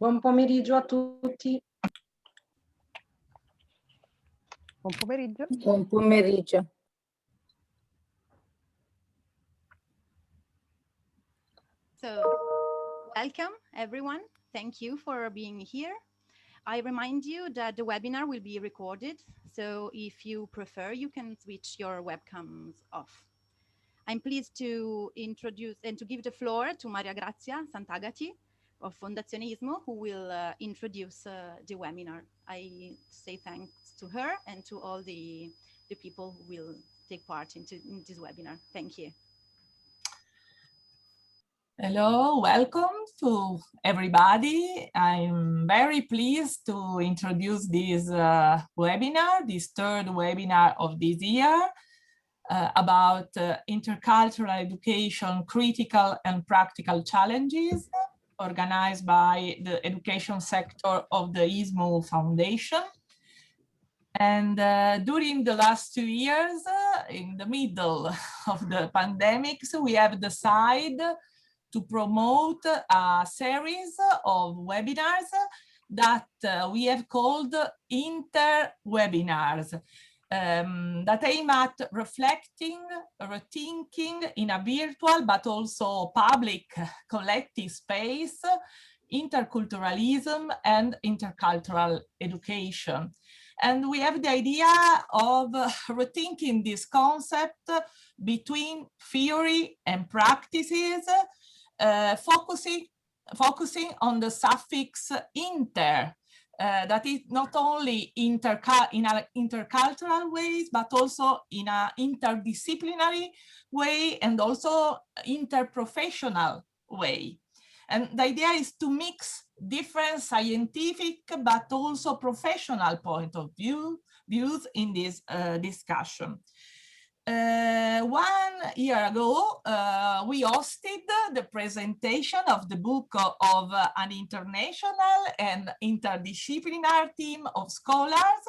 Buon pomeriggio a tutti. Buon pomeriggio. Buon pomeriggio. So, welcome everyone. Thank you for being here. I remind you that the webinar will be recorded, so if you prefer, you can switch your webcams off. I'm pleased to introduce and to give the floor to Maria Grazia Sant'Agati of Fondazionismo, who will introduce the webinar. I say thanks to her and to all the people who will take part in this webinar. Thank you. Hello, welcome to everybody. I'm very pleased to introduce this webinar, this third webinar of this year about intercultural education, critical and practical challenges, organized by the education sector of the ISMU Foundation. And during the last 2 years, in the middle of the pandemic, so we have decided to promote a series of webinars that we have called inter-webinars that aim at reflecting, rethinking in a virtual but also public collective space, interculturalism and intercultural education. And we have the idea of rethinking this concept between theory and practices, focusing on the suffix inter, that is not only in an intercultural ways, but also in an interdisciplinary way and also interprofessional way. And the idea is to mix different scientific but also professional point of views in this discussion. 1 year ago, we hosted the presentation of the book of an international and interdisciplinary team of scholars,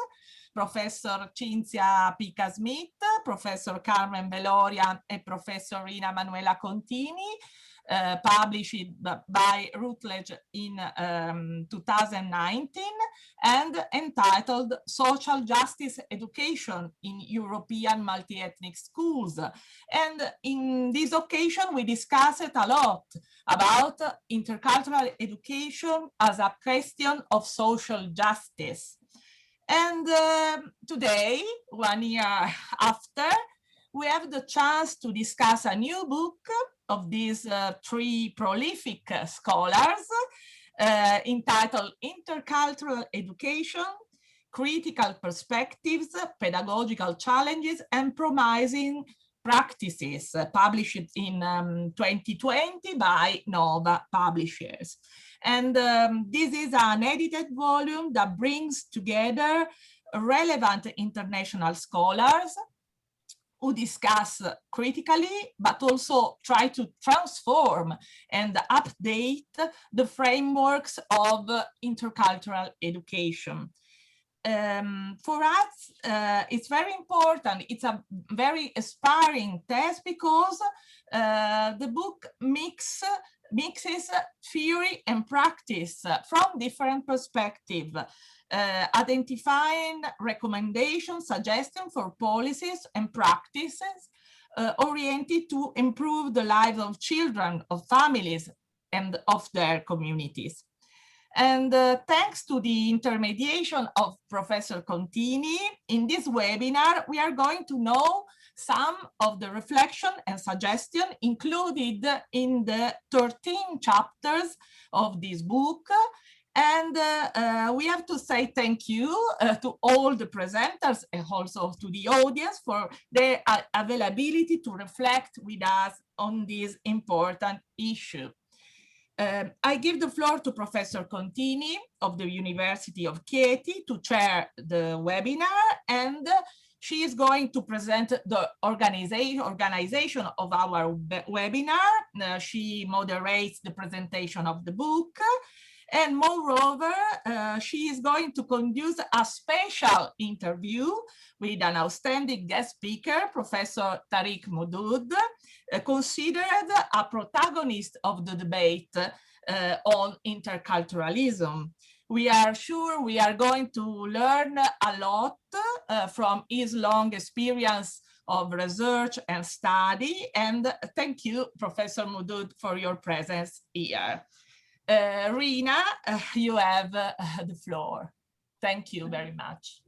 Professor Cinzia Pica-Smith, Professor Carmen Veloria, and Professor Rina Manuela Contini, published by Routledge in 2019 and entitled Social Justice Education in European Multi-Ethnic Schools. And in this occasion, we discussed a lot about intercultural education as a question of social justice. And today, 1 year after, we have the chance to discuss a new book of these 3 prolific scholars entitled Intercultural Education, Critical Perspectives, Pedagogical Challenges, and Promising Practices, published in 2020 by Nova Publishers. And this is an edited volume that brings together relevant international scholars who discuss critically, but also try to transform and update the frameworks of intercultural education. For us, it's very important. It's a very aspiring test because the book mixes theory and practice from different perspectives, identifying recommendations, suggestions for policies and practices oriented to improve the lives of children, of families, and of their communities. And thanks to the intermediation of Professor Contini, in this webinar, we are going to know some of the reflection and suggestion included in the 13 chapters of this book. And we have to say thank you to all the presenters and also to the audience for their availability to reflect with us on this important issue. I give the floor to Professor Contini of the University of Chieti to chair the webinar, and she is going to present the organization of our webinar. She moderates the presentation of the book. And moreover, she is going to conduce a special interview with an outstanding guest speaker, Professor Tariq Modood, considered a protagonist of the debate on interculturalism. We are sure we are going to learn a lot from his long experience of research and study. And thank you, Professor Modood, for your presence here. Rina, you have the floor. Thank you very much.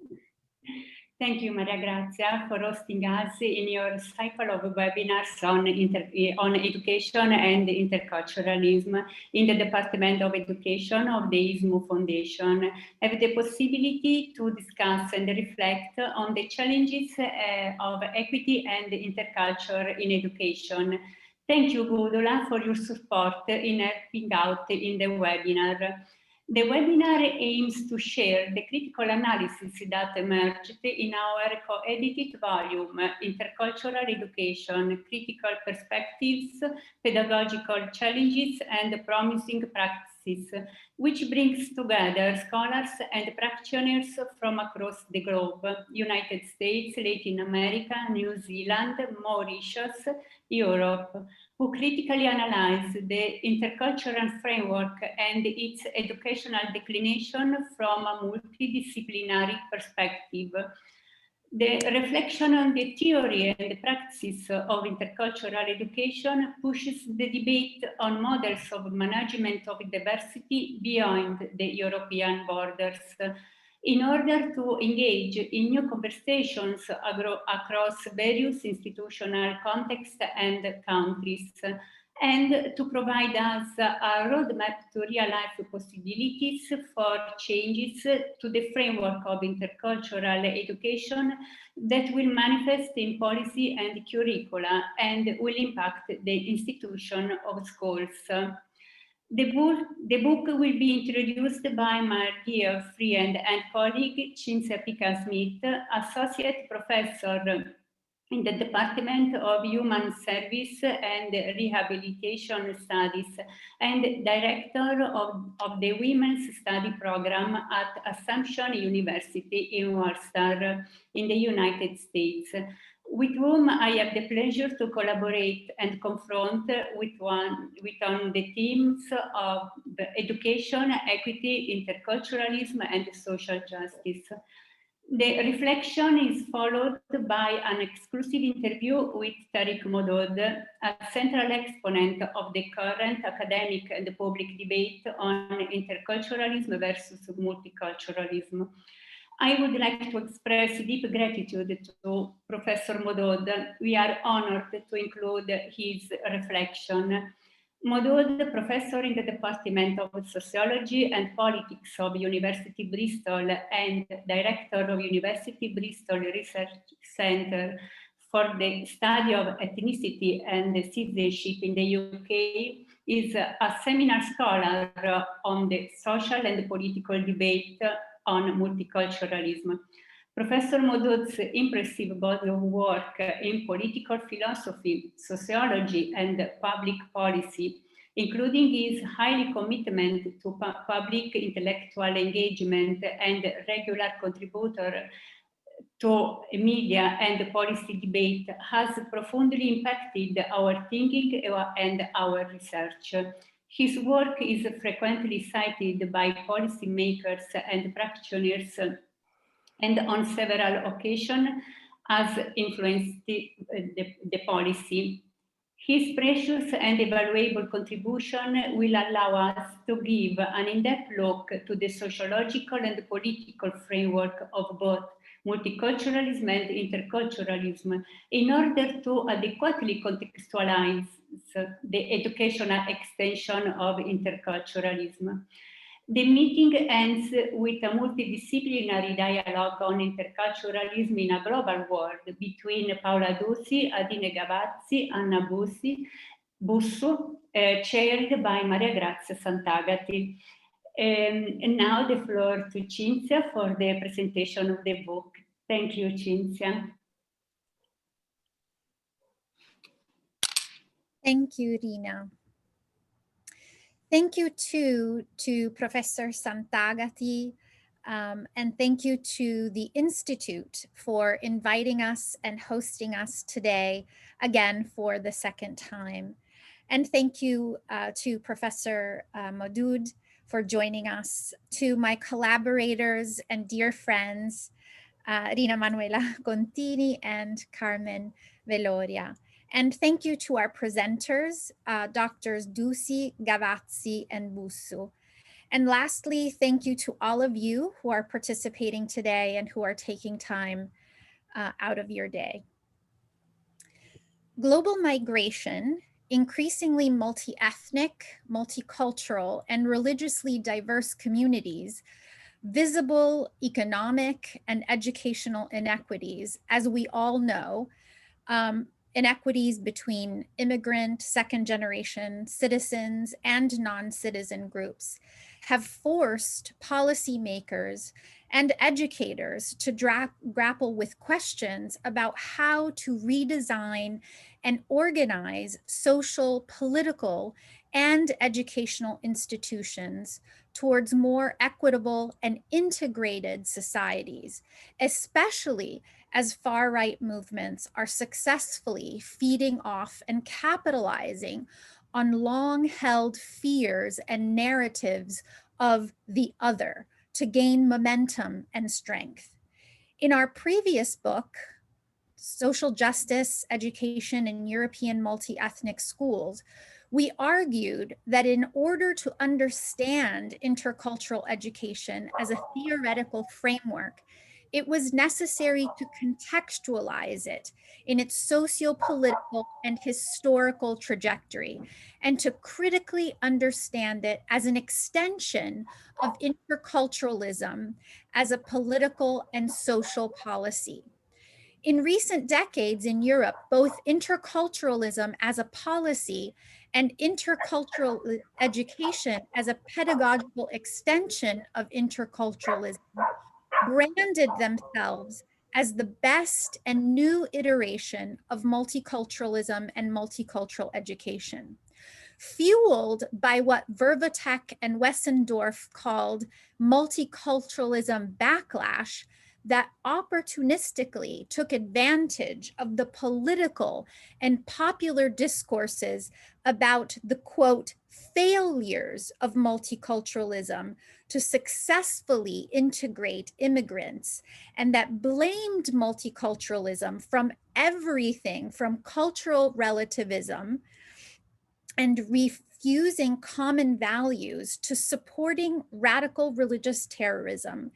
Thank you, Maria Grazia, for hosting us in your cycle of webinars on education and interculturalism in the Department of Education of the ISMU Foundation. I have the possibility to discuss and reflect on the challenges of equity and interculture in education. Thank you, Gudula, for your support in helping out in the webinar. The webinar aims to share the critical analysis that emerged in our co-edited volume, Intercultural Education, Critical Perspectives, Pedagogical Challenges and Promising Practices, which brings together scholars and practitioners from across the globe, United States, Latin America, New Zealand, Mauritius, Europe, who critically analyze the intercultural framework and its educational declination from a multidisciplinary perspective. The reflection on the theory and the practices of intercultural education pushes the debate on models of management of diversity beyond the European borders, in order to engage in new conversations across various institutional contexts and countries, and to provide us a roadmap to realize the possibilities for changes to the framework of intercultural education that will manifest in policy and curricula and will impact the institution of schools. The book will be introduced by my dear friend and colleague, Cinzia Pica-Smith, Associate Professor in the Department of Human Service and Rehabilitation Studies and Director of the Women's Study Program at Assumption University in Worcester in the United States, with whom I have the pleasure to collaborate and confront with on the themes of education, equity, interculturalism, and social justice. The reflection is followed by an exclusive interview with Tariq Modood, a central exponent of the current academic and public debate on interculturalism versus multiculturalism. I would like to express deep gratitude to Professor Modood. We are honored to include his reflection. Modood, professor in the Department of Sociology and Politics of University Bristol and director of University Bristol Research Centre for the Study of Ethnicity and Citizenship in the UK, is a seminal scholar on the social and political debate on multiculturalism. Professor Modood's impressive body of work in political philosophy, sociology, and public policy, including his highly commitment to public intellectual engagement and regular contributor to media and policy debate, has profoundly impacted our thinking and our research. His work is frequently cited by policymakers and practitioners, and on several occasions has influenced the policy. His precious and valuable contribution will allow us to give an in-depth look to the sociological and political framework of both multiculturalism and interculturalism in order to adequately contextualize the educational extension of interculturalism. The meeting ends with a multidisciplinary dialogue on interculturalism in a global world between Paola Dusi, Adine Gavazzi, Anna Busso, chaired by Maria Grazia Santagati. And now the floor to Cinzia for the presentation of the book. Thank you, Cinzia. Thank you, Rina. Thank you too to Professor Santagati And thank you to the Institute for inviting us and hosting us today, again, for the second time. And thank you to Professor Modood for joining us, to my collaborators and dear friends, Rina Manuela Contini and Carmen Veloria. And thank you to our presenters, Drs. Dusi, Gavazzi, and Busu. And lastly, thank you to all of you who are participating today and who are taking time out of your day. Global migration, increasingly multi-ethnic, multicultural, and religiously diverse communities, visible economic and educational inequities, as we all know, inequities between immigrant, second generation citizens and non-citizen groups have forced policymakers and educators to grapple with questions about how to redesign and organize social, political, and educational institutions towards more equitable and integrated societies, especially as far-right movements are successfully feeding off and capitalizing on long-held fears and narratives of the other to gain momentum and strength. In our previous book, Social Justice, Education in European Multi-Ethnic Schools, we argued that in order to understand intercultural education as a theoretical framework, it was necessary to contextualize it in its socio-political and historical trajectory, and to critically understand it as an extension of interculturalism as a political and social policy. In recent decades in Europe, both interculturalism as a policy and intercultural education as a pedagogical extension of interculturalism branded themselves as the best and new iteration of multiculturalism and multicultural education. Fueled by what Vervatek and Wessendorf called multiculturalism backlash, that opportunistically took advantage of the political and popular discourses about the, quote, failures of multiculturalism to successfully integrate immigrants, and that blamed multiculturalism from everything from cultural relativism and refusing common values to supporting radical religious terrorism.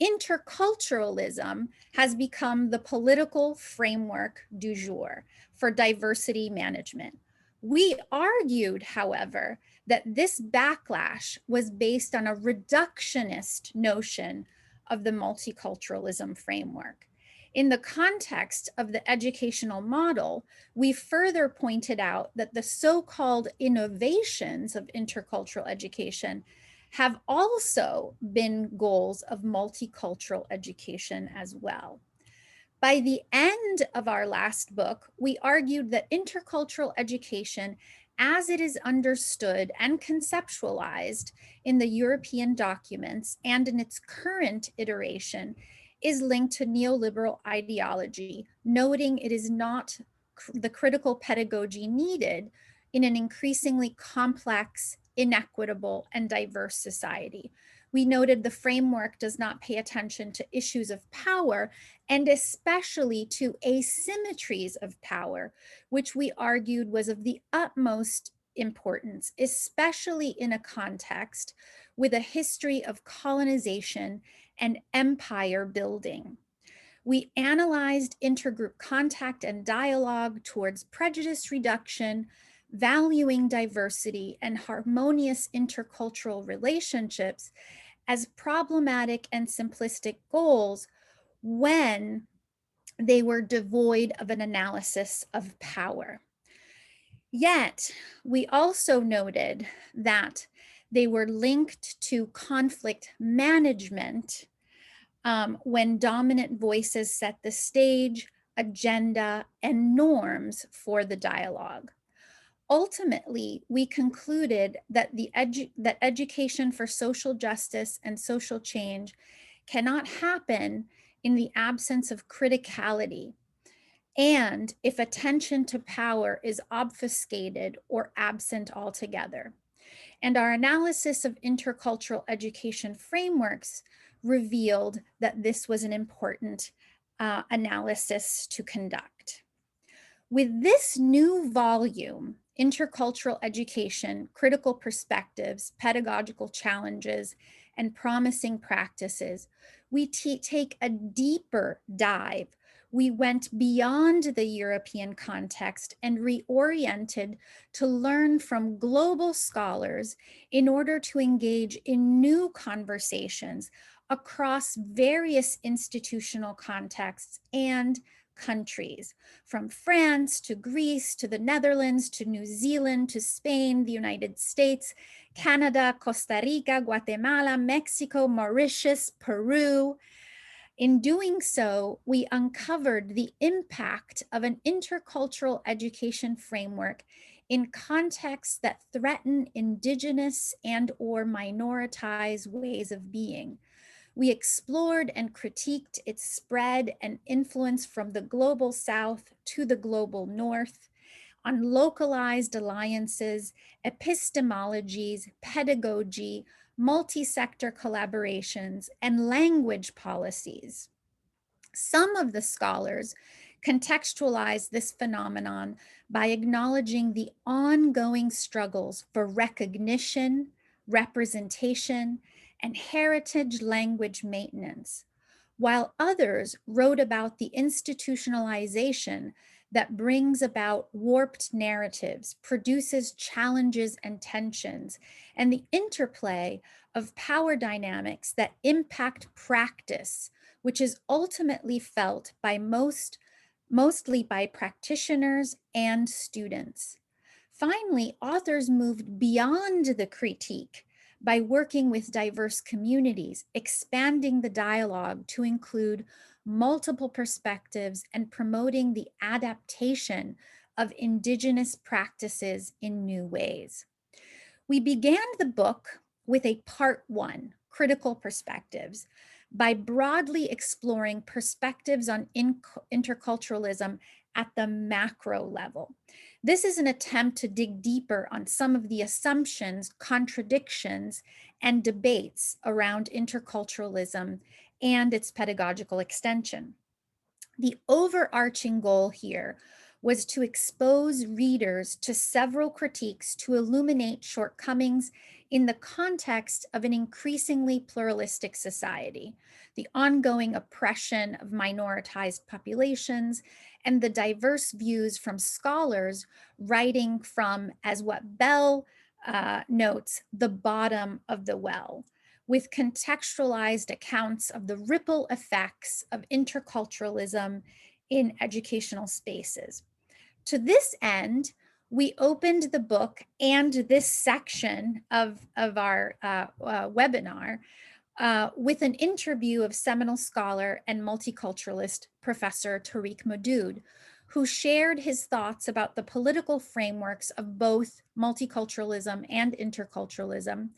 Interculturalism has become the political framework du jour for diversity management. We argued, however, that this backlash was based on a reductionist notion of the multiculturalism framework. In the context of the educational model, we further pointed out that the so-called innovations of intercultural education have also been goals of multicultural education as well. By the end of our last book, we argued that intercultural education, as it is understood and conceptualized in the European documents and in its current iteration, is linked to neoliberal ideology, noting it is not the critical pedagogy needed in an increasingly complex, inequitable, and diverse society. We noted the framework does not pay attention to issues of power, and especially to asymmetries of power, which we argued was of the utmost importance, especially in a context with a history of colonization and empire building. We analyzed intergroup contact and dialogue towards prejudice reduction, valuing diversity and harmonious intercultural relationships as problematic and simplistic goals when they were devoid of an analysis of power. Yet, we also noted that they were linked to conflict management when dominant voices set the stage, agenda, and norms for the dialogue. Ultimately, we concluded that that education for social justice and social change cannot happen in the absence of criticality, and if attention to power is obfuscated or absent altogether. And our analysis of intercultural education frameworks revealed that this was an important analysis to conduct. With this new volume, Intercultural Education, Critical Perspectives, Pedagogical Challenges, and Promising Practices, we take a deeper dive. We went beyond the European context and reoriented to learn from global scholars in order to engage in new conversations across various institutional contexts and countries, from France to Greece to the Netherlands to New Zealand to Spain, the United States, Canada, Costa Rica, Guatemala, Mexico, Mauritius, Peru. In doing so, we uncovered the impact of an intercultural education framework in contexts that threaten indigenous and/or minoritized ways of being. We explored and critiqued its spread and influence from the global South to the global North, on localized alliances, epistemologies, pedagogy, multi-sector collaborations, and language policies. Some of the scholars contextualize this phenomenon by acknowledging the ongoing struggles for recognition, representation, and heritage language maintenance, while others wrote about the institutionalization that brings about warped narratives, produces challenges and tensions, and the interplay of power dynamics that impact practice, which is ultimately felt by mostly by practitioners and students. Finally, authors moved beyond the critique by working with diverse communities, expanding the dialogue to include multiple perspectives and promoting the adaptation of indigenous practices in new ways. We began the book with a part 1, Critical Perspectives, by broadly exploring perspectives on interculturalism at the macro level. This is an attempt to dig deeper on some of the assumptions, contradictions, and debates around interculturalism and its pedagogical extension. The overarching goal here was to expose readers to several critiques to illuminate shortcomings in the context of an increasingly pluralistic society, the ongoing oppression of minoritized populations, and the diverse views from scholars writing from, as what Bell notes, the bottom of the well, with contextualized accounts of the ripple effects of interculturalism in educational spaces. To this end, we opened the book and this section of our webinar with an interview of seminal scholar and multiculturalist Professor Tariq Modood, who shared his thoughts about the political frameworks of both multiculturalism and interculturalism,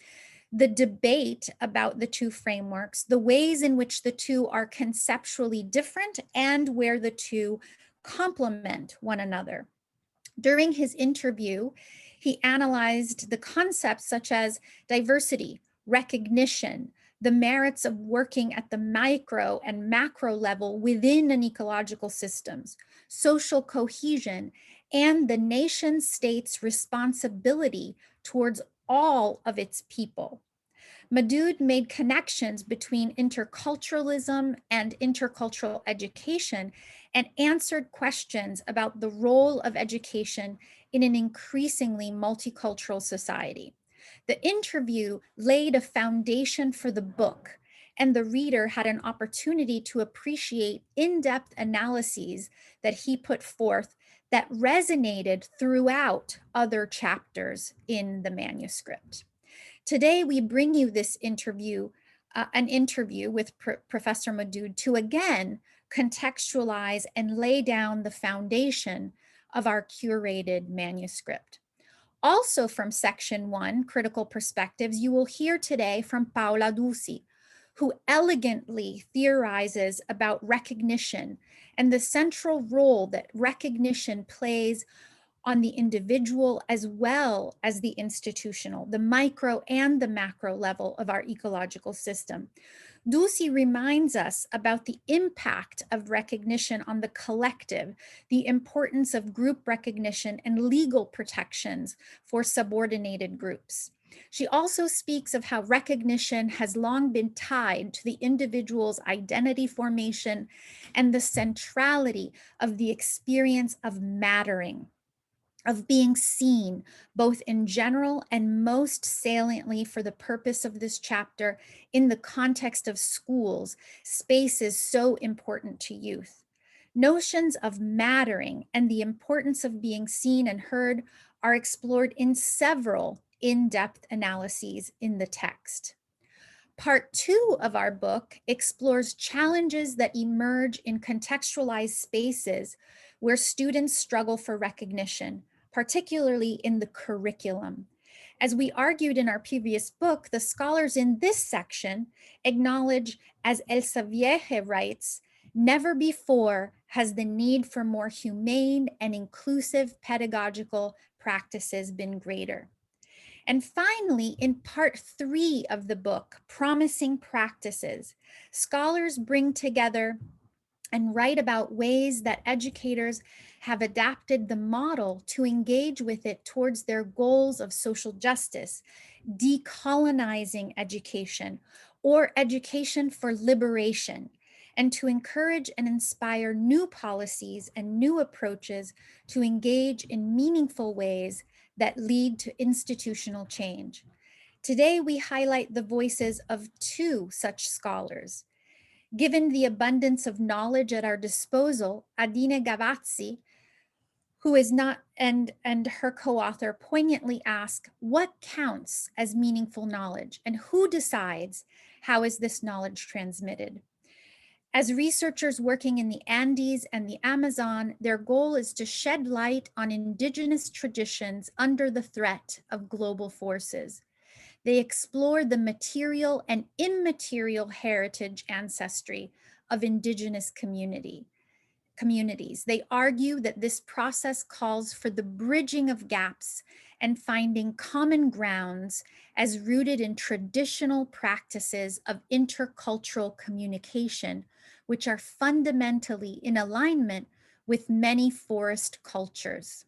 the debate about the two frameworks, the ways in which the two are conceptually different, and where the two complement one another. During his interview, he analyzed the concepts such as diversity, recognition, the merits of working at the micro and macro level within an ecological systems, social cohesion, and the nation state's responsibility towards all of its people. Modood made connections between interculturalism and intercultural education and answered questions about the role of education in an increasingly multicultural society. The interview laid a foundation for the book, and the reader had an opportunity to appreciate in-depth analyses that he put forth that resonated throughout other chapters in the manuscript. Today, we bring you this interview, an interview with Professor Modood to again contextualize and lay down the foundation of our curated manuscript. Also from section 1, Critical Perspectives, you will hear today from Paola Dusi, who elegantly theorizes about recognition and the central role that recognition plays on the individual as well as the institutional, the micro and the macro level of our ecological system. Dusi reminds us about the impact of recognition on the collective, the importance of group recognition and legal protections for subordinated groups. She also speaks of how recognition has long been tied to the individual's identity formation and the centrality of the experience of mattering, of being seen, both in general and most saliently for the purpose of this chapter in the context of schools, spaces so important to youth. Notions of mattering and the importance of being seen and heard are explored in several in-depth analyses in the text. Part 2 of our book explores challenges that emerge in contextualized spaces where students struggle for recognition, particularly in the curriculum. As we argued in our previous book, the scholars in this section acknowledge, as Elsa Vieje writes, never before has the need for more humane and inclusive pedagogical practices been greater. And finally, in part 3 of the book, Promising Practices, scholars bring together and write about ways that educators have adapted the model to engage with it towards their goals of social justice, decolonizing education, or education for liberation, and to encourage and inspire new policies and new approaches to engage in meaningful ways that lead to institutional change. Today, we highlight the voices of 2 such scholars. Given the abundance of knowledge at our disposal, Adine Gavazzi, who is not, and her co-author poignantly ask, what counts as meaningful knowledge and who decides how is this knowledge transmitted? As researchers working in the Andes and the Amazon, their goal is to shed light on indigenous traditions under the threat of global forces. They explore the material and immaterial heritage ancestry of indigenous communities. They argue that this process calls for the bridging of gaps and finding common grounds as rooted in traditional practices of intercultural communication, which are fundamentally in alignment with many forest cultures,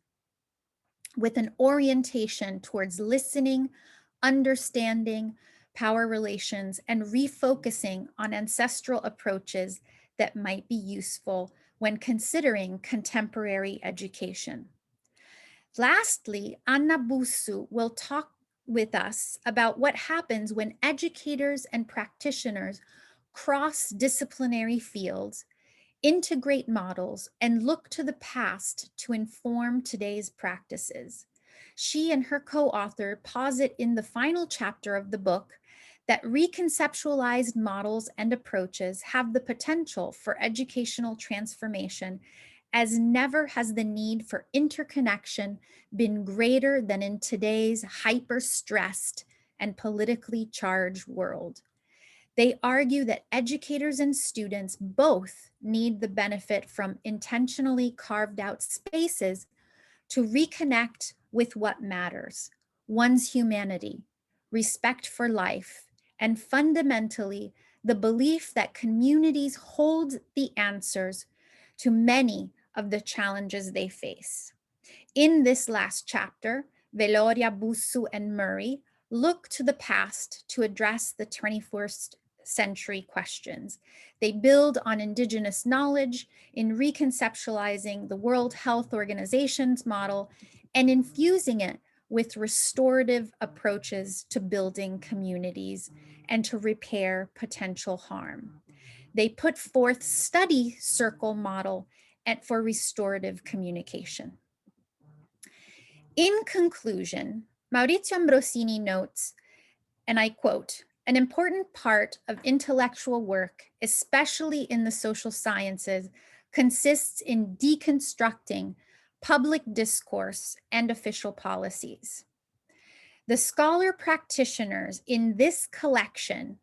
with an orientation towards listening, understanding, power relations, and refocusing on ancestral approaches that might be useful when considering contemporary education. Lastly, Anna Busu will talk with us about what happens when educators and practitioners cross disciplinary fields, integrate models, and look to the past to inform today's practices. She and her co-author posit in the final chapter of the book that reconceptualized models and approaches have the potential for educational transformation, as never has the need for interconnection been greater than in today's hyper-stressed and politically charged world. They argue that educators and students both need the benefit from intentionally carved out spaces to reconnect with what matters, one's humanity, respect for life, and fundamentally, the belief that communities hold the answers to many of the challenges they face. In this last chapter, Veloria, Busu, and Murray look to the past to address the 21st century questions. They build on indigenous knowledge in reconceptualizing the World Health Organization's model and infusing it with restorative approaches to building communities and to repair potential harm. They put forth study circle model for restorative communication. In conclusion, Maurizio Ambrosini notes, and I quote, "An important part of intellectual work, especially in the social sciences, consists in deconstructing public discourse and official policies. The scholar practitioners in this collection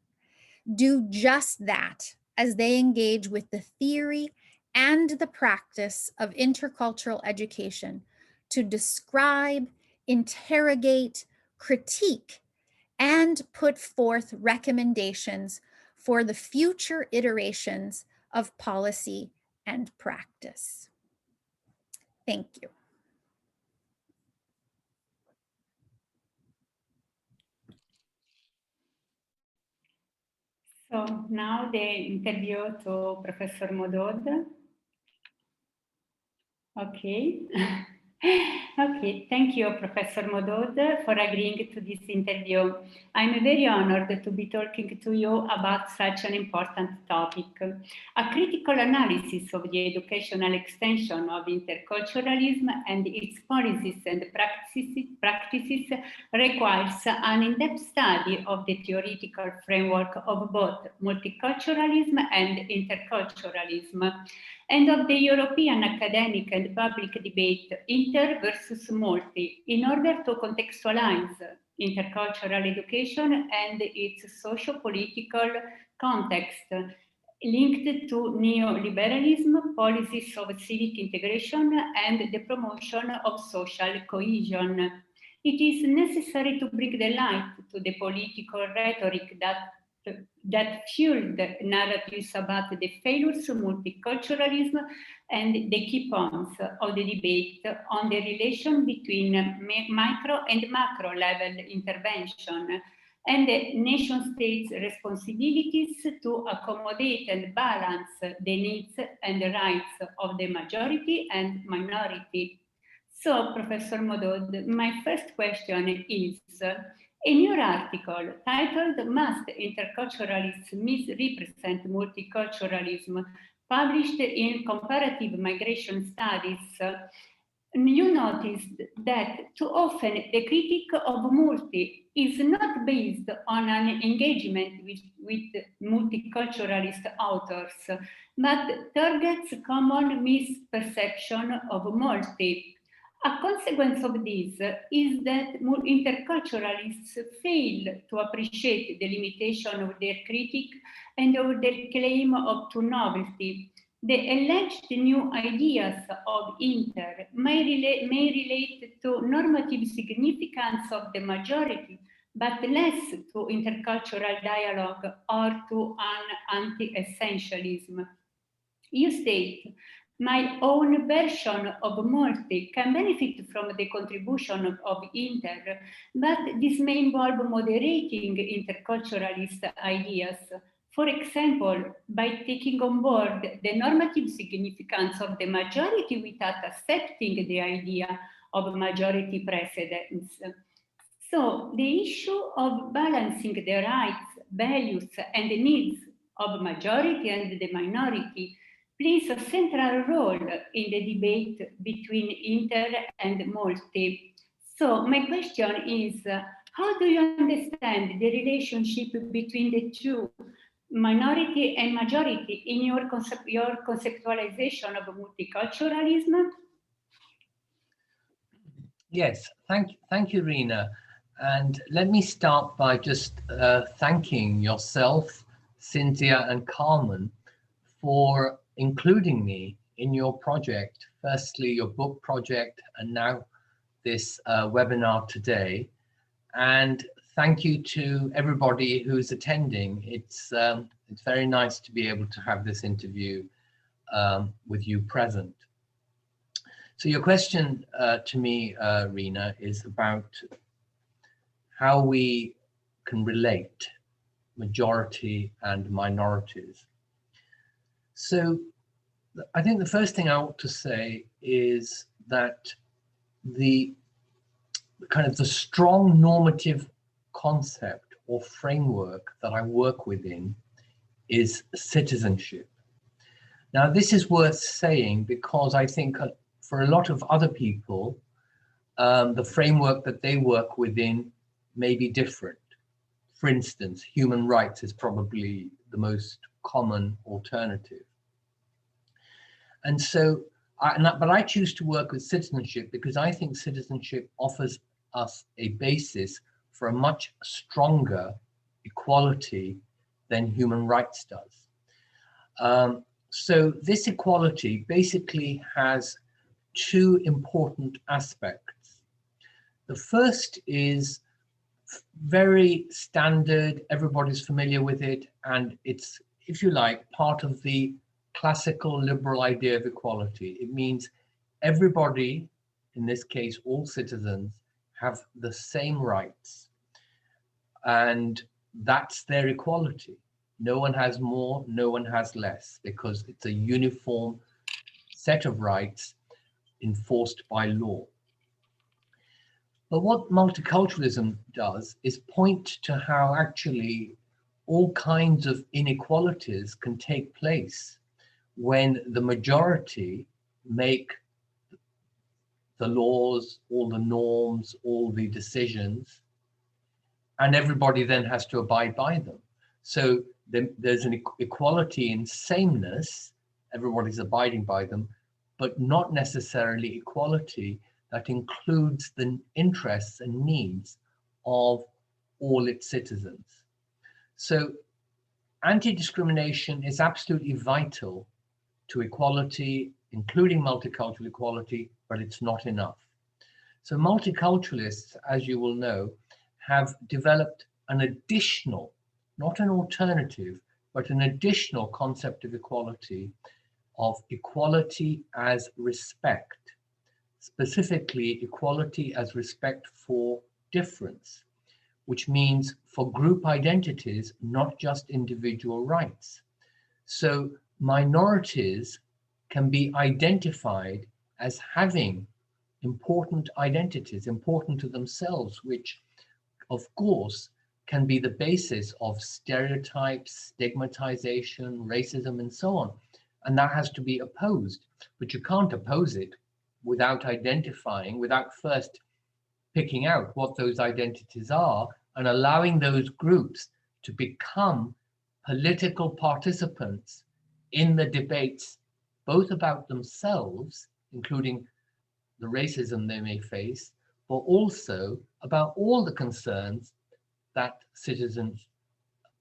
do just that as they engage with the theory and the practice of intercultural education to describe, interrogate, critique, and put forth recommendations for the future iterations of policy and practice. Thank you. So now the interview to Professor Modood. Okay. Okay, thank you, Professor Modood, for agreeing to this interview. I'm very honored to be talking to you about such an important topic. A critical analysis of the educational extension of interculturalism and its policies and practices requires an in-depth study of the theoretical framework of both multiculturalism and interculturalism, and of the European academic and public debate inter versus multi, in order to contextualize intercultural education and its socio-political context linked to neoliberalism, policies of civic integration, and the promotion of social cohesion. It is necessary to bring the light to the political rhetoric that fueled narratives about the failures of multiculturalism and the key points of the debate on the relation between micro and macro level intervention and the nation-state's responsibilities to accommodate and balance the needs and the rights of the majority and minority. So, Professor Modood, my first question is, in your article titled "Must Interculturalists Misrepresent Multiculturalism?", published in Comparative Migration Studies, you noticed that too often the critique of multi is not based on an engagement with multiculturalist authors, but targets common misperception of multi. A consequence of this is that interculturalists fail to appreciate the limitation of their critique and of their claim of true novelty. The alleged new ideas of inter may relate to normative significance of the majority, but less to intercultural dialogue or to an anti-essentialism. You state, my own version of multi can benefit from the contribution of inter, but this may involve moderating interculturalist ideas. For example, by taking on board the normative significance of the majority without accepting the idea of majority precedence. So the issue of balancing the rights, values, and the needs of majority and the minority plays a central role in the debate between inter and multi. So my question is, how do you understand the relationship between the two, minority and majority, in your conceptualization of multiculturalism? Yes, thank you, Rina. And let me start by just thanking yourself, Cynthia, and Carmen for including me in your project. Firstly, your book project, and now this webinar today. And thank you to everybody who's attending. It's very nice to be able to have this interview with you present. So your question to me, Rina, is about how we can relate majority and minorities. So I think the first thing I ought to say is that the strong normative concept or framework that I work within is citizenship. Now, this is worth saying because I think for a lot of other people, the framework that they work within may be different. For instance, human rights is probably the most common alternative. And so, but I choose to work with citizenship because I think citizenship offers us a basis for a much stronger equality than human rights does. So this equality basically has two important aspects. The first is very standard, everybody's familiar with it, and it's, if you like, part of the classical liberal idea of equality. It means everybody, in this case, all citizens, have the same rights, and that's their equality. No one has more, no one has less, because it's a uniform set of rights enforced by law. But what multiculturalism does is point to how actually all kinds of inequalities can take place when the majority make the laws, all the norms, all the decisions, and everybody then has to abide by them. So there's an equality in sameness, everybody's abiding by them, but not necessarily equality that includes the interests and needs of all its citizens. So anti-discrimination is absolutely vital to equality, including multicultural equality, but it's not enough. So multiculturalists, as you will know, have developed an additional, not an alternative, but an additional concept of equality as respect, specifically equality as respect for difference, which means for group identities, not just individual rights. So minorities can be identified as having important identities, important to themselves, which of course can be the basis of stereotypes, stigmatization, racism, and so on. And that has to be opposed, but you can't oppose it without identifying, without first picking out what those identities are and allowing those groups to become political participants in the debates, both about themselves, including the racism they may face, but also about all the concerns that citizens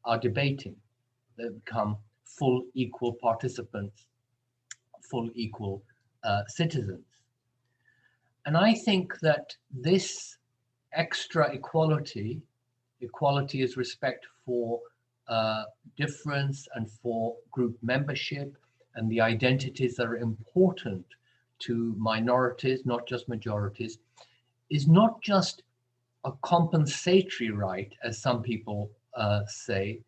are debating. They become full equal participants, full equal citizens. And I think that this extra equality is respect for difference and for group membership and the identities that are important to minorities, not just majorities, is not just a compensatory right, as some people say,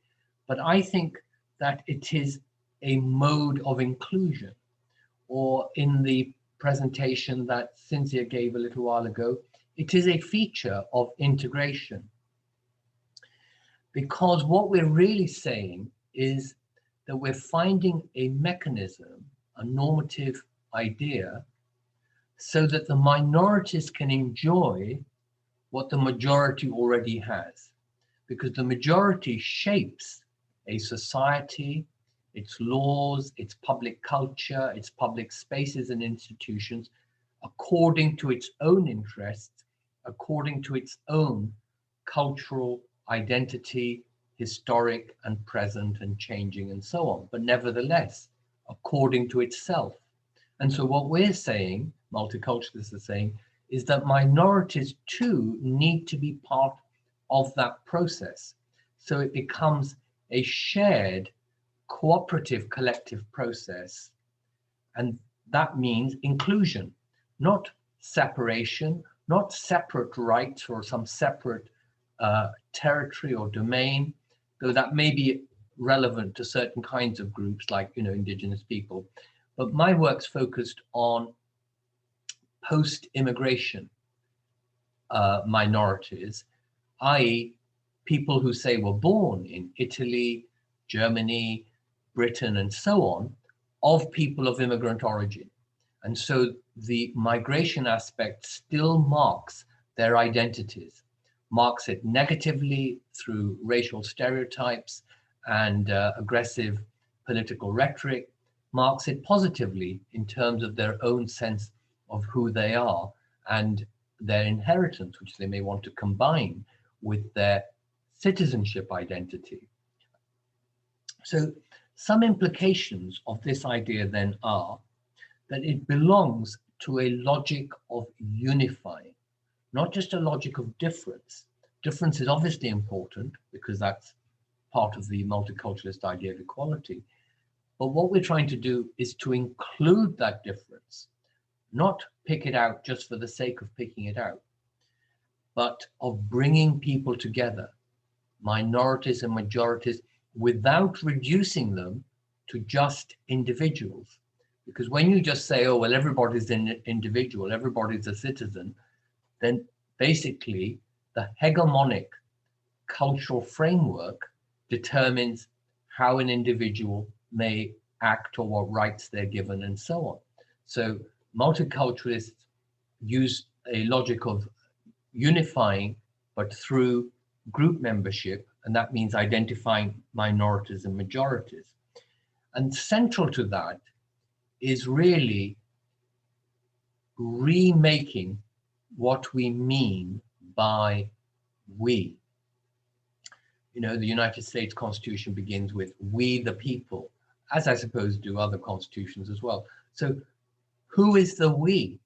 but I think that it is a mode of inclusion, or in the presentation that Cynthia gave a little while ago, it is a feature of integration. Because what we're really saying is that we're finding a mechanism, a normative idea, so that the minorities can enjoy what the majority already has. Because the majority shapes a society, its laws, its public culture, its public spaces and institutions, according to its own interests, according to its own cultural identity, historic and present and changing and so on, but nevertheless, according to itself. And so what we're saying, multiculturalists are saying, is that minorities too need to be part of that process. So it becomes a shared, cooperative, collective process. And that means inclusion, not separation, not separate rights or some separate territory or domain, though that may be relevant to certain kinds of groups like, indigenous people. But my work's focused on post-immigration minorities, i.e. people who say were born in Italy, Germany, Britain, and so on, of people of immigrant origin. And so the migration aspect still marks their identities, marks it negatively through racial stereotypes and aggressive political rhetoric, marks it positively in terms of their own sense of who they are and their inheritance, which they may want to combine with their citizenship identity. So some implications of this idea then are that it belongs to a logic of unifying, not just a logic of difference. Difference is obviously important because that's part of the multiculturalist idea of equality. But what we're trying to do is to include that difference, not pick it out just for the sake of picking it out, but of bringing people together, minorities and majorities, without reducing them to just individuals. Because when you just say, oh, well, everybody's an individual, everybody's a citizen, then basically the hegemonic cultural framework determines how an individual may act or what rights they're given and so on. So multiculturalists use a logic of unifying, but through group membership, and that means identifying minorities and majorities. And central to that is really remaking what we mean by we. You know, the United States Constitution begins with "we the people," as I suppose do other constitutions as well. So who is the we?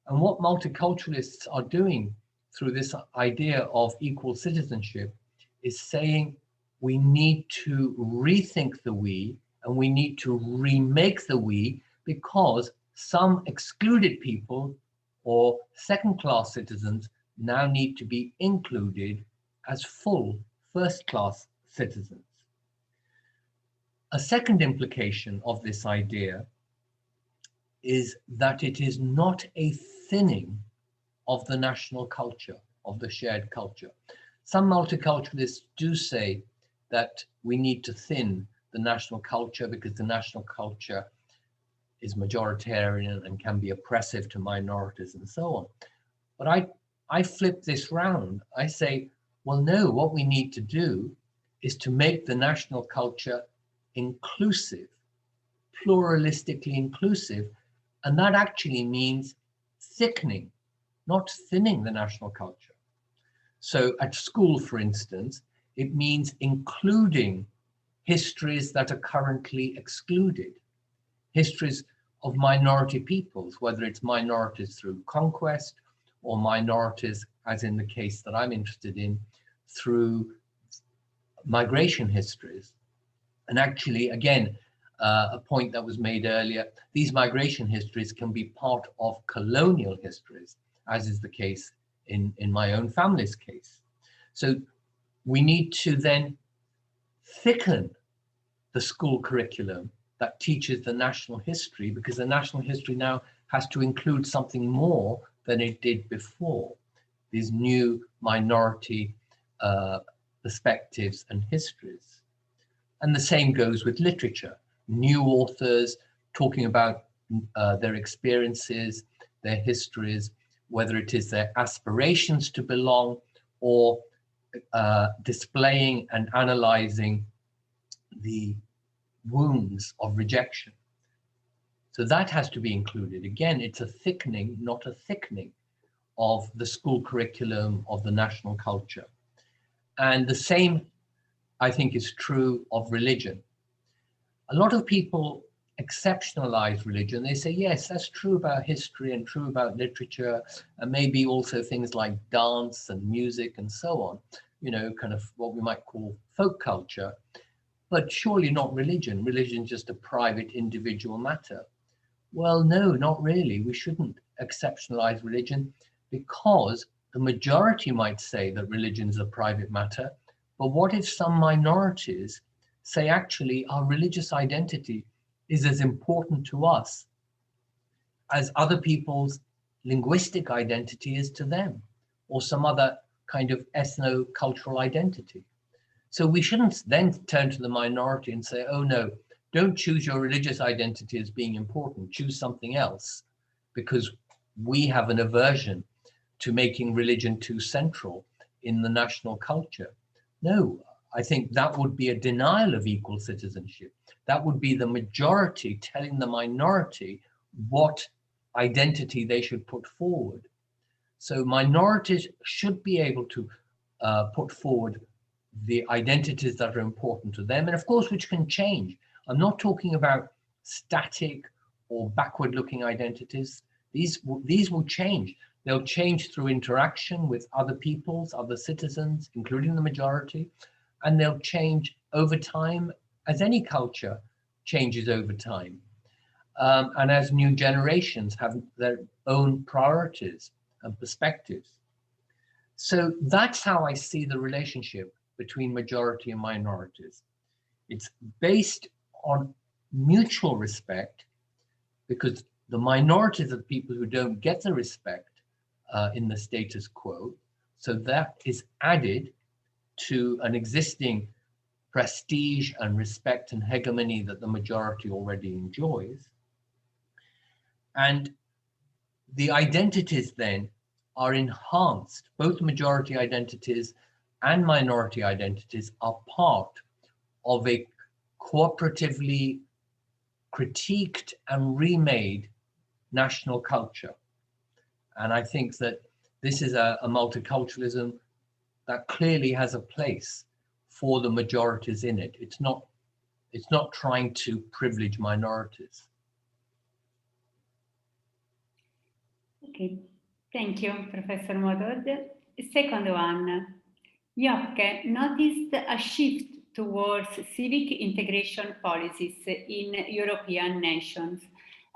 And what multiculturalists are doing through this idea of equal citizenship is saying we need to rethink the we, and we need to remake the we, because some excluded people or second-class citizens now need to be included as full first-class citizens. A second implication of this idea is that it is not a thinning of the national culture, of the shared culture. Some multiculturalists do say that we need to thin the national culture because the national culture is majoritarian and can be oppressive to minorities and so on. But I flip this round. I say, well, no, what we need to do is to make the national culture inclusive, pluralistically inclusive, and that actually means thickening, not thinning the national culture. So at school, for instance, it means including histories that are currently excluded, histories of minority peoples, whether it's minorities through conquest or minorities, as in the case that I'm interested in, through migration histories. And actually, again, a point that was made earlier, these migration histories can be part of colonial histories, as is the case in my own family's case. So we need to then thicken the school curriculum that teaches the national history, because the national history now has to include something more than it did before, these new minority perspectives and histories. And the same goes with literature. New authors talking about their experiences, their histories, whether it is their aspirations to belong or displaying and analyzing the wounds of rejection. So that has to be included. Again, it's a thickening, not a thickening of the school curriculum, of the national culture. And the same, I think, is true of religion. A lot of people exceptionalize religion. They say, yes, that's true about history and true about literature, and maybe also things like dance and music and so on, you know, kind of what we might call folk culture, but surely not religion. Religion is just a private individual matter. Well, no, not really. We shouldn't exceptionalize religion, because the majority might say that religion is a private matter. But what if some minorities say, actually, our religious identity is as important to us as other people's linguistic identity is to them, or some other kind of ethno-cultural identity? So we shouldn't then turn to the minority and say, oh no, don't choose your religious identity as being important, choose something else, because we have an aversion to making religion too central in the national culture. No, I think that would be a denial of equal citizenship. That would be the majority telling the minority what identity they should put forward. So minorities should be able to put forward the identities that are important to them, and of course, which can change. I'm not talking about static or backward-looking identities. These will change. They'll change through interaction with other peoples, other citizens, including the majority, and they'll change over time, as any culture changes over time. And as new generations have their own priorities and perspectives. So that's how I see the relationship between majority and minorities. It's based on mutual respect, because the minorities are people who don't get the respect in the status quo. So that is added to an existing prestige and respect and hegemony that the majority already enjoys. And the identities then are enhanced. Both majority identities and minority identities are part of a cooperatively critiqued and remade national culture. And I think that this is a multiculturalism that clearly has a place for the majorities in it. It's not trying to privilege minorities. Okay, thank you, Professor Modood. Second one, Jokke noticed a shift towards civic integration policies in European nations,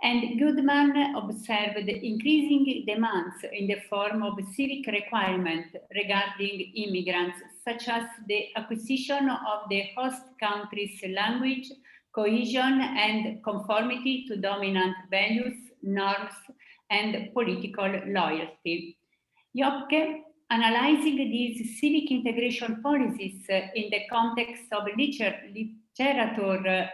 and Goodman observed increasing demands in the form of civic requirements regarding immigrants, such as the acquisition of the host country's language, cohesion, and conformity to dominant values, norms, and political loyalty. Jokke, analyzing these civic integration policies in the context of literature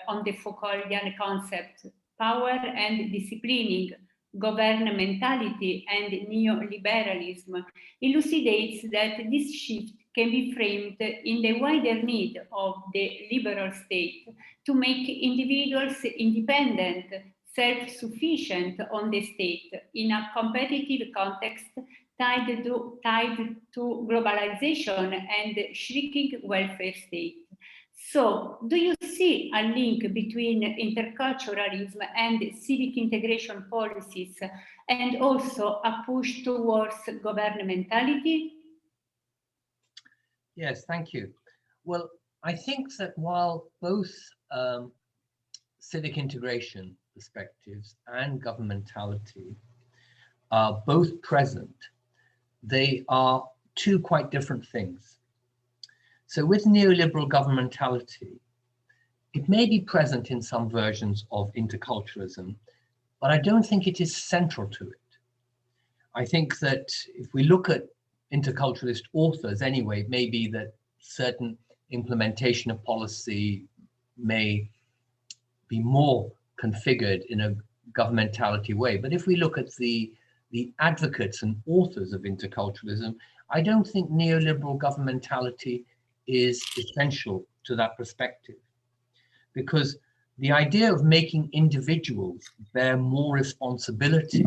on the Foucauldian concept, power and disciplining, governmentality, and neoliberalism, elucidates that this shift can be framed in the wider need of the liberal state to make individuals independent, self-sufficient on the state in a competitive context tied to globalization and shrinking welfare state. So, do you see a link between interculturalism and civic integration policies, and also a push towards governmentality? Yes, thank you. Well, I think that while both civic integration perspectives and governmentality are both present, they are two quite different things. So with neoliberal governmentality, it may be present in some versions of interculturalism, but I don't think it is central to it. I think that if we look at interculturalist authors anyway, it may be that certain implementation of policy may be more configured in a governmentality way. But if we look at the advocates and authors of interculturalism, I don't think neoliberal governmentality is essential to that perspective, because the idea of making individuals bear more responsibility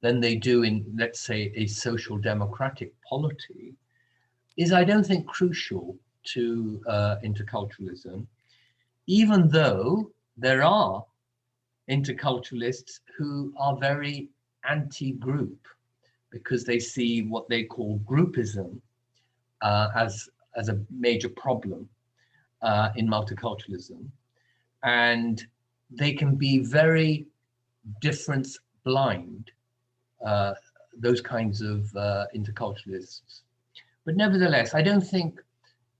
than they do in, let's say, a social democratic polity is, I don't think, crucial to interculturalism, even though there are interculturalists who are very anti-group because they see what they call groupism as a major problem in multiculturalism. And they can be very difference blind, those kinds of interculturalists. But nevertheless, I don't think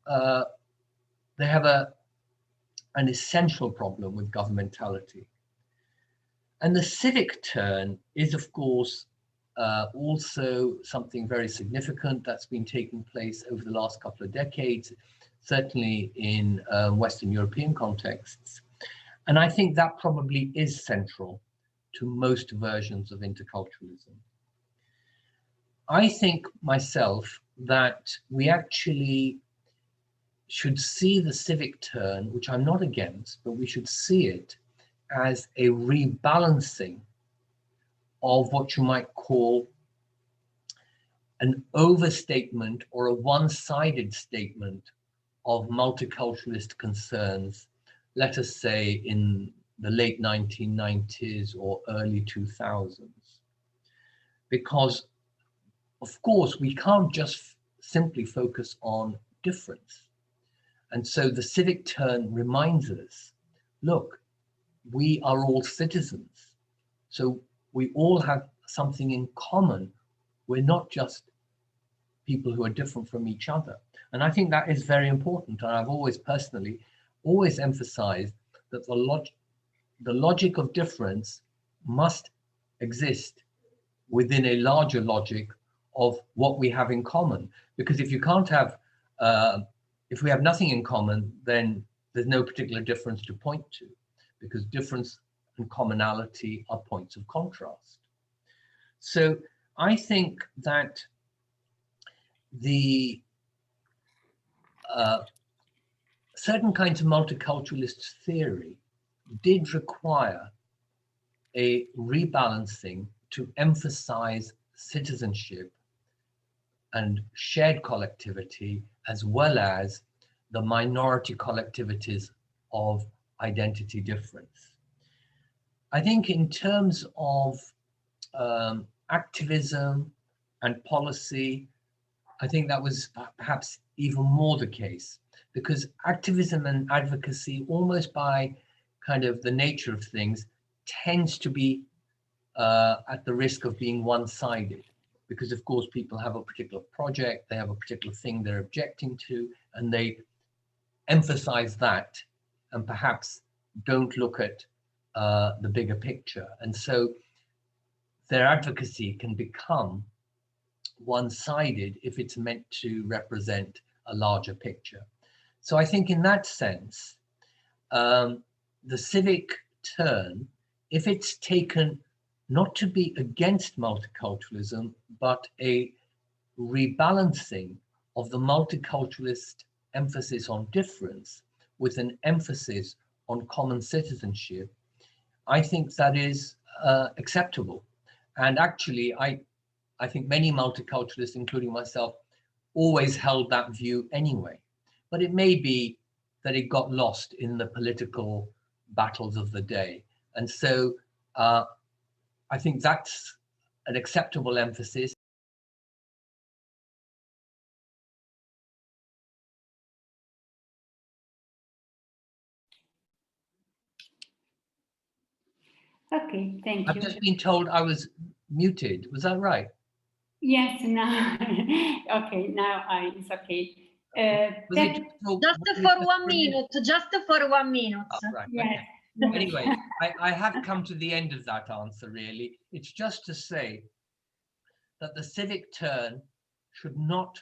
they have an essential problem with governmentality. And the civic turn is, of course, also something very significant that's been taking place over the last couple of decades, certainly in Western European contexts. And I think that probably is central to most versions of interculturalism. I think myself that we actually should see the civic turn, which I'm not against, but we should see it as a rebalancing of what you might call an overstatement or a one-sided statement of multiculturalist concerns, let us say in the late 1990s or early 2000s. Because, of course, we can't just simply focus on difference. And so the civic turn reminds us, look, we are all citizens. So we all have something in common. We're not just people who are different from each other. And I think that is very important. And I've always personally always emphasized that the logic of difference must exist within a larger logic of what we have in common. Because if you can't have, if we have nothing in common, then there's no particular difference to point to, because difference and commonality are points of contrast. So I think that the certain kinds of multiculturalist theory did require a rebalancing to emphasize citizenship and shared collectivity, as well as the minority collectivities of identity difference. I think in terms of activism and policy, I think that was perhaps even more the case, because activism and advocacy, almost by kind of the nature of things, tends to be at the risk of being one-sided, because of course people have a particular project, they have a particular thing they're objecting to, and they emphasize that and perhaps don't look at the bigger picture. And so their advocacy can become one-sided if it's meant to represent a larger picture. So I think in that sense, the civic turn, if it's taken not to be against multiculturalism, but a rebalancing of the multiculturalist emphasis on difference with an emphasis on common citizenship, I think that is acceptable. And actually, I think many multiculturalists, including myself, always held that view anyway. But it may be that it got lost in the political battles of the day. And so I think that's an acceptable emphasis. Okay, thank you. I've just been told I was muted. Was that right? Yes, now, okay, now it's okay. Just for 1 minute, just for 1 minute. Oh, right, Yes. okay. Anyway, I have come to the end of that answer, really. It's just to say that the civic turn should not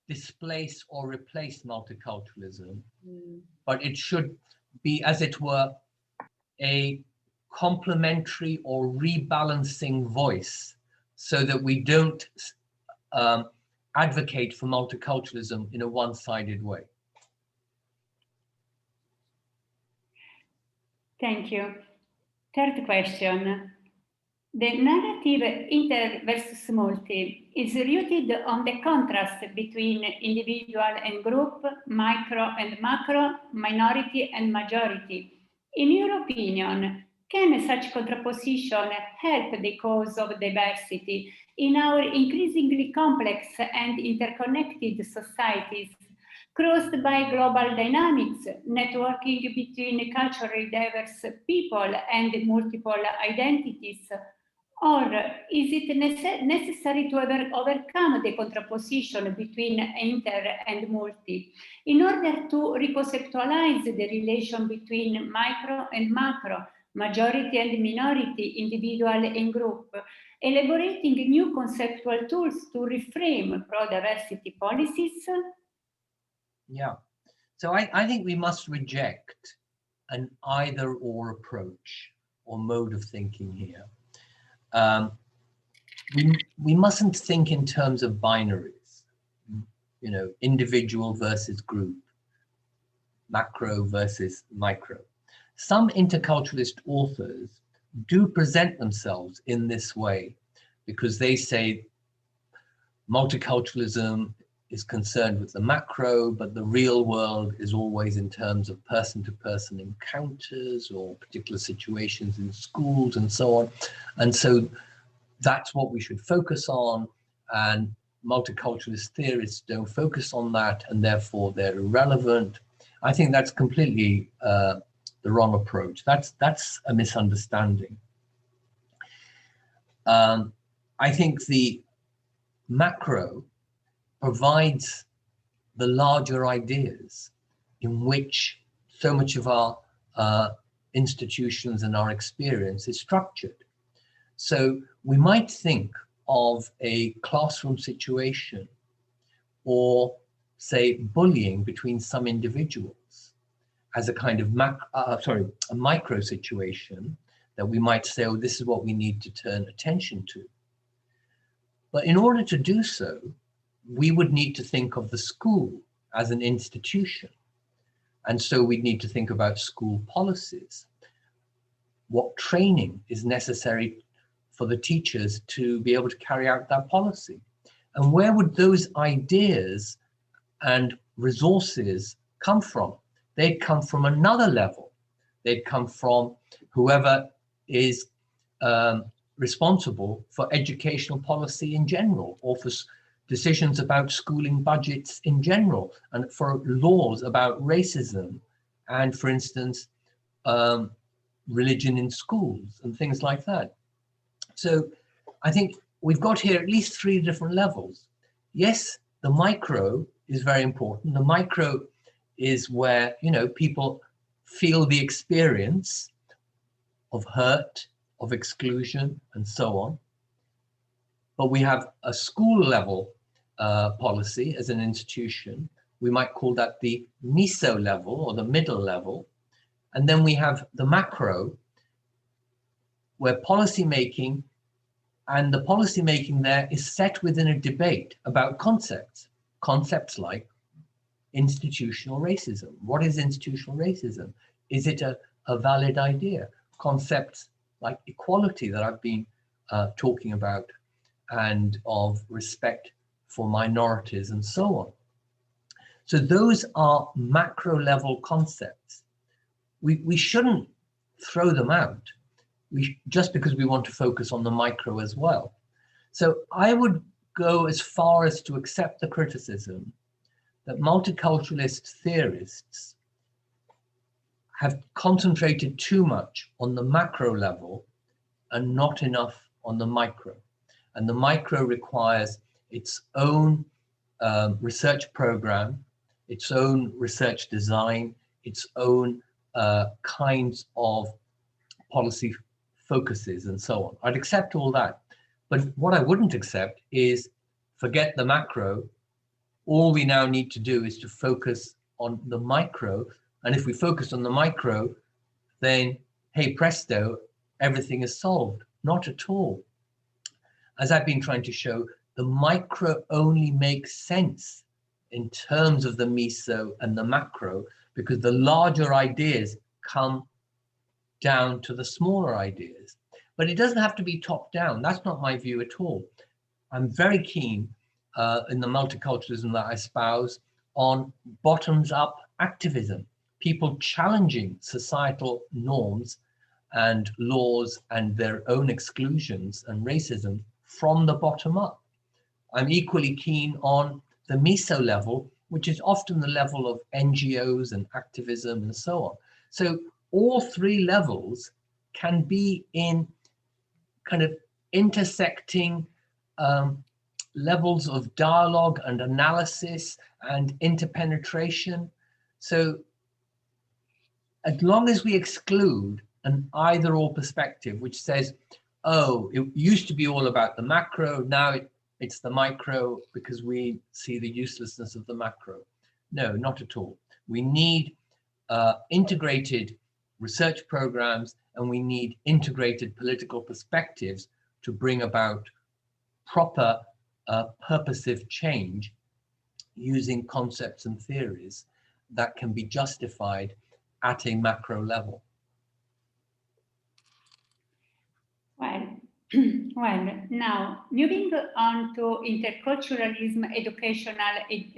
displace or replace multiculturalism, but it should be, as it were, a complementary or rebalancing voice, so that we don't advocate for multiculturalism in a one-sided way. Thank you. Third question. The narrative inter versus multi is rooted on the contrast between individual and group, micro and macro, minority and majority. In your opinion, can such contraposition help the cause of diversity in our increasingly complex and interconnected societies, crossed by global dynamics, networking between culturally diverse people and multiple identities? Or is it necessary to overcome the contraposition between inter and multi in order to reconceptualize the relation between micro and macro, majority and minority, individual and group, elaborating new conceptual tools to reframe pro-diversity policies? Yeah, so I think we must reject an either-or approach or mode of thinking here. We mustn't think in terms of binaries, you know, individual versus group, macro versus micro. Some interculturalist authors do present themselves in this way, because they say multiculturalism is concerned with the macro, but the real world is always in terms of person-to-person encounters or particular situations in schools and so on. And so that's what we should focus on, and multiculturalist theorists don't focus on that, and therefore they're irrelevant. I think that's completely the wrong approach. That's a misunderstanding. I think the macro provides the larger ideas in which so much of our institutions and our experience is structured. So we might think of a classroom situation or say bullying between some individuals as a kind of a micro situation that we might say, oh, this is what we need to turn attention to. But in order to do so, we would need to think of the school as an institution. And so we'd need to think about school policies. What training is necessary for the teachers to be able to carry out that policy? And where would those ideas and resources come from? They'd come from another level. They'd come from whoever is responsible for educational policy in general, or for decisions about schooling budgets in general, and for laws about racism, and for instance, religion in schools and things like that. So I think we've got here at least 3 different levels. Yes, the micro is very important. The micro is where, you know, people feel the experience of hurt, of exclusion, and so on. But we have a school level policy as an institution. We might call that the meso level or the middle level. And then we have the macro, where policy making, and the policy making there is set within a debate about concepts like institutional racism. What is institutional racism? Is it a valid idea? Concepts like equality that I've been talking about, and of respect for minorities and so on. So those are macro level concepts. We shouldn't throw them out just because we want to focus on the micro as well. So I would go as far as to accept the criticism that multiculturalist theorists have concentrated too much on the macro level and not enough on the micro. And the micro requires its own research program, its own research design, its own kinds of policy focuses and so on. I'd accept all that. But what I wouldn't accept is forget the macro. All we now need to do is to focus on the micro. And if we focus on the micro, then, hey, presto, everything is solved. Not at all. As I've been trying to show, the micro only makes sense in terms of the meso and the macro, because the larger ideas come down to the smaller ideas. But it doesn't have to be top down. That's not my view at all. I'm very keen in the multiculturalism that I espouse on bottoms up activism, people challenging societal norms and laws and their own exclusions and racism from the bottom up. I'm equally keen on the meso level, which is often the level of NGOs and activism and so on. So all 3 levels can be in kind of intersecting levels of dialogue and analysis and interpenetration. So as long as we exclude an either or perspective, which says, oh, it used to be all about the macro, now it's the micro because we see the uselessness of the macro. No, not at all. We need integrated research programs, and we need integrated political perspectives to bring about proper purposive change using concepts and theories that can be justified at a macro level. Well, Well, now moving on to interculturalism educational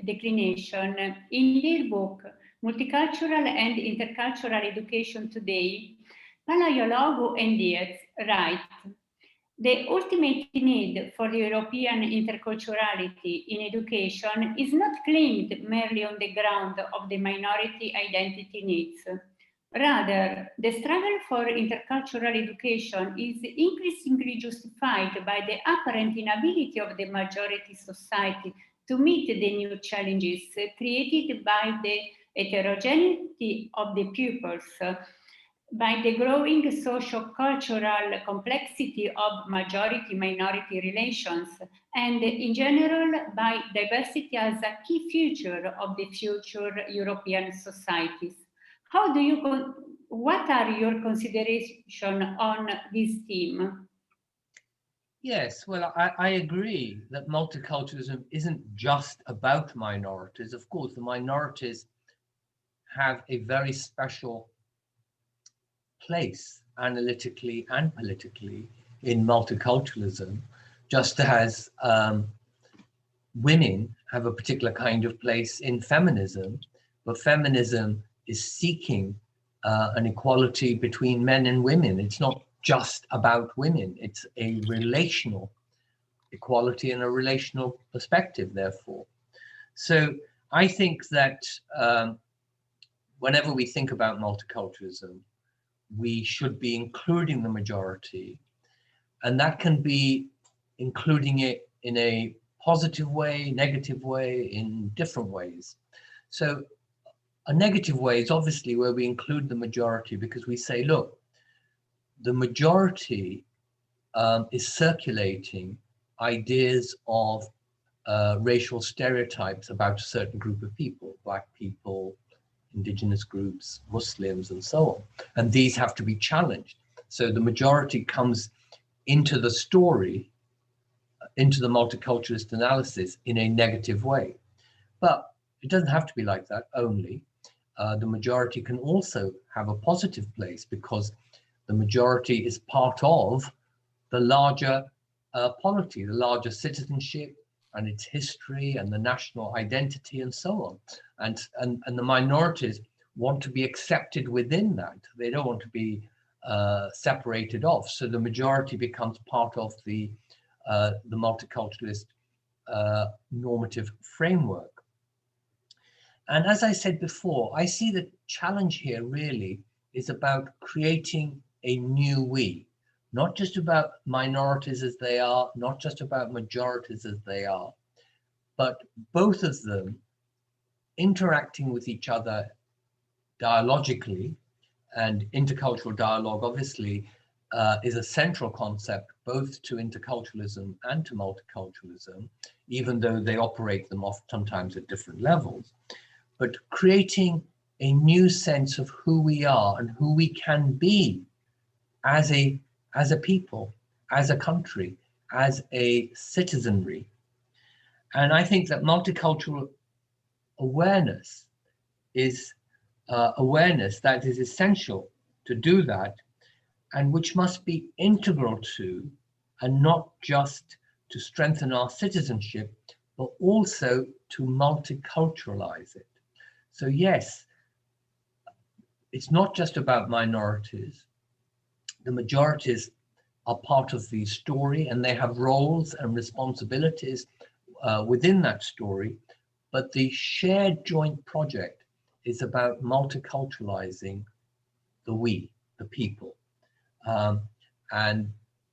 declination. In their book, Multicultural and Intercultural Education Today, Paola and Diaz write, the ultimate need for European interculturality in education is not claimed merely on the ground of the minority identity needs. Rather, the struggle for intercultural education is increasingly justified by the apparent inability of the majority society to meet the new challenges created by the heterogeneity of the pupils, by the growing socio-cultural complexity of majority-minority relations, and in general by diversity as a key feature of the future European societies. How do you, what are your considerations on this theme? Yes, well, I agree that multiculturalism isn't just about minorities. Of course, the minorities have a very special place analytically and politically in multiculturalism, just as women have a particular kind of place in feminism, but feminism is seeking an equality between men and women. It's not just about women, it's a relational equality and a relational perspective, therefore. So I think that whenever we think about multiculturalism, we should be including the majority, and that can be including it in a positive way, negative way, in different ways. So a negative way is obviously where we include the majority because we say, look, the majority is circulating ideas of racial stereotypes about a certain group of people, Black people, indigenous groups, Muslims, and so on. And these have to be challenged. So the majority comes into the story, into the multiculturalist analysis in a negative way. But it doesn't have to be like that only. The majority can also have a positive place because the majority is part of the larger polity, the larger citizenship and its history and the national identity and so on. And the minorities want to be accepted within that. They don't want to be separated off. So the majority becomes part of the multiculturalist normative framework. And as I said before, I see the challenge here really is about creating a new we, not just about minorities as they are, not just about majorities as they are, but both of them interacting with each other dialogically. And intercultural dialogue obviously is a central concept both to interculturalism and to multiculturalism, even though they operate them sometimes at different levels. But creating a new sense of who we are and who we can be as a people, as a country, as a citizenry. And I think that multicultural awareness is awareness that is essential to do that, and which must be integral to, and not just to strengthen our citizenship, but also to multiculturalize it. So yes, it's not just about minorities. The majorities are part of the story and they have roles and responsibilities within that story, but the shared joint project is about multiculturalizing the we, the people. And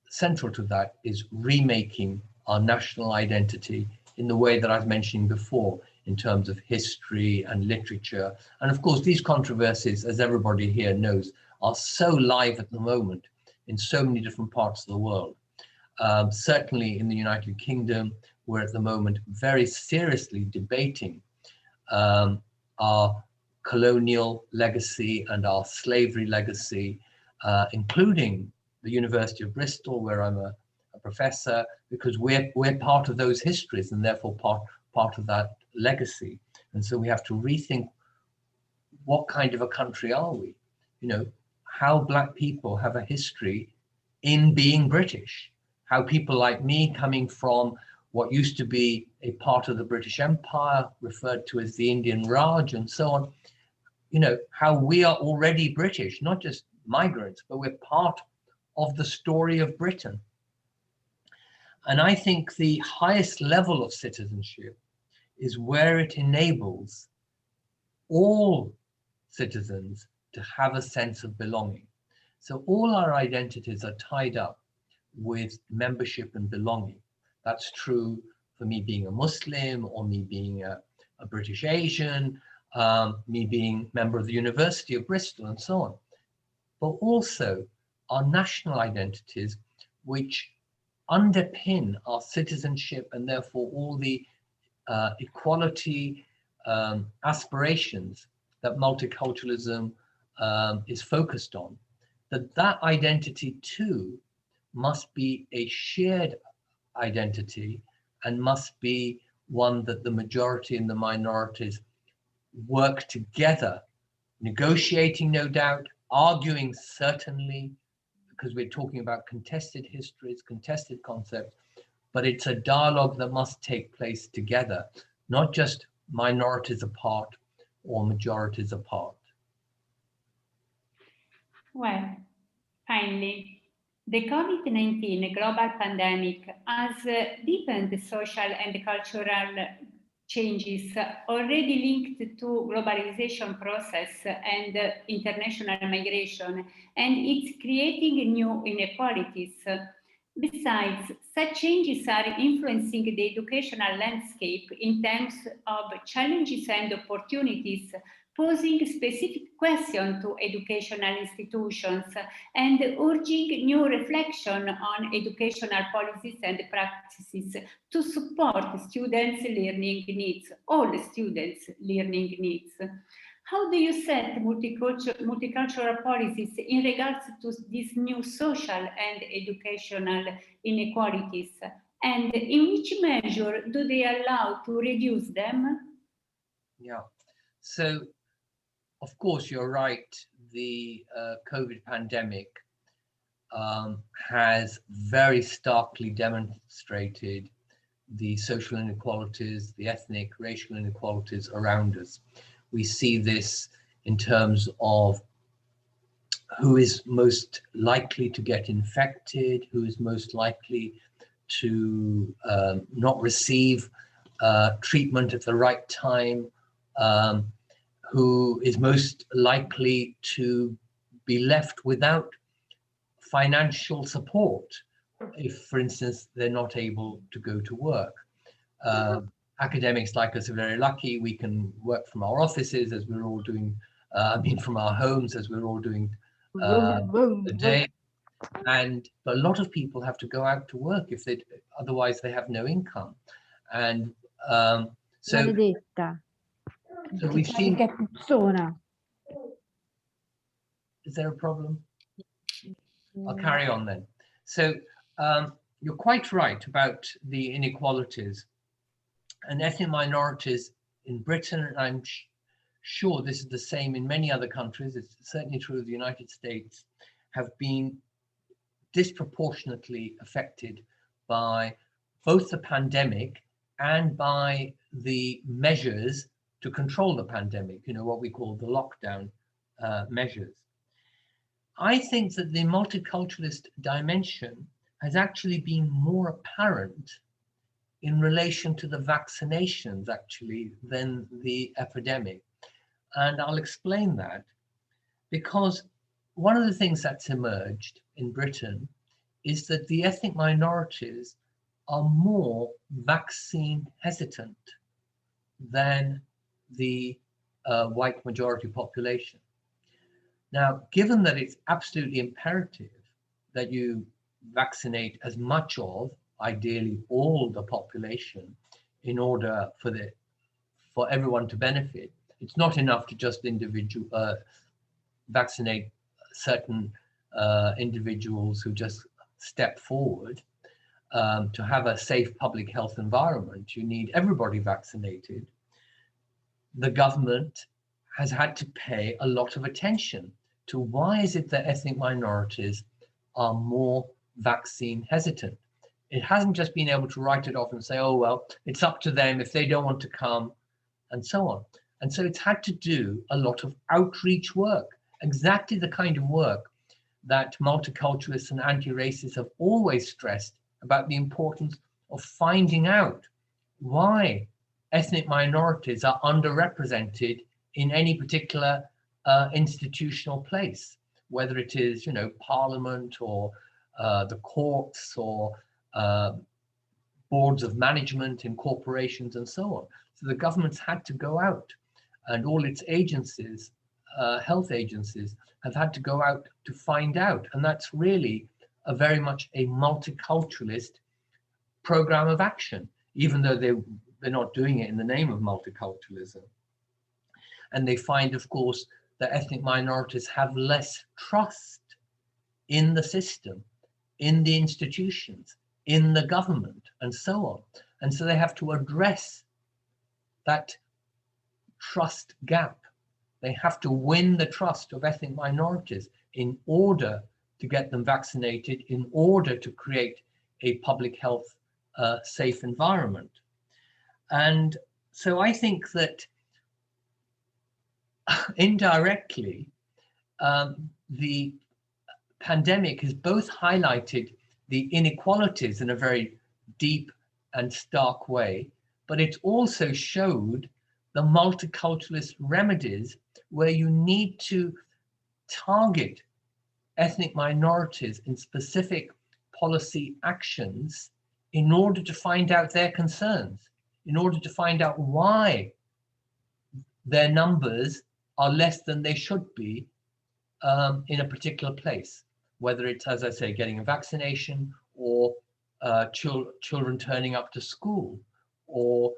central to that is remaking our national identity in the way that I've mentioned before, in terms of history and literature. And of course, these controversies, as everybody here knows, are so live at the moment in so many different parts of the world. Certainly in the United Kingdom, we're at the moment very seriously debating our colonial legacy and our slavery legacy, including the University of Bristol, where I'm a professor, because we're part of those histories and therefore part of that legacy. And so we have to rethink what kind of a country are we? You know, how Black people have a history in being British, how people like me coming from what used to be a part of the British Empire, referred to as the Indian Raj and so on, you know, how we are already British, not just migrants, but we're part of the story of Britain. And I think the highest level of citizenship is where it enables all citizens to have a sense of belonging. So all our identities are tied up with membership and belonging. That's true for me being a Muslim, or me being a British Asian, me being a member of the University of Bristol and so on. But also our national identities, which underpin our citizenship and therefore all the equality aspirations that multiculturalism is focused on, that identity too must be a shared identity and must be one that the majority and the minorities work together, negotiating, no doubt, arguing, certainly, because we're talking about contested histories, contested concepts, but it's a dialogue that must take place together, not just minorities apart or majorities apart. Well, finally, the COVID-19 global pandemic has deepened the social and cultural changes already linked to globalization process and international migration, and it's creating new inequalities. Besides, such changes are influencing the educational landscape in terms of challenges and opportunities, posing specific questions to educational institutions and urging new reflection on educational policies and practices to support students' learning needs, all students' learning needs. How do you set multicultural policies in regards to these new social and educational inequalities? And in which measure do they allow to reduce them? Yeah, so of course you're right, the COVID pandemic has very starkly demonstrated the social inequalities, the ethnic, racial inequalities around us. We see this in terms of who is most likely to get infected, who is most likely to not receive treatment at the right time, who is most likely to be left without financial support if, for instance, they're not able to go to work. Academics like us are very lucky. We can work from our offices, as we're all doing, from our homes, as we're all doing today. But a lot of people have to go out to work if they, otherwise they have no income. And so we've seen. Is there a problem? I'll carry on then. So you're quite right about the inequalities. And ethnic minorities in Britain, and I'm sure this is the same in many other countries, it's certainly true of the United States, have been disproportionately affected by both the pandemic and by the measures to control the pandemic, you know, what we call the lockdown measures. I think that the multiculturalist dimension has actually been more apparent in relation to the vaccinations, actually, than the epidemic. And I'll explain that, because one of the things that's emerged in Britain is that the ethnic minorities are more vaccine hesitant than the white majority population. Now, given that it's absolutely imperative that you vaccinate as much of, ideally all the population, in order for everyone to benefit, it's not enough to just vaccinate certain individuals who just step forward to have a safe public health environment. You need everybody vaccinated. The government has had to pay a lot of attention to why is it that ethnic minorities are more vaccine hesitant. It hasn't just been able to write it off and say, oh, well, it's up to them if they don't want to come, and so on. And so it's had to do a lot of outreach work, exactly the kind of work that multiculturalists and anti-racists have always stressed about the importance of finding out why ethnic minorities are underrepresented in any particular institutional place, whether it is, Parliament or the courts or boards of management in corporations and so on. So the government's had to go out, and all its agencies, health agencies, have had to go out to find out. And that's really very much a multiculturalist program of action, even though they're not doing it in the name of multiculturalism. And they find, of course, that ethnic minorities have less trust in the system, in the institutions, in the government, and so on. And so they have to address that trust gap. They have to win the trust of ethnic minorities in order to get them vaccinated, in order to create a public health safe environment. And so I think that indirectly, the pandemic has both highlighted the inequalities in a very deep and stark way, but it also showed the multiculturalist remedies where you need to target ethnic minorities in specific policy actions in order to find out their concerns, in order to find out why their numbers are less than they should be in a particular place, whether it's, as I say, getting a vaccination or children turning up to school, or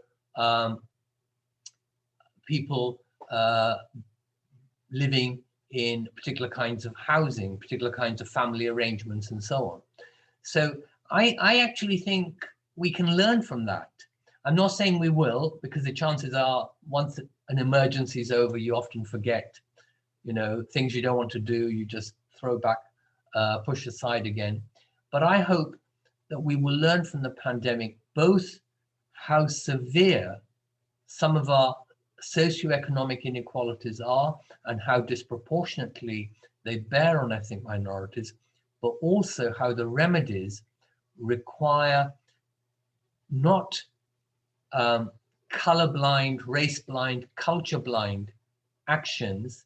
people living in particular kinds of housing, particular kinds of family arrangements, and so on. So I actually think we can learn from that. I'm not saying we will, because the chances are once an emergency is over, you often forget, things you don't want to do, you just throw back, push aside again. But I hope that we will learn from the pandemic both how severe some of our socioeconomic inequalities are and how disproportionately they bear on ethnic minorities, but also how the remedies require not colorblind, race-blind, culture-blind actions,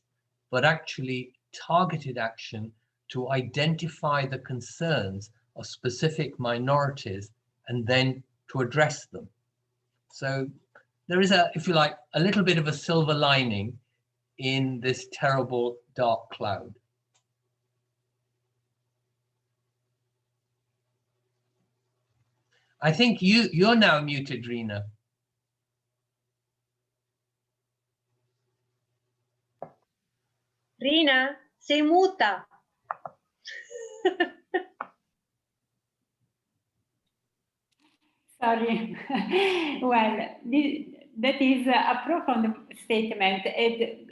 but actually targeted action to identify the concerns of specific minorities and then to address them. So there is if you like, a little bit of a silver lining in this terrible dark cloud. I think you're now muted, Rina. Rina, sei muta. Sorry. Well, that is a profound statement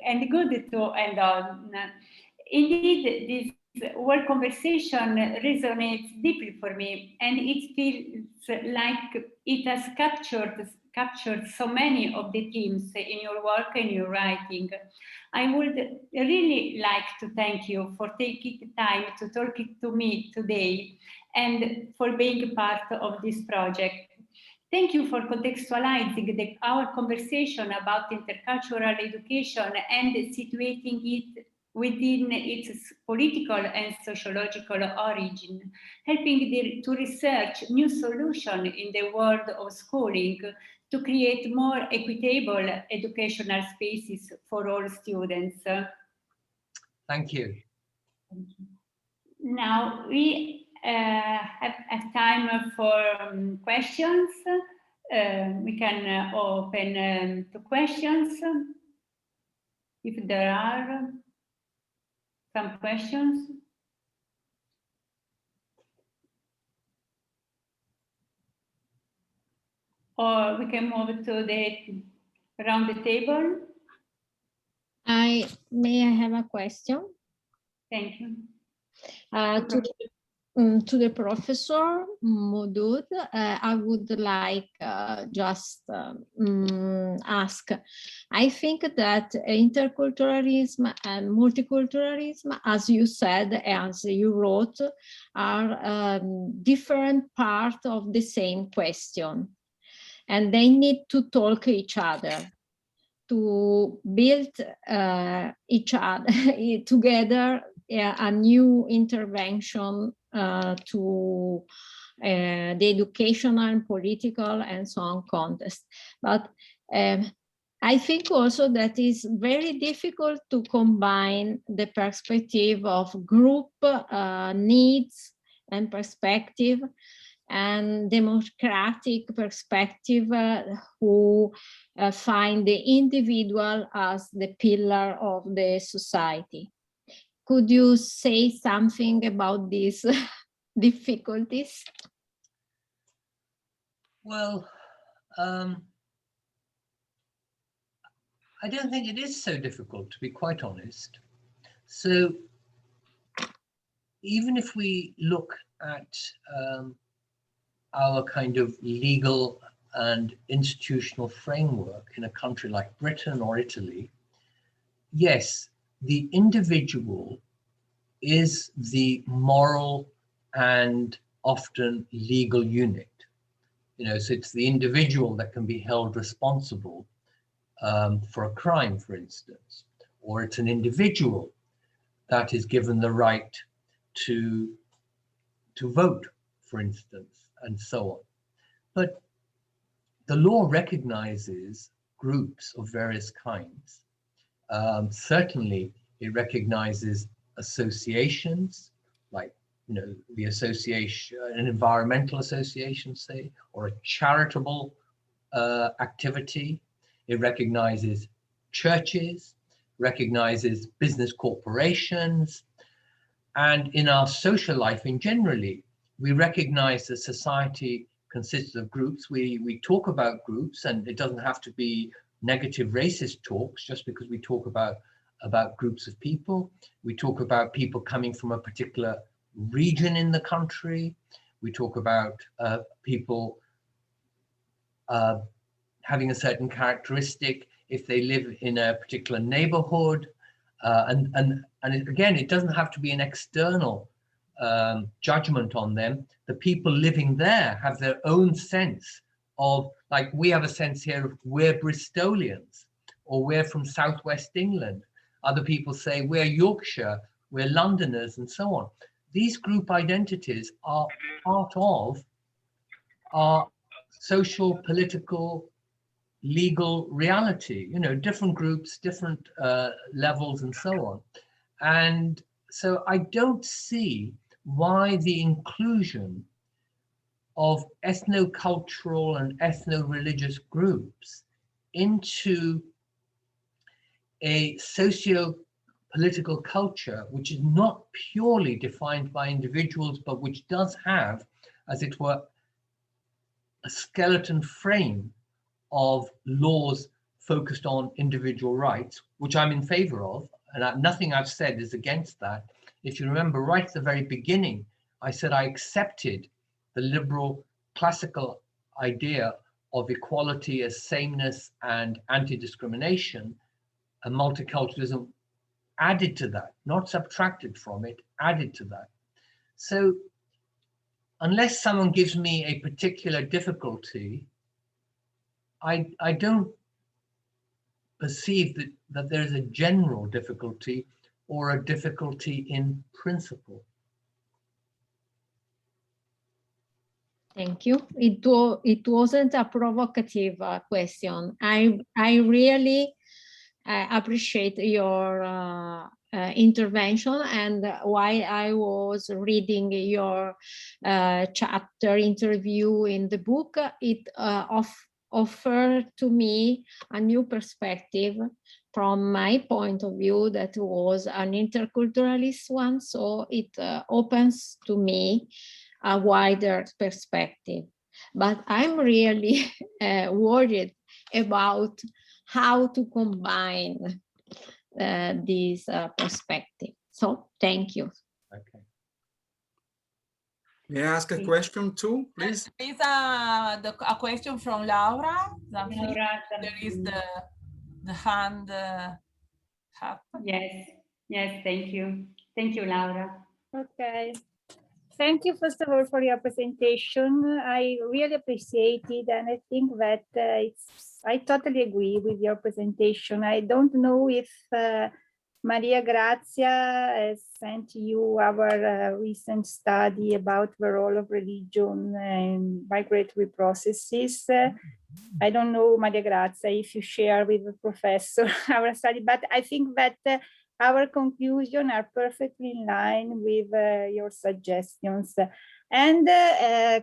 and good to end on. Indeed, this whole conversation resonates deeply for me, and it feels like it has captured so many of the themes in your work and your writing. I would really like to thank you for taking the time to talk to me today and for being part of this project. Thank you for contextualizing our conversation about intercultural education and situating it within its political and sociological origin, helping to research new solutions in the world of schooling to create more equitable educational spaces for all students. Thank you. Now we have time for questions. We can open to questions if there are some questions. Or we can move to around the table. May I have a question? Thank you. to the professor Modood, I would like just ask, I think that interculturalism and multiculturalism, as you said, as you wrote, are different parts of the same question, and they need to talk each other to build each other together a new intervention to the educational and political and so on context. But I think also that it's very difficult to combine the perspective of group needs and perspective and democratic perspective who find the individual as the pillar of the society. Could you say something about these difficulties? Well, I don't think it is so difficult, to be quite honest. So even if we look at our kind of legal and institutional framework in a country like Britain or Italy, yes, the individual is the moral and often legal unit. So it's the individual that can be held responsible for a crime, for instance, or it's an individual that is given the right to vote, for instance, and so on. But the law recognizes groups of various kinds. Certainly, it recognizes associations, like the association, an environmental association, say, or a charitable activity. It recognizes churches, recognizes business corporations, and in our social life in generally, we recognize that society consists of groups. We talk about groups, and it doesn't have to be negative racist talks just because we talk about groups of people. We talk about people coming from a particular region in the country. We talk about people having a certain characteristic if they live in a particular neighborhood. And again, it doesn't have to be an external judgment on them. The people living there have their own sense of, like we have a sense here of we're Bristolians, or we're from Southwest England. Other people say we're Yorkshire, we're Londoners, and so on. These group identities are part of our social, political, legal reality, different groups, different levels, and so on. And so I don't see why the inclusion of ethnocultural and ethno-religious groups into a socio-political culture, which is not purely defined by individuals, but which does have, as it were, a skeleton frame of laws focused on individual rights, which I'm in favor of, and nothing I've said is against that. If you remember right at the very beginning, I said I accepted the liberal classical idea of equality as sameness and anti-discrimination, and multiculturalism added to that, not subtracted from it, added to that. So unless someone gives me a particular difficulty, I don't perceive that there's a general difficulty or a difficulty in principle. Thank you. It wasn't a provocative question. I really appreciate your intervention, and while I was reading your chapter interview in the book, it offered to me a new perspective from my point of view that was an interculturalist one, so it opens to me a wider perspective. But I'm really worried about how to combine these perspectives. So thank you. Okay. May I ask a question too, please? There is a question from Laura. Laura, There is the hand up. Yes, yes, thank you. Thank you, Laura. Okay. Thank you, first of all, for your presentation. I really appreciate it, and I think that I totally agree with your presentation. I don't know if Maria Grazia has sent you our recent study about the role of religion in migratory processes. I don't know, Maria Grazia, if you share with the professor our study, but I think that our conclusions are perfectly in line with your suggestions. And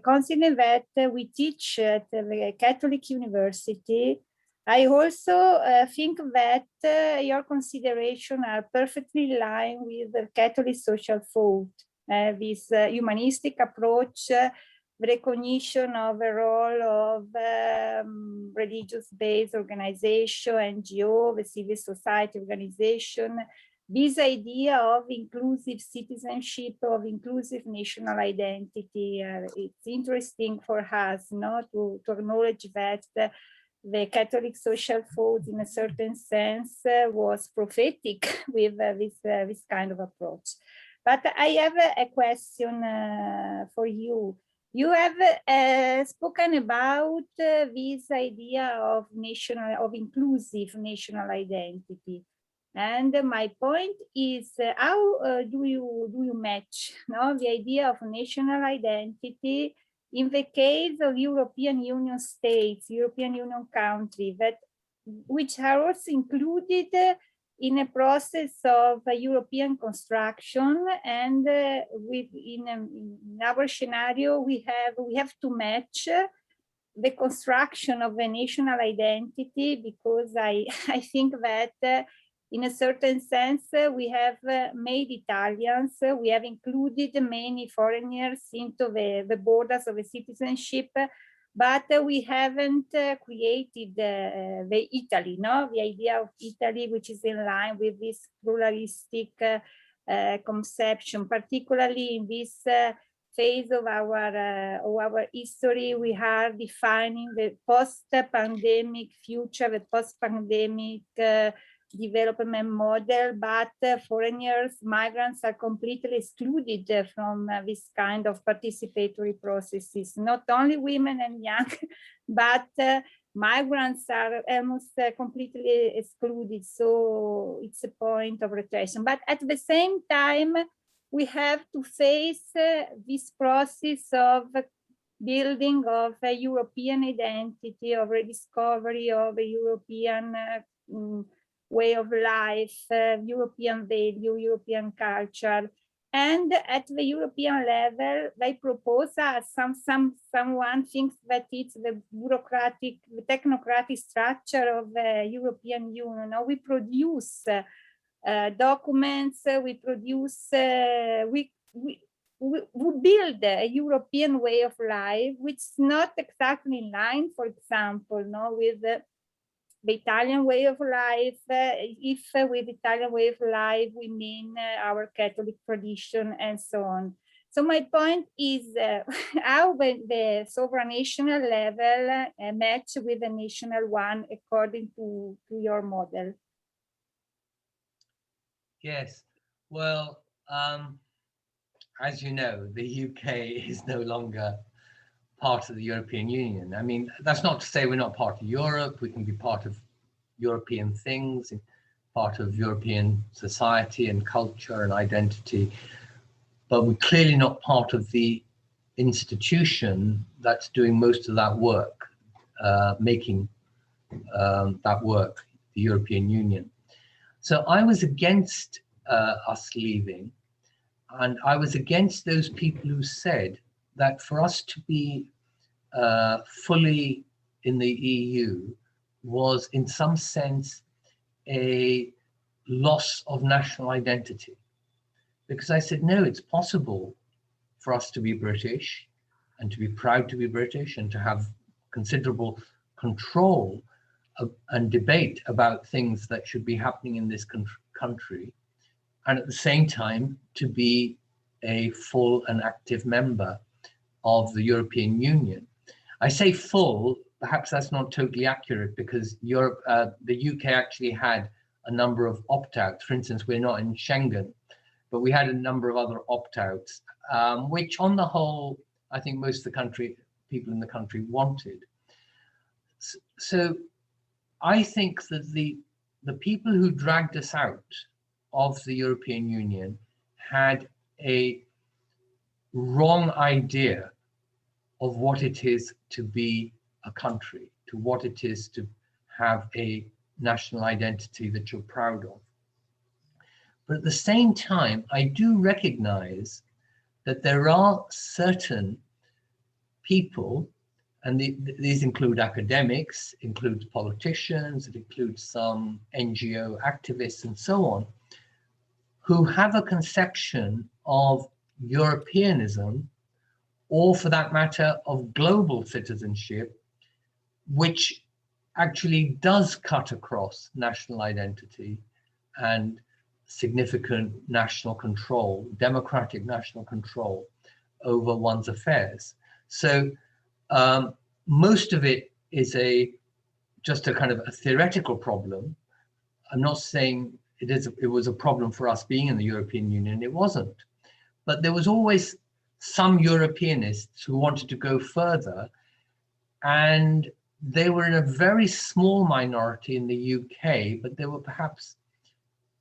considering that we teach at the Catholic University, I also think that your considerations are perfectly in line with the Catholic social thought, this humanistic approach, the recognition of the role of religious-based organization, NGO, the civil society organization, this idea of inclusive citizenship, of inclusive national identity. It's interesting for us to acknowledge that the Catholic social thought, in a certain sense, was prophetic with this kind of approach. But I have a question for you. You have spoken about this idea of inclusive national identity, and my point is, how do you match the idea of national identity in the case of European Union states, European Union countries, which are also included in a process of European construction, and in our scenario, we have to match the construction of a national identity, because I think that in a certain sense, we have made Italians, we have included many foreigners into the borders of a citizenship, but we haven't created the Italy, the idea of Italy, which is in line with this pluralistic conception, particularly in this phase of our history. We are defining the post-pandemic future, the post-pandemic development model, but foreigners, migrants are completely excluded from this kind of participatory processes. Not only women and young, but migrants are almost completely excluded. So it's a point of retention. But at the same time, we have to face this process of building of a European identity, of rediscovery of a European way of life, European value, European culture. And at the European level, they propose us, someone thinks that it's the bureaucratic, the technocratic structure of the European Union. Now we produce documents, we produce, we build a European way of life, which is not exactly in line, for example, with the Italian way of life, if with Italian way of life we mean our Catholic tradition and so on. So my point is how the supranational level match with the national one according to your model. Yes, well, as you know, the UK is no longer part of the European Union. I mean, that's not to say we're not part of Europe. We can be part of European things, part of European society and culture and identity, but we're clearly not part of the institution that's doing most of that work, making that work, the European Union. So I was against us leaving, and I was against those people who said that for us to be fully in the EU was in some sense a loss of national identity. Because I said, no, it's possible for us to be British and to be proud to be British and to have considerable control and debate about things that should be happening in this country, and at the same time to be a full and active member of the European Union. I say full, perhaps that's not totally accurate, because Europe, the UK actually had a number of opt-outs. For instance, we're not in Schengen, but we had a number of other opt-outs, which on the whole, I think most of the people in the country wanted. So I think that the people who dragged us out of the European Union had a wrong idea of what it is to be a country, to what it is to have a national identity that you're proud of. But at the same time, I do recognize that there are certain people, and these include academics, includes politicians, it includes some NGO activists and so on, who have a conception of Europeanism, or for that matter, of global citizenship, which actually does cut across national identity and significant national control, democratic national control over one's affairs. So most of it is just a kind of a theoretical problem. I'm not saying it was a problem for us being in the European Union, it wasn't. But there was always some Europeanists who wanted to go further, and they were in a very small minority in the UK, but they were perhaps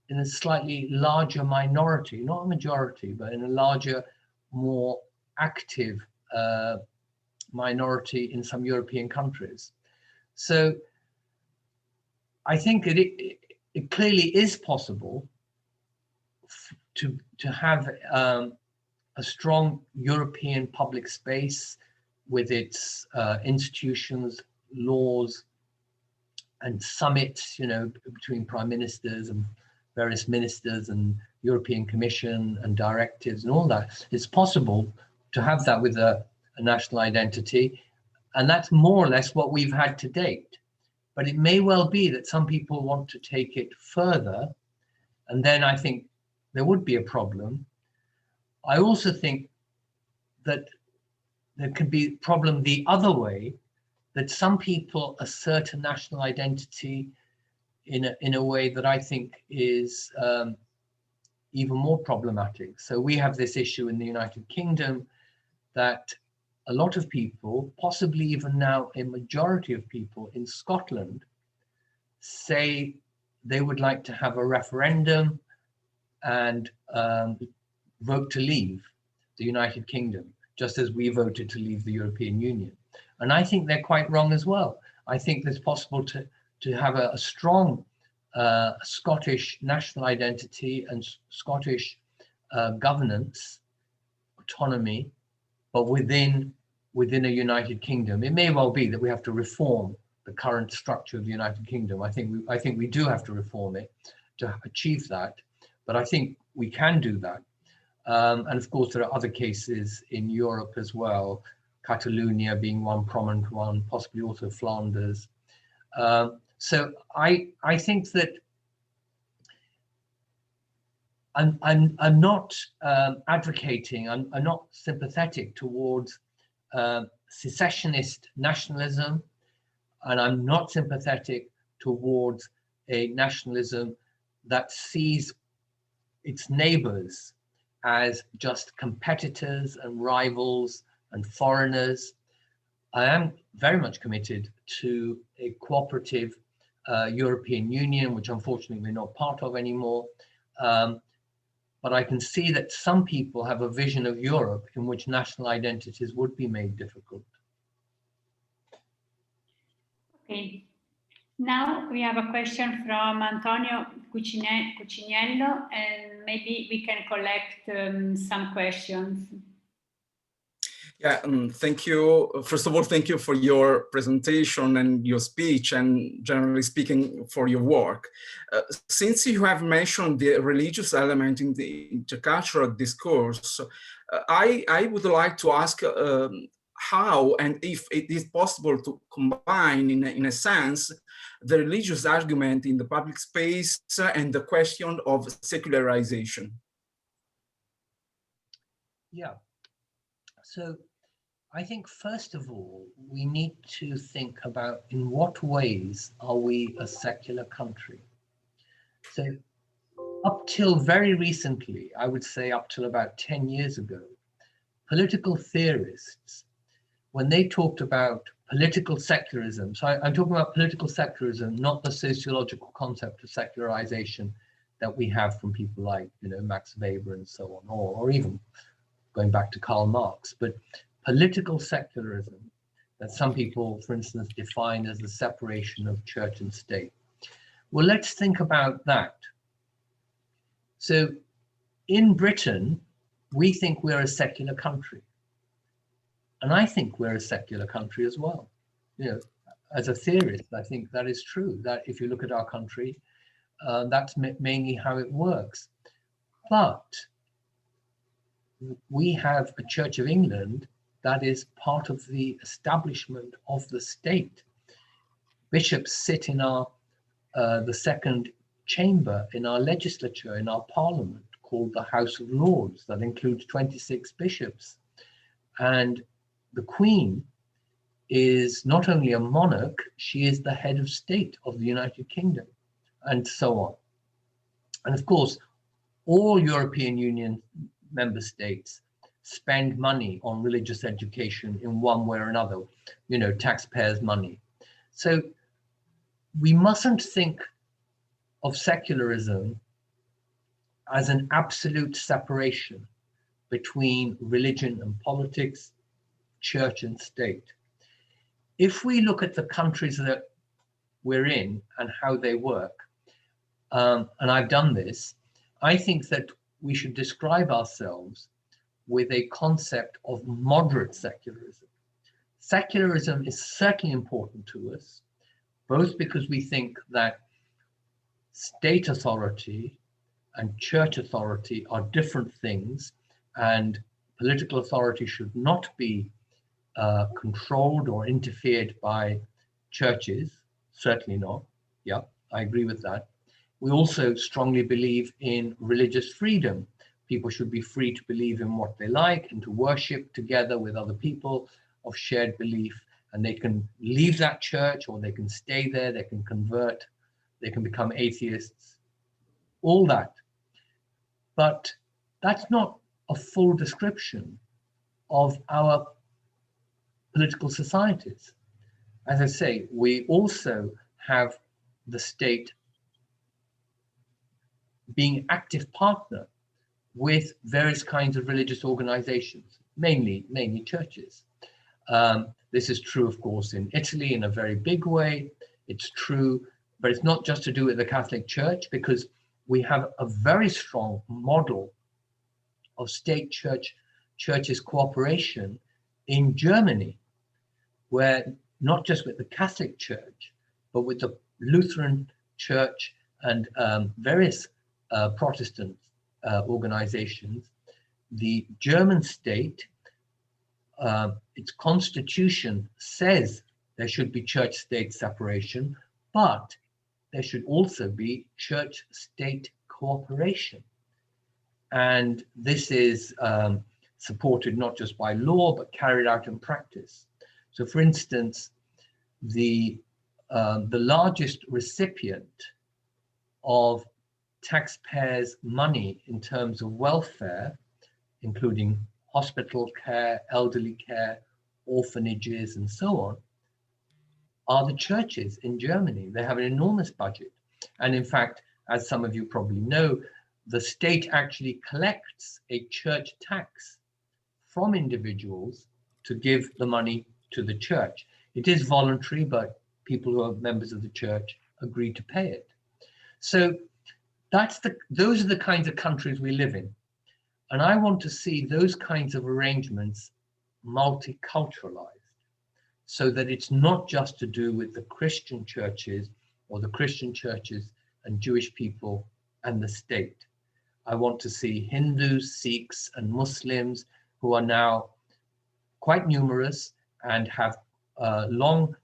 in a slightly larger minority, not a majority, but in a larger, more active minority in some European countries. So I think it clearly is possible to have a strong European public space with its institutions, laws, and summits, you know, between prime ministers and various ministers and European Commission and directives and all that. It's possible to have that with a national identity, and that's more or less what we've had to date. But it may well be that some people want to take it further, and then I think there would be a problem. I also think that there could be a problem the other way, that some people assert a national identity in a way that I think is even more problematic. So we have this issue in the United Kingdom that a lot of people, possibly even now a majority of people in Scotland, say they would like to have a referendum and vote to leave the United Kingdom, just as we voted to leave the European Union. And I think they're quite wrong as well. I think it's possible to have a strong Scottish national identity and Scottish governance, autonomy, but within a United Kingdom. It may well be that we have to reform the current structure of the United Kingdom. I think we do have to reform it to achieve that, but I think we can do that. And of course, there are other cases in Europe as well, Catalonia being one prominent one, possibly also Flanders. So I think that I'm not advocating, I'm not sympathetic towards secessionist nationalism, and I'm not sympathetic towards a nationalism that sees its neighbors as just competitors and rivals and foreigners. I am very much committed to a cooperative European Union, which unfortunately we're not part of anymore. But I can see that some people have a vision of Europe in which national identities would be made difficult. Okay. Now we have a question from Antonio Cuciniello, and maybe we can collect some questions. Yeah, thank you. First of all, thank you for your presentation and your speech, and generally speaking, for your work. Since you have mentioned the religious element in the intercultural discourse, I would like to ask how and if it is possible to combine, in a sense, the religious argument in the public space and the question of secularization. Yeah. So I think, first of all, we need to think about in what ways are we a secular country. So up till very recently, I would say up till about 10 years ago, political theorists, when they talked about political secularism, so I'm talking about political secularism, not the sociological concept of secularization that we have from people like, Max Weber and so on, or even going back to Karl Marx, but political secularism that some people, for instance, define as the separation of church and state. Well, let's think about that. So in Britain, we think we're a secular country. And I think we're a secular country as well. As a theorist, I think that is true, that if you look at our country, that's mainly how it works. But we have a Church of England that is part of the establishment of the state. Bishops sit in our the second chamber in our legislature, in our parliament, called the House of Lords, that includes 26 bishops. And the Queen is not only a monarch, she is the head of state of the United Kingdom, and so on. And of course, all European Union member states spend money on religious education in one way or another, taxpayers' money. So we mustn't think of secularism as an absolute separation between religion and politics, church and state. If we look at the countries that we're in and how they work, and I've done this, I think that we should describe ourselves with a concept of moderate secularism. Secularism is certainly important to us, both because we think that state authority and church authority are different things, and political authority should not be controlled or interfered by churches, certainly not. Yeah, I agree with that. We also strongly believe in religious freedom. People should be free to believe in what they like and to worship together with other people of shared belief, and they can leave that church or they can stay there, they can convert, they can become atheists, all that. But that's not a full description of our political societies. As I say, we also have the state being active partner with various kinds of religious organizations, mainly churches. This is true, of course, in Italy in a very big way. It's true, but it's not just to do with the Catholic Church, because we have a very strong model of state-churches cooperation in Germany, where not just with the Catholic Church, but with the Lutheran Church and various Protestant organizations, the German state, its constitution says there should be church-state separation, but there should also be church-state cooperation. And this is supported not just by law, but carried out in practice. So for instance, the largest recipient of taxpayers' money in terms of welfare, including hospital care, elderly care, orphanages, and so on, are the churches in Germany. They have an enormous budget. And in fact, as some of you probably know, the state actually collects a church tax from individuals to give the money to the church. It is voluntary, but people who are members of the church agree to pay it. So those are the kinds of countries we live in. And I want to see those kinds of arrangements multiculturalized, so that it's not just to do with the Christian churches or the Christian churches and Jewish people and the state. I want to see Hindus, Sikhs, and Muslims, who are now quite numerous and have long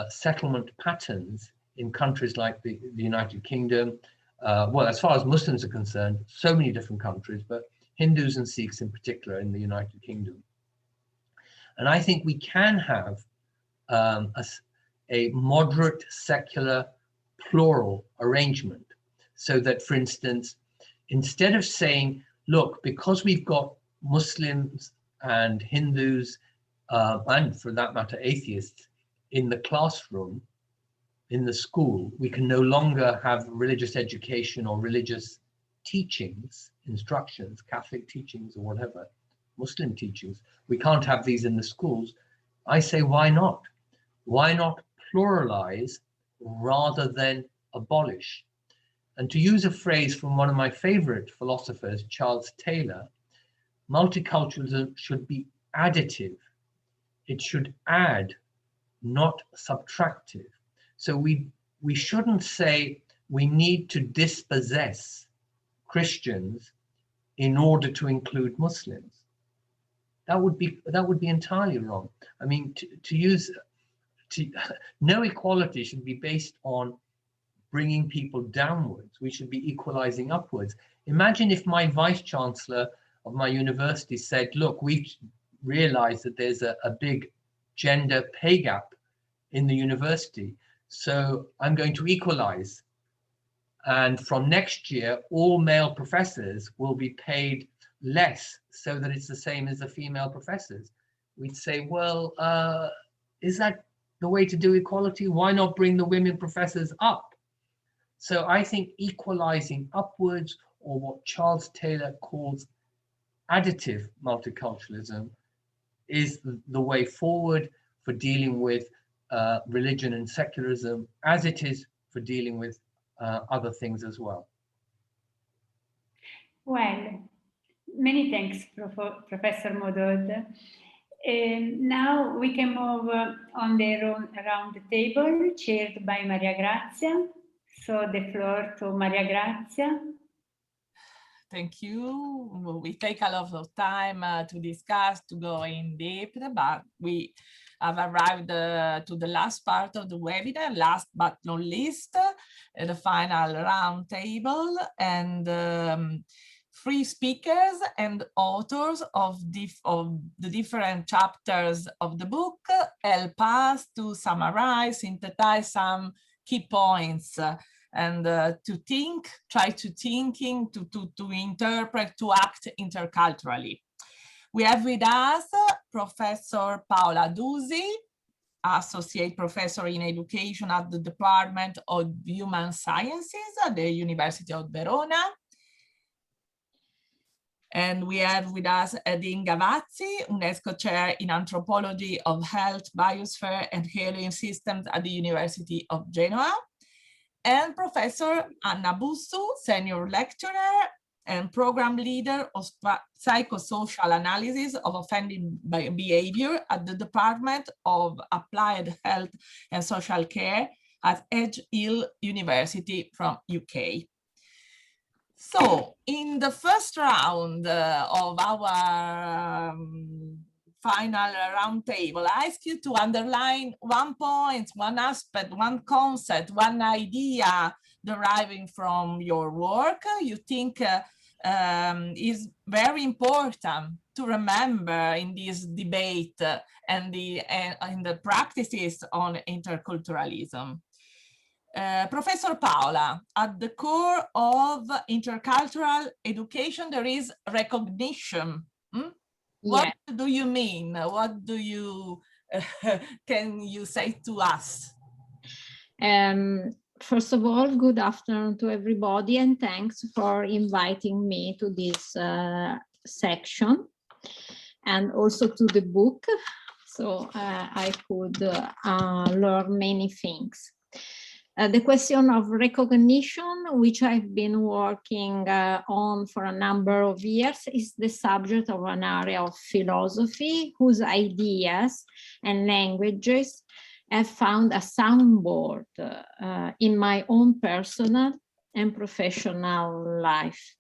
settlement patterns in countries like the United Kingdom. Well, as far as Muslims are concerned, so many different countries, but Hindus and Sikhs in particular in the United Kingdom. And I think we can have a moderate secular plural arrangement, so that, for instance, instead of saying, look, because we've got Muslims and Hindus, and for that matter, atheists in the classroom, in the school, we can no longer have religious education or religious teachings, instructions, Catholic teachings or whatever, Muslim teachings. We can't have these in the schools. I say, why not? Why not pluralize rather than abolish? And to use a phrase from one of my favorite philosophers, Charles Taylor, multiculturalism should be additive. It should add, not subtractive. So we shouldn't say we need to dispossess Christians in order to include Muslims. That would be entirely wrong. I mean, no equality should be based on bringing people downwards. We should be equalizing upwards. Imagine if my vice chancellor of my university said, look, we've realized that there's a big gender pay gap in the university, so I'm going to equalize. And from next year, all male professors will be paid less so that it's the same as the female professors. We'd say, well, is that the way to do equality? Why not bring the women professors up? So I think equalizing upwards, or what Charles Taylor calls additive multiculturalism, is the way forward for dealing with religion and secularism, as it is for dealing with other things as well. Well, many thanks, Professor Modood. Now we can move on the round table chaired by Maria Grazia. So the floor to Maria Grazia. Thank you. We take a lot of time to discuss, to go in deep, but we have arrived to the last part of the webinar, last but not least, the final round table, and three speakers and authors of the different chapters of the book help us to summarize, synthesize some key points, and to try to interpret, to act interculturally. We have with us Professor Paola Dusi, Associate Professor in Education at the Department of Human Sciences at the University of Verona. And we have with us Adine Gavazzi, UNESCO Chair in Anthropology of Health, Biosphere and Healing Systems at the University of Genoa. And Professor Anna Bussu, Senior Lecturer and Program Leader of Psychosocial Analysis of Offending Behavior at the Department of Applied Health and Social Care at Edge Hill University from UK. So in the first round of our final roundtable, I ask you to underline one point, one aspect, one concept, one idea deriving from your work you think is very important to remember in this debate and in the practices on interculturalism. Professor Paola, at the core of intercultural education, there is recognition. What do you mean? What do you, can you say to us? First of all, good afternoon to everybody, and thanks for inviting me to this section and also to the book. So I could learn many things. The question of recognition, which I've been working on for a number of years, is the subject of an area of philosophy whose ideas and languages have found a soundboard in my own personal and professional life.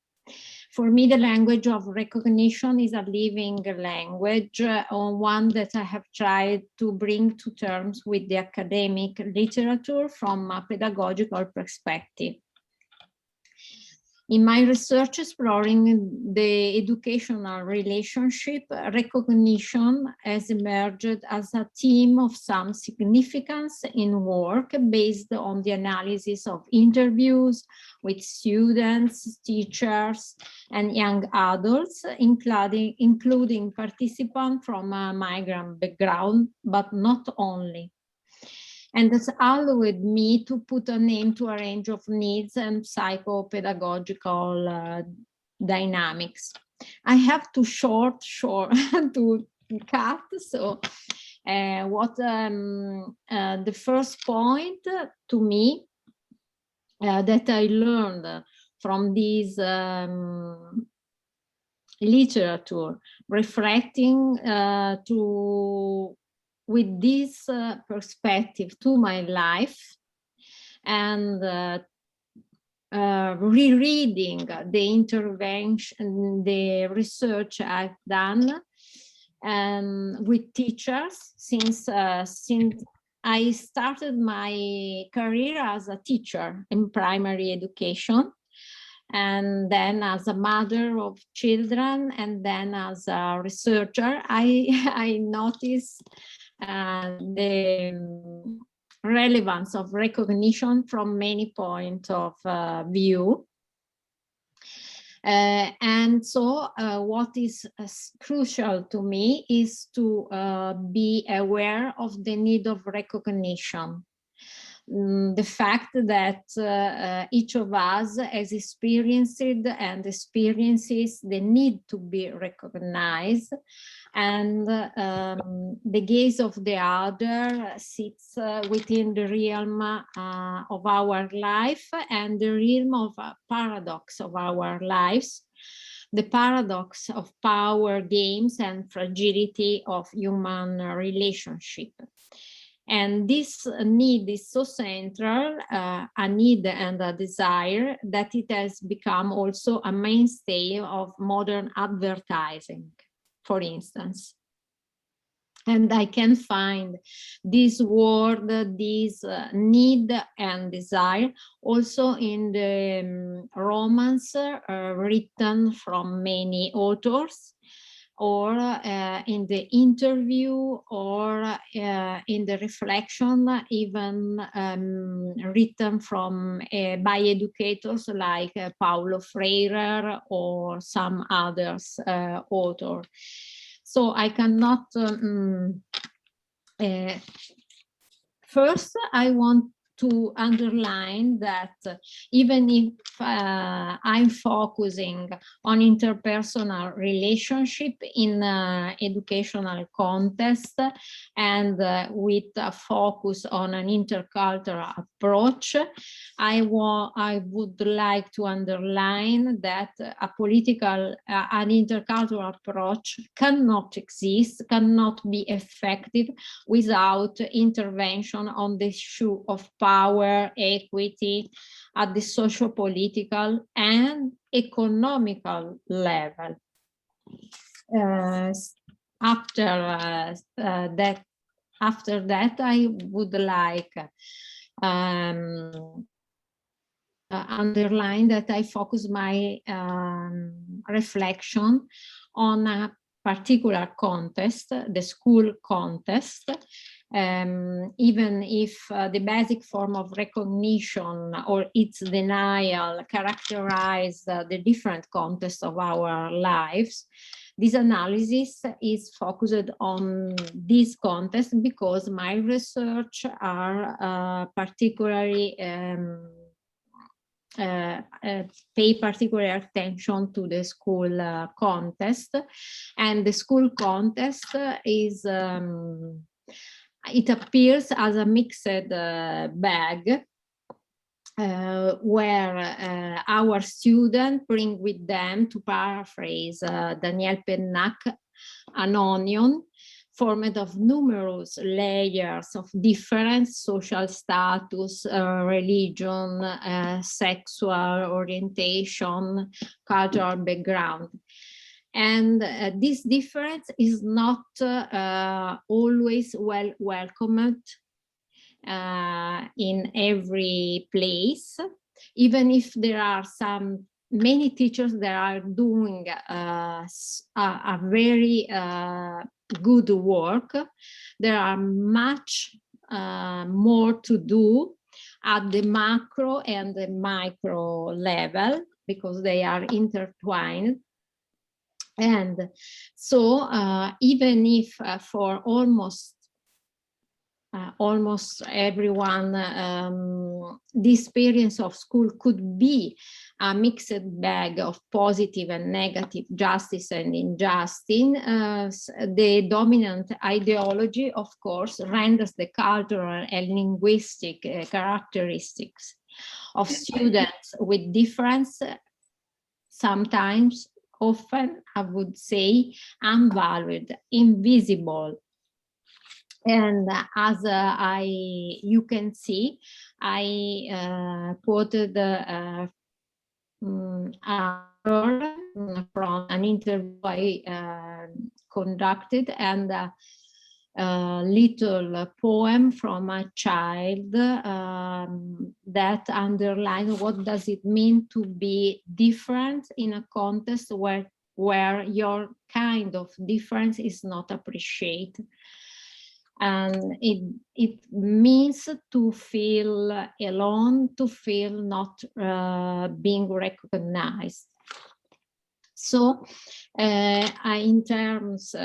For me, the language of recognition is a living language, one that I have tried to bring to terms with the academic literature from a pedagogical perspective. In my research exploring the educational relationship, recognition has emerged as a theme of some significance in work based on the analysis of interviews with students, teachers, and young adults, including participants from a migrant background, but not only. And that's allowed me to put a name to a range of needs and psychopedagogical dynamics. I have to short to cut. So the first point to me that I learned from this literature, reflecting with this perspective to my life, and rereading the intervention, the research I've done with teachers since I started my career as a teacher in primary education, and then as a mother of children, and then as a researcher. I noticed the relevance of recognition from many points of view. And so what is crucial to me is to be aware of the need of recognition. The fact that each of us has experienced and experiences the need to be recognized, and the gaze of the other sits within the realm of our life and the realm of paradox of our lives, the paradox of power games and fragility of human relationship. And this need is so central, a need and a desire, that it has become also a mainstay of modern advertising, for instance. And I can find this word, this need and desire also in the romance written from many authors, or in the interview, or in the reflection, even written from by educators like Paulo Freire or some others author. So I cannot. First, I want to underline that even if I'm focusing on interpersonal relationship in educational context, and with a focus on an intercultural approach, I would like to underline that a political, an intercultural approach cannot exist, cannot be effective without intervention on the issue of power, equity at the socio-political and economical level. After that, I would like underline that I focus my reflection on a particular context, the school context, even if the basic form of recognition or its denial characterize the different contexts of our lives. This analysis is focused on this context because my research are particularly pay particular attention to the school context, and the school context is it appears as a mixed bag where our students bring with them, to paraphrase Daniel Pennac, an onion formed of numerous layers of different social status, religion, sexual orientation, cultural background. And this difference is not always well welcomed in every place, even if there are some many teachers that are doing a very good work. There are much more to do at the macro and the micro level because they are intertwined. And so even if for almost everyone, the experience of school could be a mixed bag of positive and negative, justice and injustice. The dominant ideology, of course, renders the cultural and linguistic characteristics of students with difference, sometimes, often, I would say, unvalued, invisible. And as you can see, I quoted from an interview I conducted, and a little poem from a child that underlines what does it mean to be different in a context where your kind of difference is not appreciated. And it means to feel alone, to feel not being recognized. So in terms,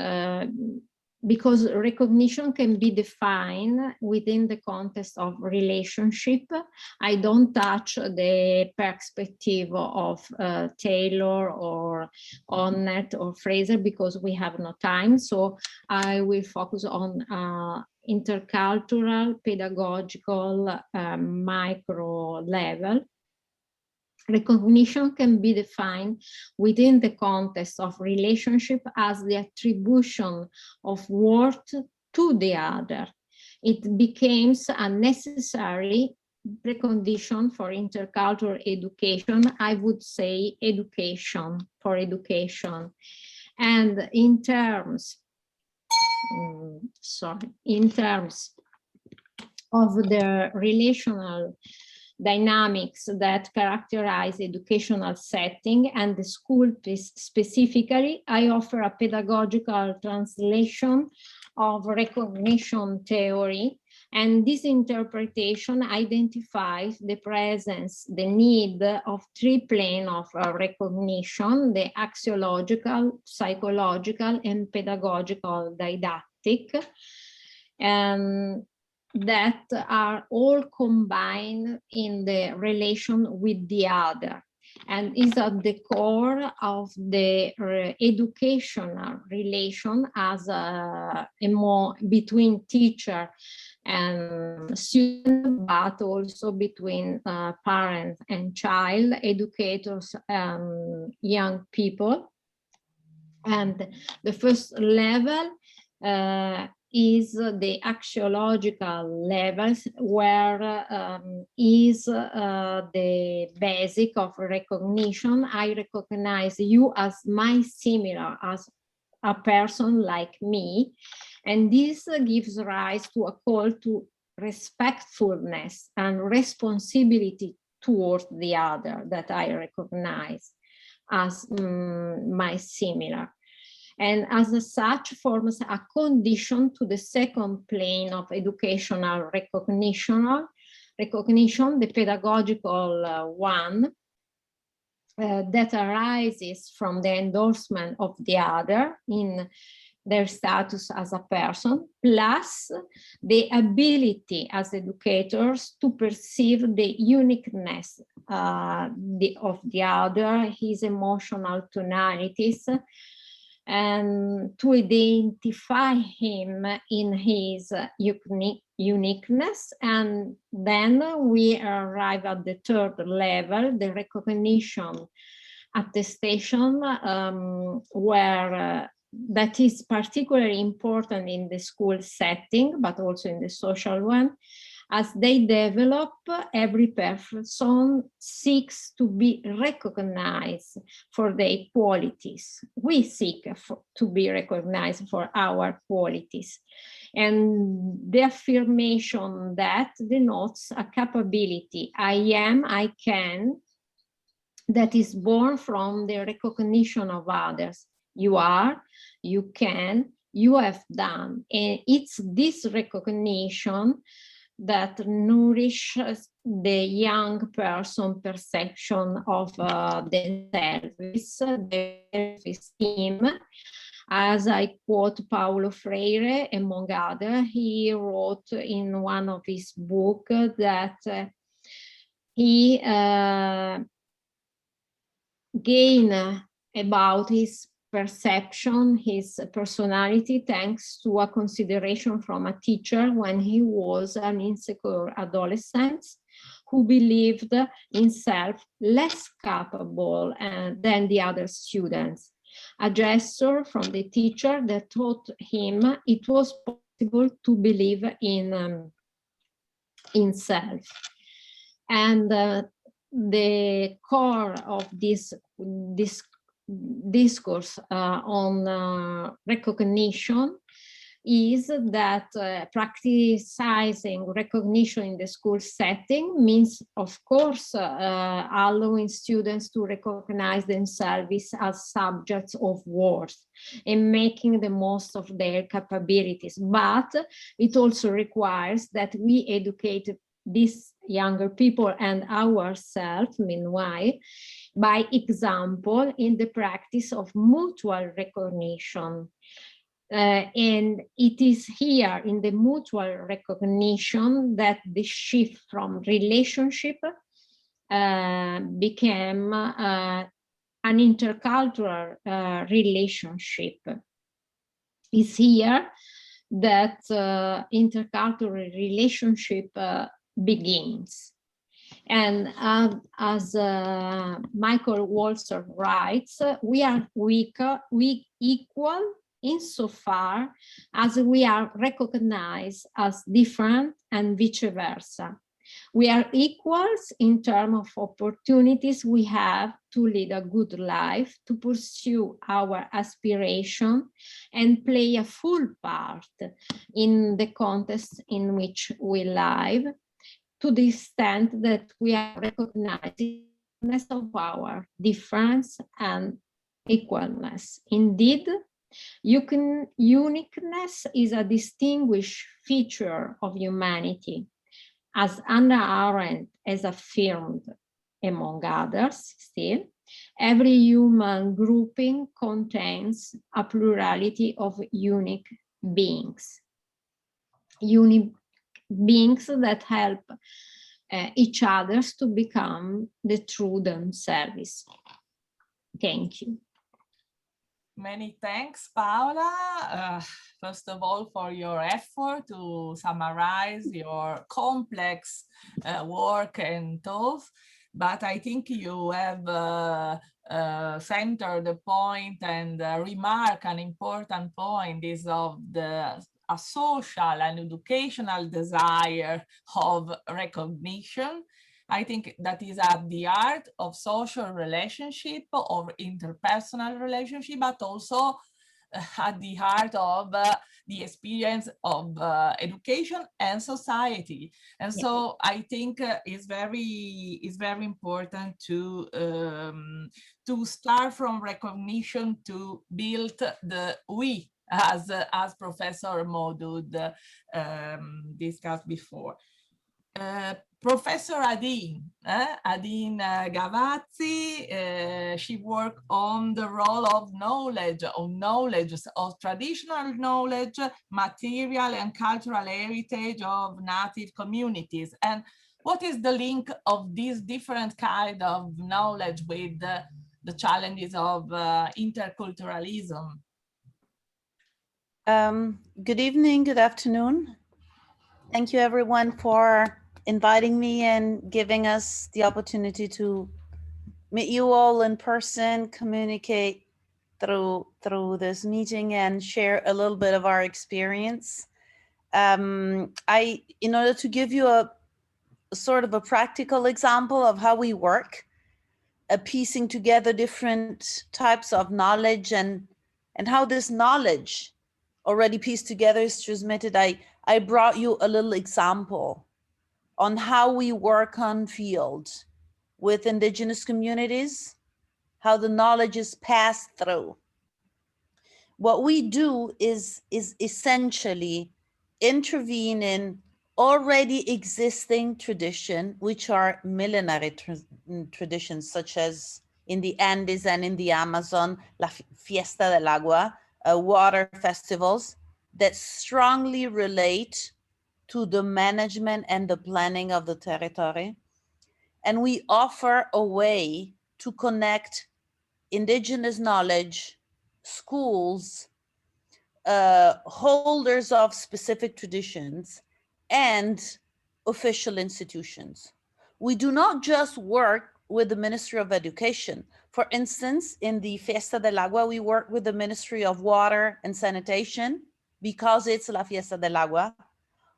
because recognition can be defined within the context of relationship, I don't touch the perspective of Taylor or Onnett or Fraser because we have no time. So I will focus on intercultural, pedagogical, micro level. Recognition can be defined within the context of relationship as the attribution of worth to the other. It becomes a necessary precondition for intercultural education, I would say education, for education. And in terms, in terms of the relational dynamics that characterize educational setting and the school specifically, I offer a pedagogical translation of recognition theory, and this interpretation identifies the presence, the need of three planes of recognition: the axiological, psychological, and pedagogical didactic. That are all combined in the relation with the other, and is at the core of the educational relation as between teacher and student, but also between parents and child, educators and young people. And the first level is the axiological levels, where is the basic of recognition. I recognize you as my similar, as a person like me, and this gives rise to a call to respectfulness and responsibility towards the other that I recognize as my similar. And as such forms a condition to the second plane of educational recognition, the pedagogical one, that arises from the endorsement of the other in their status as a person, plus the ability as educators to perceive the uniqueness of the other, his emotional tonalities, and to identify him in his uniqueness. And then we arrive at the third level, the recognition attestation, where that is particularly important in the school setting, but also in the social one. As they develop, every person seeks to be recognized for their qualities. We seek to be recognized for our qualities. And the affirmation that denotes a capability. I am, I can, that is born from the recognition of others. You are, you can, you have done. And it's this recognition that nourishes the young person perception of themselves, their esteem. As I quote Paulo Freire, among others, he wrote in one of his books that he gained about his perception, his personality, thanks to a consideration from a teacher when he was an insecure adolescent who believed himself less capable than the other students. A gesture from the teacher that taught him it was possible to believe in himself. And the core of this discourse on recognition is that practicing recognition in the school setting means, of course, allowing students to recognize themselves as subjects of worth and making the most of their capabilities. But it also requires that we educate these younger people and ourselves, meanwhile, by example, in the practice of mutual recognition. And it is here in the mutual recognition that the shift from relationship became an intercultural relationship. It's here that intercultural relationship begins. And as Michael Walzer writes, we are equal insofar as we are recognized as different and vice versa. We are equals in terms of opportunities we have to lead a good life, to pursue our aspiration and play a full part in the context in which we live, to the extent that we are recognizing of our difference and equalness. Indeed, uniqueness is a distinguished feature of humanity, as Hannah Arendt has affirmed, among others still. Every human grouping contains a plurality of unique beings. Unique beings that help each other to become the true themselves. Thank you. Many thanks, Paola. First of all, for your effort to summarize your complex work and thoughts. But I think you have centered the point and remark an important point is of a social and educational desire of recognition. I think that is at the heart of social relationship or interpersonal relationship, but also at the heart of the experience of education and society. And so I think it's very important to start from recognition to build the we, as Professor Modood discussed before. Professor Adine Gavazzi, she worked on the role of knowledge, of traditional knowledge, material and cultural heritage of native communities. And what is the link of these different kind of knowledge with the challenges of interculturalism? Good evening, good afternoon. Thank you everyone for inviting me and giving us the opportunity to meet you all in person, communicate through this meeting and share a little bit of our experience. In order to give you a sort of a practical example of how we work, piecing together different types of knowledge and how this knowledge already pieced together is transmitted, I brought you a little example on how we work on field with indigenous communities, how the knowledge is passed through. What we do is essentially intervene in already existing tradition, which are millenary traditions, such as in the Andes and in the Amazon, La Fiesta del Agua, water festivals that strongly relate to the management and the planning of the territory. And we offer a way to connect indigenous knowledge, schools, holders of specific traditions, and official institutions. We do not just work with the Ministry of Education. For instance, in the Fiesta del Agua, we work with the Ministry of Water and Sanitation because it's La Fiesta del Agua.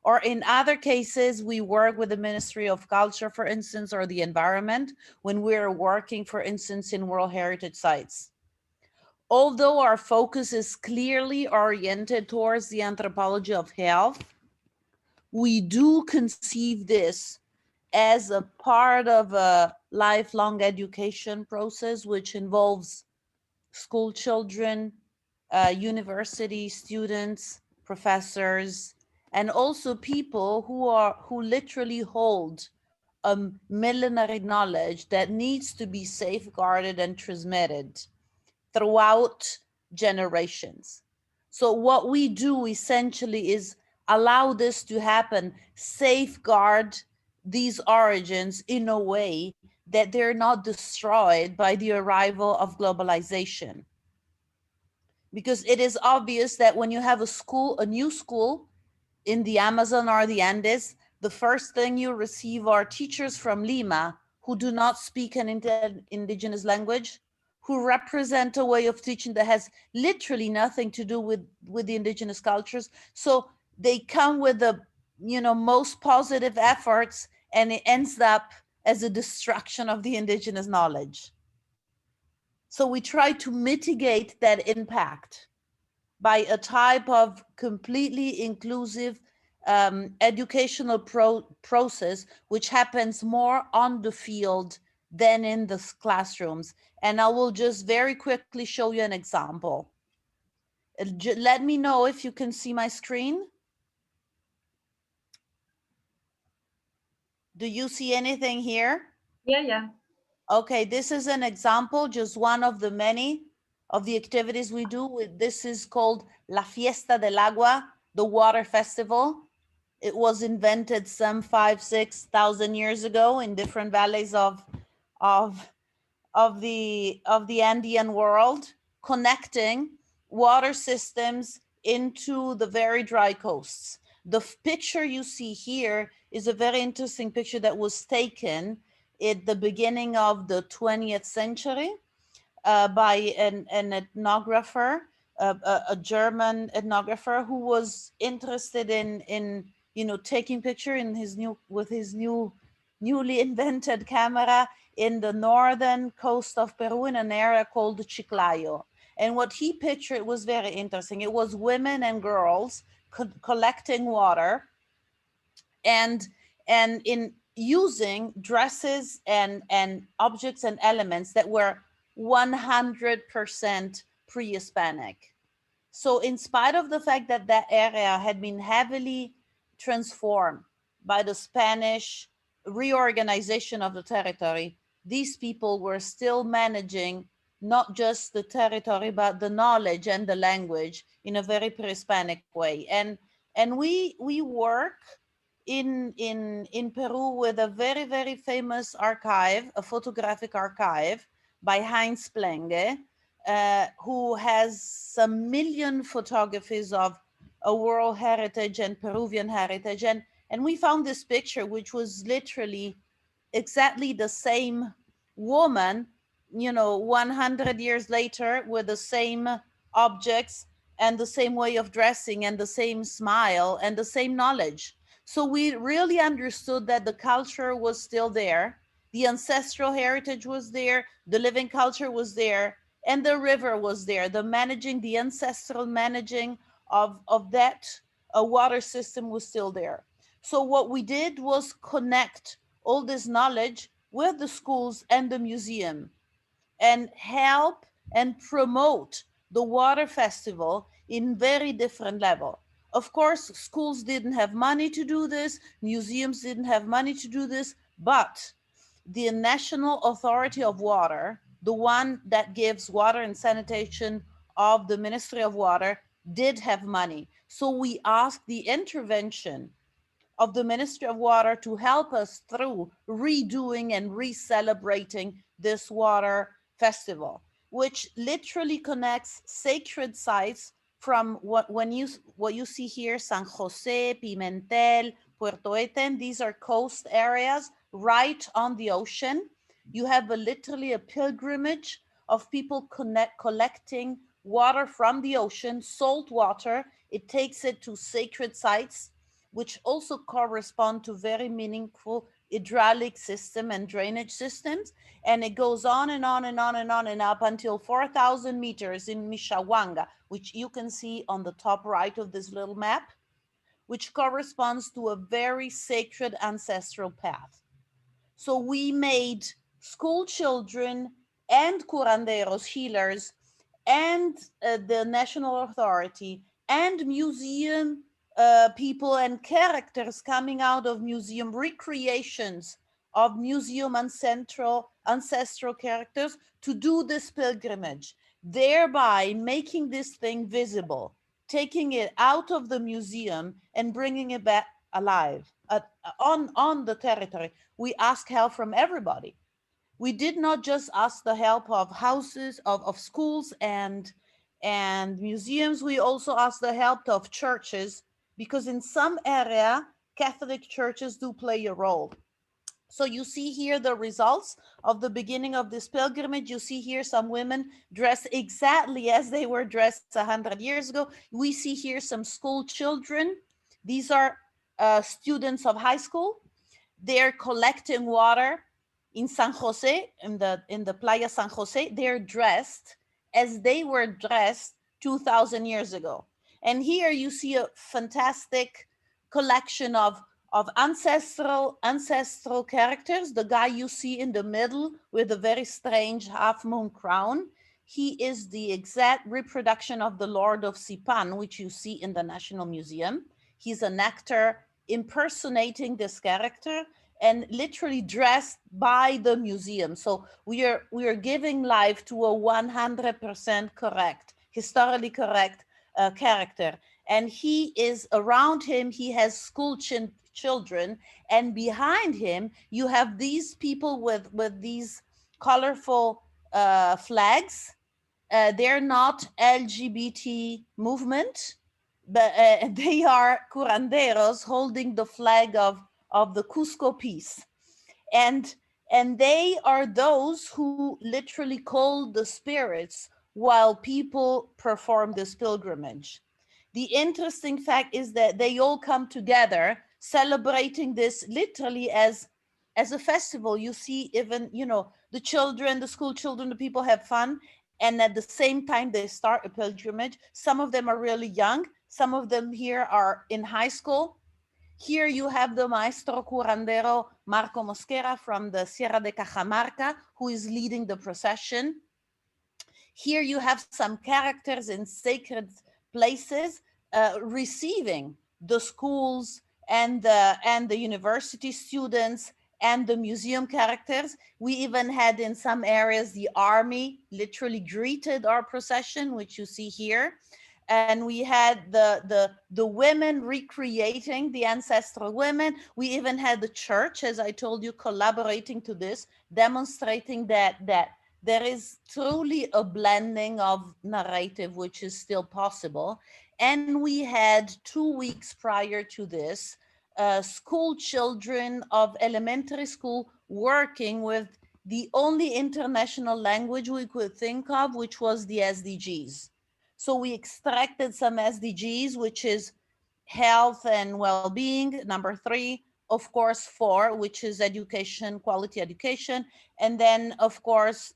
Or in other cases, we work with the Ministry of Culture, for instance, or the Environment when we're working, for instance, in World Heritage Sites. Although our focus is clearly oriented towards the anthropology of health, we do conceive this as a part of a lifelong education process, which involves school children, university students, professors, and also people who literally hold a millenary knowledge that needs to be safeguarded and transmitted throughout generations. So what we do essentially is allow this to happen, safeguard these origins in a way that they're not destroyed by the arrival of globalization. Because it is obvious that when you have a new school in the Amazon or the Andes, the first thing you receive are teachers from Lima who do not speak an indigenous language, who represent a way of teaching that has literally nothing to do with the indigenous cultures. So they come with the most positive efforts, and it ends up as a destruction of the indigenous knowledge. So we try to mitigate that impact by a type of completely inclusive educational process, which happens more on the field than in the classrooms. And I will just very quickly show you an example. Let me know if you can see my screen. Do you see anything here? Yeah. Okay, this is an example, just one of the many of the activities we do. This is called La Fiesta del Agua, the water festival. It was invented some 5,000-6,000 years ago in different valleys of the Andean world, connecting water systems into the very dry coasts. The picture you see here is a very interesting picture that was taken at the beginning of the 20th century by an ethnographer, a German ethnographer who was interested in taking picture with his newly invented camera in the northern coast of Peru in an area called Chiclayo. And what he pictured was very interesting. It was women and girls collecting water and in using dresses and objects and elements that were 100% pre-Hispanic. So in spite of the fact that that area had been heavily transformed by the Spanish reorganization of the territory, these people were still managing not just the territory, but the knowledge and the language in a very pre-Hispanic way. And we work in Peru with a very, very famous archive, a photographic archive by Heinz Plenge, who has some million photographies of a world heritage and Peruvian heritage. And we found this picture, which was literally exactly the same woman, 100 years later, with the same objects and the same way of dressing and the same smile and the same knowledge. So we really understood that the culture was still there, the ancestral heritage was there, the living culture was there, and the river was there. The ancestral managing of that water system was still there. So what we did was connect all this knowledge with the schools and the museum and help and promote the water festival in very different level. Of course, schools didn't have money to do this, museums didn't have money to do this, but the National Authority of Water, the one that gives water and sanitation of the Ministry of Water, did have money. So we asked the intervention of the Ministry of Water to help us through redoing and re-celebrating this water festival, which literally connects sacred sites from what you see here, San Jose, Pimentel, Puerto Eten. These are coast areas right on the ocean. You have literally a pilgrimage of people collecting water from the ocean, salt water. It takes it to sacred sites, which also correspond to very meaningful hydraulic system and drainage systems. And it goes on and on and on and on and up until 4,000 meters in Mishawanga, which you can see on the top right of this little map, which corresponds to a very sacred ancestral path. So we made school children and curanderos, healers, and the national authority and museum people and characters coming out of museum recreations of museum ancestral characters to do this pilgrimage, thereby making this thing visible, taking it out of the museum and bringing it back alive on the territory. We ask help from everybody. We did not just ask the help of houses, of schools and museums. We also asked the help of churches, because in some area, Catholic churches do play a role. So you see here the results of the beginning of this pilgrimage. You see here some women dressed exactly as they were dressed 100 years ago. We see here some school children. These are students of high school. They're collecting water in San Jose, in the Playa San Jose. They're dressed as they were dressed 2,000 years ago. And here you see a fantastic collection of ancestral characters. The guy you see in the middle with a very strange half-moon crown, he is the exact reproduction of the Lord of Sipan, which you see in the National Museum. He's an actor impersonating this character and literally dressed by the museum. So we are giving life to a 100% correct, historically correct character. And he is around him, he has school children, and behind him you have these people with these colorful flags. They're not LGBT movement, but they are curanderos holding the flag of the Cusco peace. And they are those who literally call the spirits while people perform this pilgrimage. The interesting fact is that they all come together celebrating this literally as a festival. You see even, the children, the school children, the people have fun. And at the same time, they start a pilgrimage. Some of them are really young. Some of them here are in high school. Here you have the maestro curandero Marco Mosquera from the Sierra de Cajamarca, who is leading the procession. Here you have some characters in sacred places receiving the schools and the university students and the museum characters. We even had in some areas the army literally greeted our procession, which you see here. And we had the women recreating, the ancestral women. We even had the church, as I told you, collaborating to this, demonstrating that there is truly a blending of narrative, which is still possible. And we had 2 weeks prior to this, school children of elementary school working with the only international language we could think of, which was the SDGs. So we extracted some SDGs, which is health and well-being, number 3, of course 4, which is education, quality education, and then of course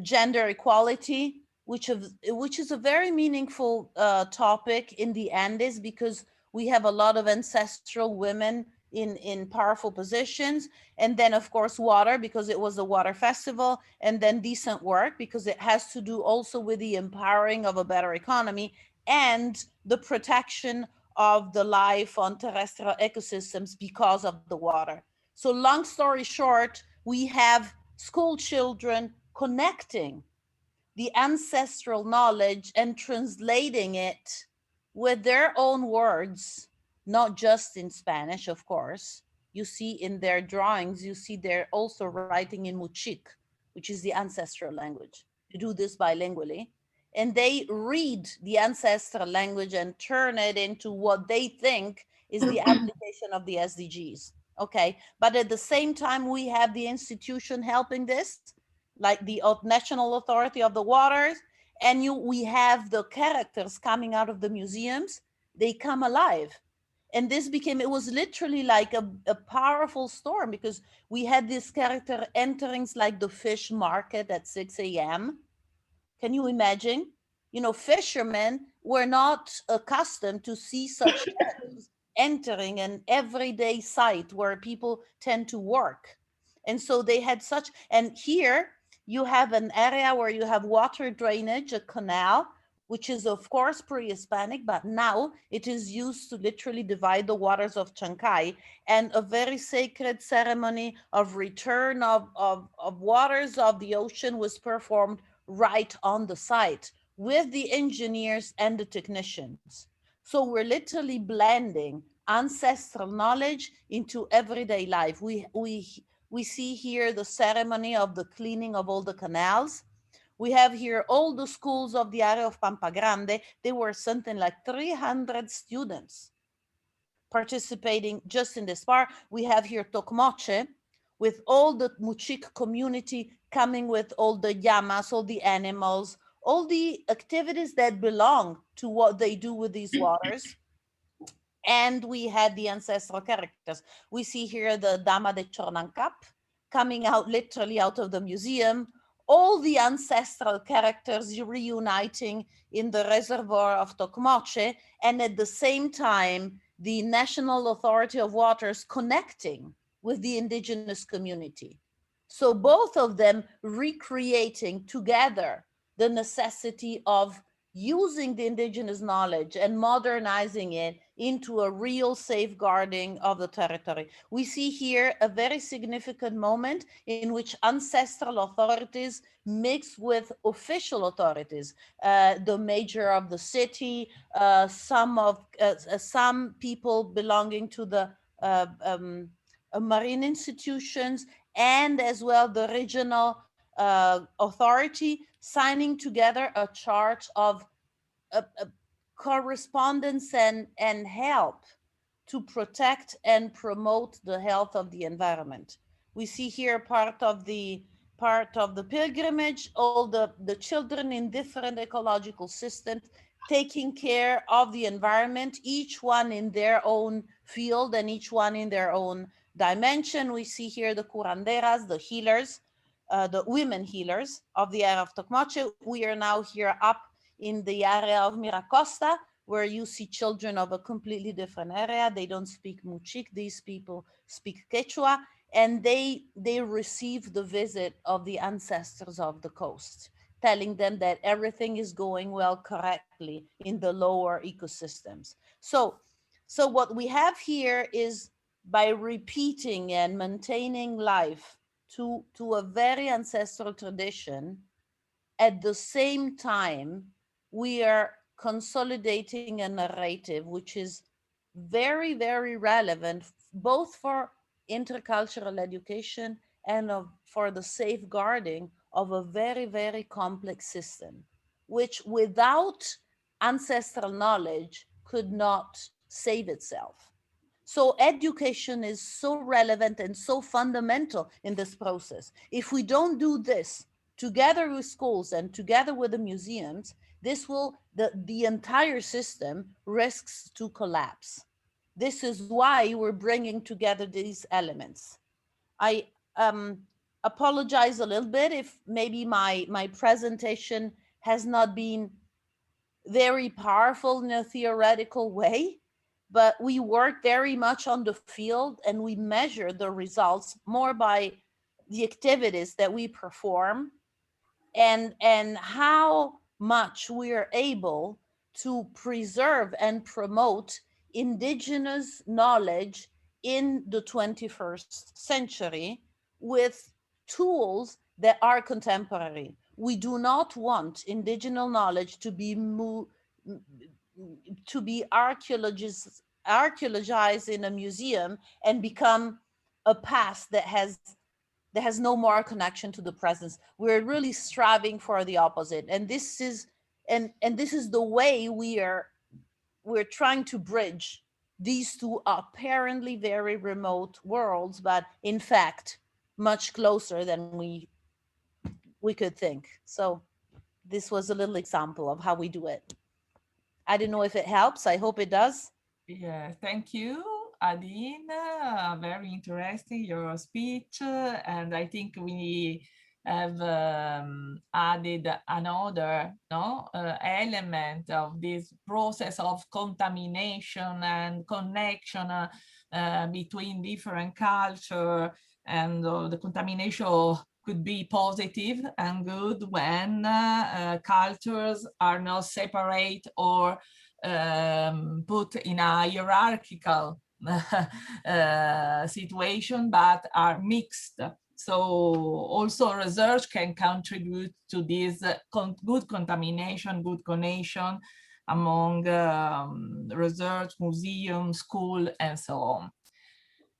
gender equality, which is a very meaningful topic in the Andes, because we have a lot of ancestral women in powerful positions. And then of course water, because it was a water festival, and then decent work, because it has to do also with the empowering of a better economy and the protection of the life on terrestrial ecosystems because of the water. So long story short, we have school children connecting the ancestral knowledge and translating it with their own words, not just in Spanish, of course. You see in their drawings, you see they're also writing in Muchik, which is the ancestral language. To do this bilingually. And they read the ancestral language and turn it into what they think is the application of the SDGs. Okay, but at the same time, we have the institution helping this, like the National Authority of the Waters, and we have the characters coming out of the museums. They come alive. And this became, it was literally like a powerful storm, because we had this character entering like the fish market at 6 a.m. Can you imagine? You know, fishermen were not accustomed to see such characters entering an everyday site where people tend to work. And so they had such, and here you have an area where you have water drainage, a canal, which is of course pre-Hispanic, but now it is used to literally divide the waters of Chancay, and a very sacred ceremony of return of waters of the ocean was performed right on the site with the engineers and the technicians. So we're literally blending ancestral knowledge into everyday life. We see here the ceremony of the cleaning of all the canals. We have here all the schools of the area of Pampa Grande. There were something like 300 students participating just in this part. We have here Tocmoche with all the Muchik community coming with all the llamas, all the animals, all the activities that belong to what they do with these waters. And we had the ancestral characters. We see here the Dama de Chornancap coming out literally out of the museum, all the ancestral characters reuniting in the reservoir of Tocmoche, and at the same time, the National Authority of Waters connecting with the indigenous community. So both of them recreating together the necessity of using the indigenous knowledge and modernizing it into a real safeguarding of the territory. We see here a very significant moment in which ancestral authorities mix with official authorities, the mayor of the city, some people belonging to the marine institutions, and as well the regional authority, signing together a chart of correspondence and help to protect and promote the health of the environment. We see here part of the pilgrimage, all the children in different ecological systems taking care of the environment, each one in their own field and each one in their own dimension. We see here the curanderas, the healers, the women healers of the area of Tocmoche. We are now here up in the area of Miracosta, where you see children of a completely different area. They don't speak Muchik, these people speak Quechua, and they receive the visit of the ancestors of the coast, telling them that everything is going well correctly in the lower ecosystems. So what we have here is, by repeating and maintaining life to a very ancestral tradition, at the same time, we are consolidating a narrative which is very, very relevant, both for intercultural education and for the safeguarding of a very, very complex system, which without ancestral knowledge could not save itself. So education is so relevant and so fundamental in this process. If we don't do this together with schools and together with the museums, this will, the entire system risks to collapse. This is why we're bringing together these elements. I apologize a little bit if maybe my presentation has not been very powerful in a theoretical way, but we work very much on the field, and we measure the results more by the activities that we perform and how much we are able to preserve and promote indigenous knowledge in the 21st century with tools that are contemporary. We do not want indigenous knowledge to be archaeologized in a museum and become a past that has no more connection to the present. We're really striving for the opposite, and this is the way we're trying to bridge these two apparently very remote worlds, but in fact much closer than we could think. So this was a little example of how we do it. I don't know if it helps. I hope it does. Yeah, thank you, Adine. Very interesting, your speech. And I think we have added another element of this process of contamination and connection between different culture, and the contamination could be positive and good when cultures are not separate or put in a hierarchical situation, but are mixed. So also research can contribute to this good contamination, good connection among research, museum, school, and so on.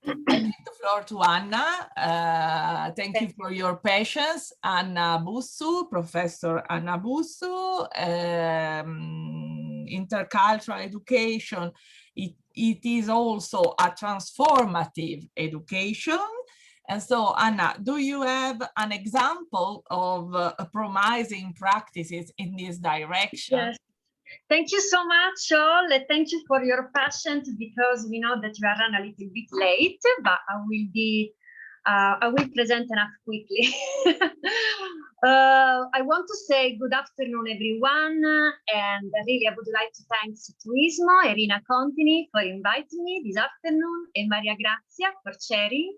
I give the floor to Anna. Thank you for your patience. Anna Bussu, Professor Anna Bussu, intercultural education. It is also a transformative education. And so, Anna, do you have an example of promising practices in this direction? Yes. Thank you so much, all. Thank you for your patience, because we know that you are run a little bit late, but I will present enough quickly. I want to say good afternoon, everyone, and really I would like to thank Turismo, Irina Contini for inviting me this afternoon, and Maria Grazia for sharing,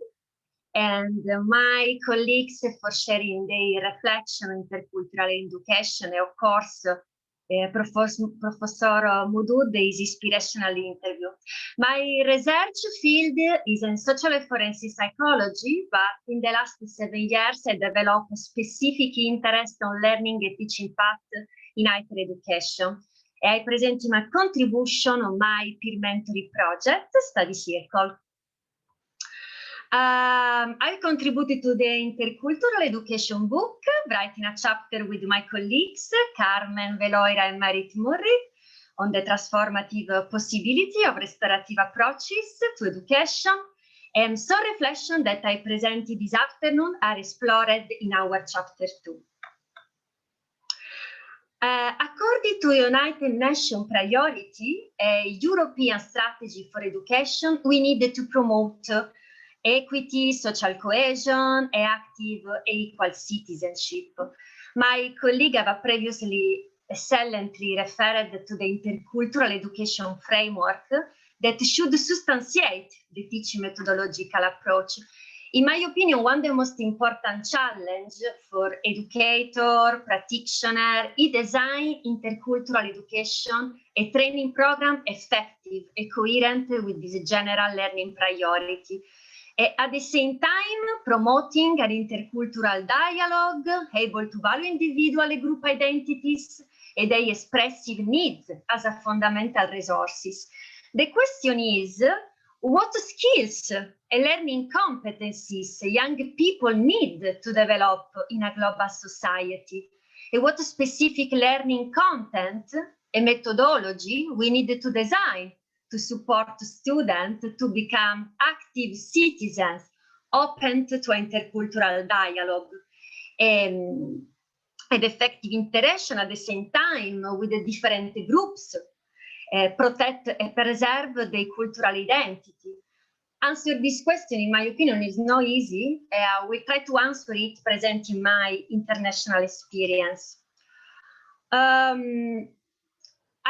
and my colleagues for sharing their reflection on intercultural education, and of course, Professor Modood is inspirational interview. My research field is in social and forensic psychology, but in the last 7 years I developed a specific interest on learning and teaching path in higher education. I present my contribution on my peer mentoring project, Study Circle. I contributed to the Intercultural Education book, writing a chapter with my colleagues, Carmen Veloira and Marit Murray, on the transformative possibility of restorative approaches to education. And some reflections that I presented this afternoon are explored in our chapter 2. According to United Nations priority, a European strategy for education, we need to promote equity, social cohesion, active equal citizenship. My colleague have previously excellently referred to the intercultural education framework that should substantiate the teaching methodological approach. In my opinion, one of the most important challenge for educator, practitioner, is design intercultural education, a training program effective and coherent with this general learning priority. At the same time, promoting an intercultural dialogue, able to value individual and group identities and their expressive needs as a fundamental resources. The question is, what skills and learning competencies young people need to develop in a global society? And what specific learning content and methodology we need to design to support students to become active citizens, open to intercultural dialogue, and effective interaction at the same time with the different groups, protect and preserve their cultural identity. Answer this question, in my opinion, is not easy. We try to answer it presenting my international experience.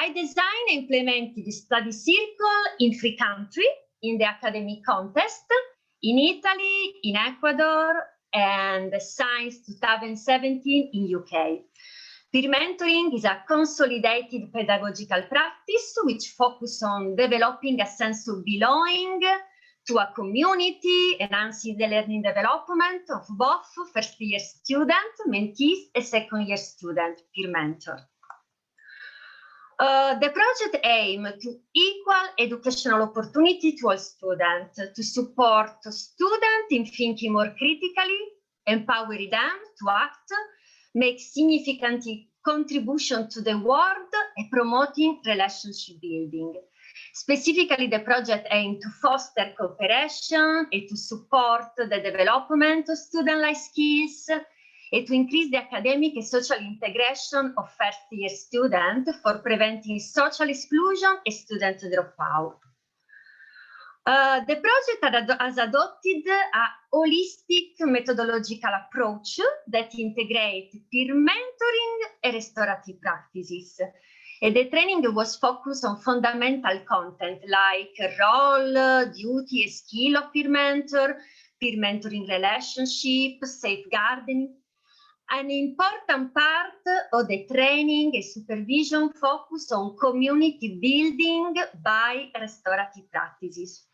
I designed and implemented the study circle in 3 countries in the academic context, in Italy, in Ecuador, and Science 2017 in UK. Peer mentoring is a consolidated pedagogical practice which focuses on developing a sense of belonging to a community, enhancing the learning development of both first-year students, mentees, and second-year student peer mentor. The project aims to equal educational opportunity to all students, to support students in thinking more critically, empower them to act, make significant contribution to the world, and promoting relationship building. Specifically, the project aims to foster cooperation and to support the development of student life skills, and to increase the academic and social integration of first-year students for preventing social exclusion and student dropout. The project has adopted a holistic methodological approach that integrates peer mentoring and restorative practices. And the training was focused on fundamental content like role, duty, and skill of peer mentoring relationship, safeguarding. An important part of the training and supervision focused on community building by restorative practices.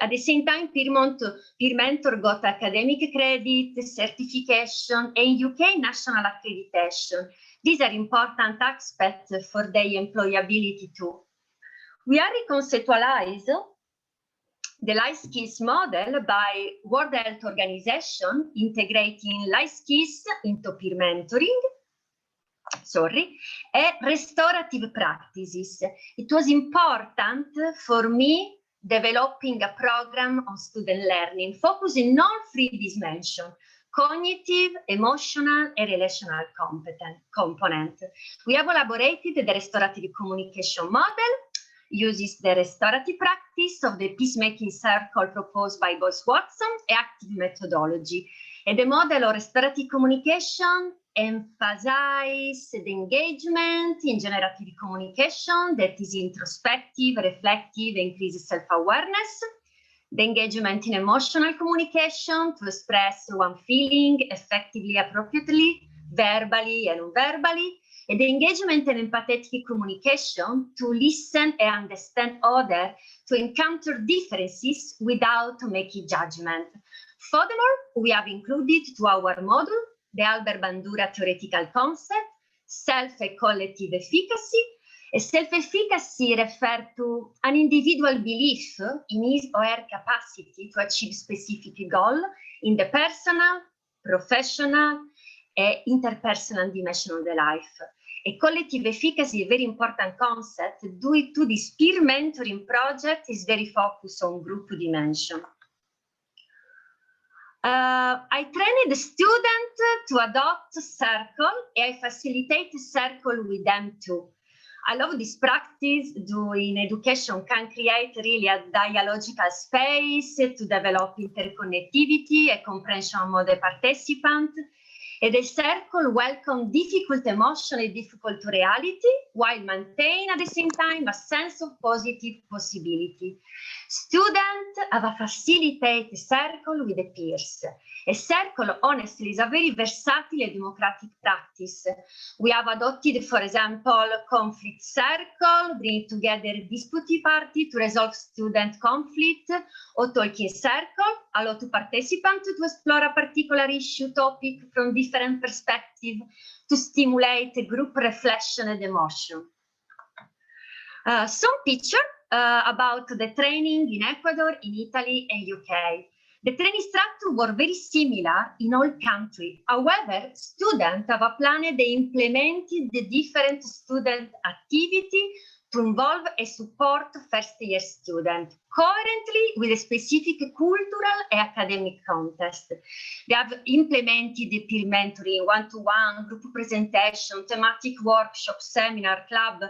At the same time, peer mentor got academic credit, certification, and UK national accreditation. These are important aspects for their employability too. We are reconceptualized the life skills model by World Health Organization, integrating life skills into peer mentoring, and restorative practices. It was important for me developing a program on student learning, focusing on all 3 dimensions: cognitive, emotional, and relational component. We have elaborated the restorative communication model, uses the restorative practice of the peacemaking circle proposed by Boyce Watson, and active methodology. And the model of restorative communication emphasizes the engagement in generative communication that is introspective, reflective, and increases self-awareness. The engagement in emotional communication to express one feeling effectively, appropriately, verbally and non-verbally. And the engagement in empathetic communication to listen and understand others, to encounter differences without making judgment. Furthermore, we have included to our module the Albert Bandura theoretical concept, self and collective efficacy. A self-efficacy refers to an individual belief in his or her capacity to achieve specific goal in the personal, professional, and interpersonal dimension of the life. A collective efficacy is a very important concept due to this peer mentoring project is very focused on group dimension. I trained the students to adopt circle and I facilitate circle with them too. I love this practice in education can create really a dialogical space to develop interconnectivity and comprehension among the participants. And the circle welcomes difficult emotion and difficult reality while maintaining at the same time a sense of positive possibility. Students have a facilitated circle with the peers. A circle, honestly, is a very versatile and democratic practice. We have adopted, for example, conflict circle, bring together dispute party to resolve student conflict, or talking circle, allow to participants to explore a particular issue topic from different perspectives to stimulate group reflection and emotion. Some pictures about the training in Ecuador, in Italy, and UK. The training structure were very similar in all countries. However, students have planned and implemented the different student activity to involve and support first-year students, coherently with a specific cultural and academic context. They have implemented the peer mentoring, one-to-one, group presentation, thematic workshop, seminar, club,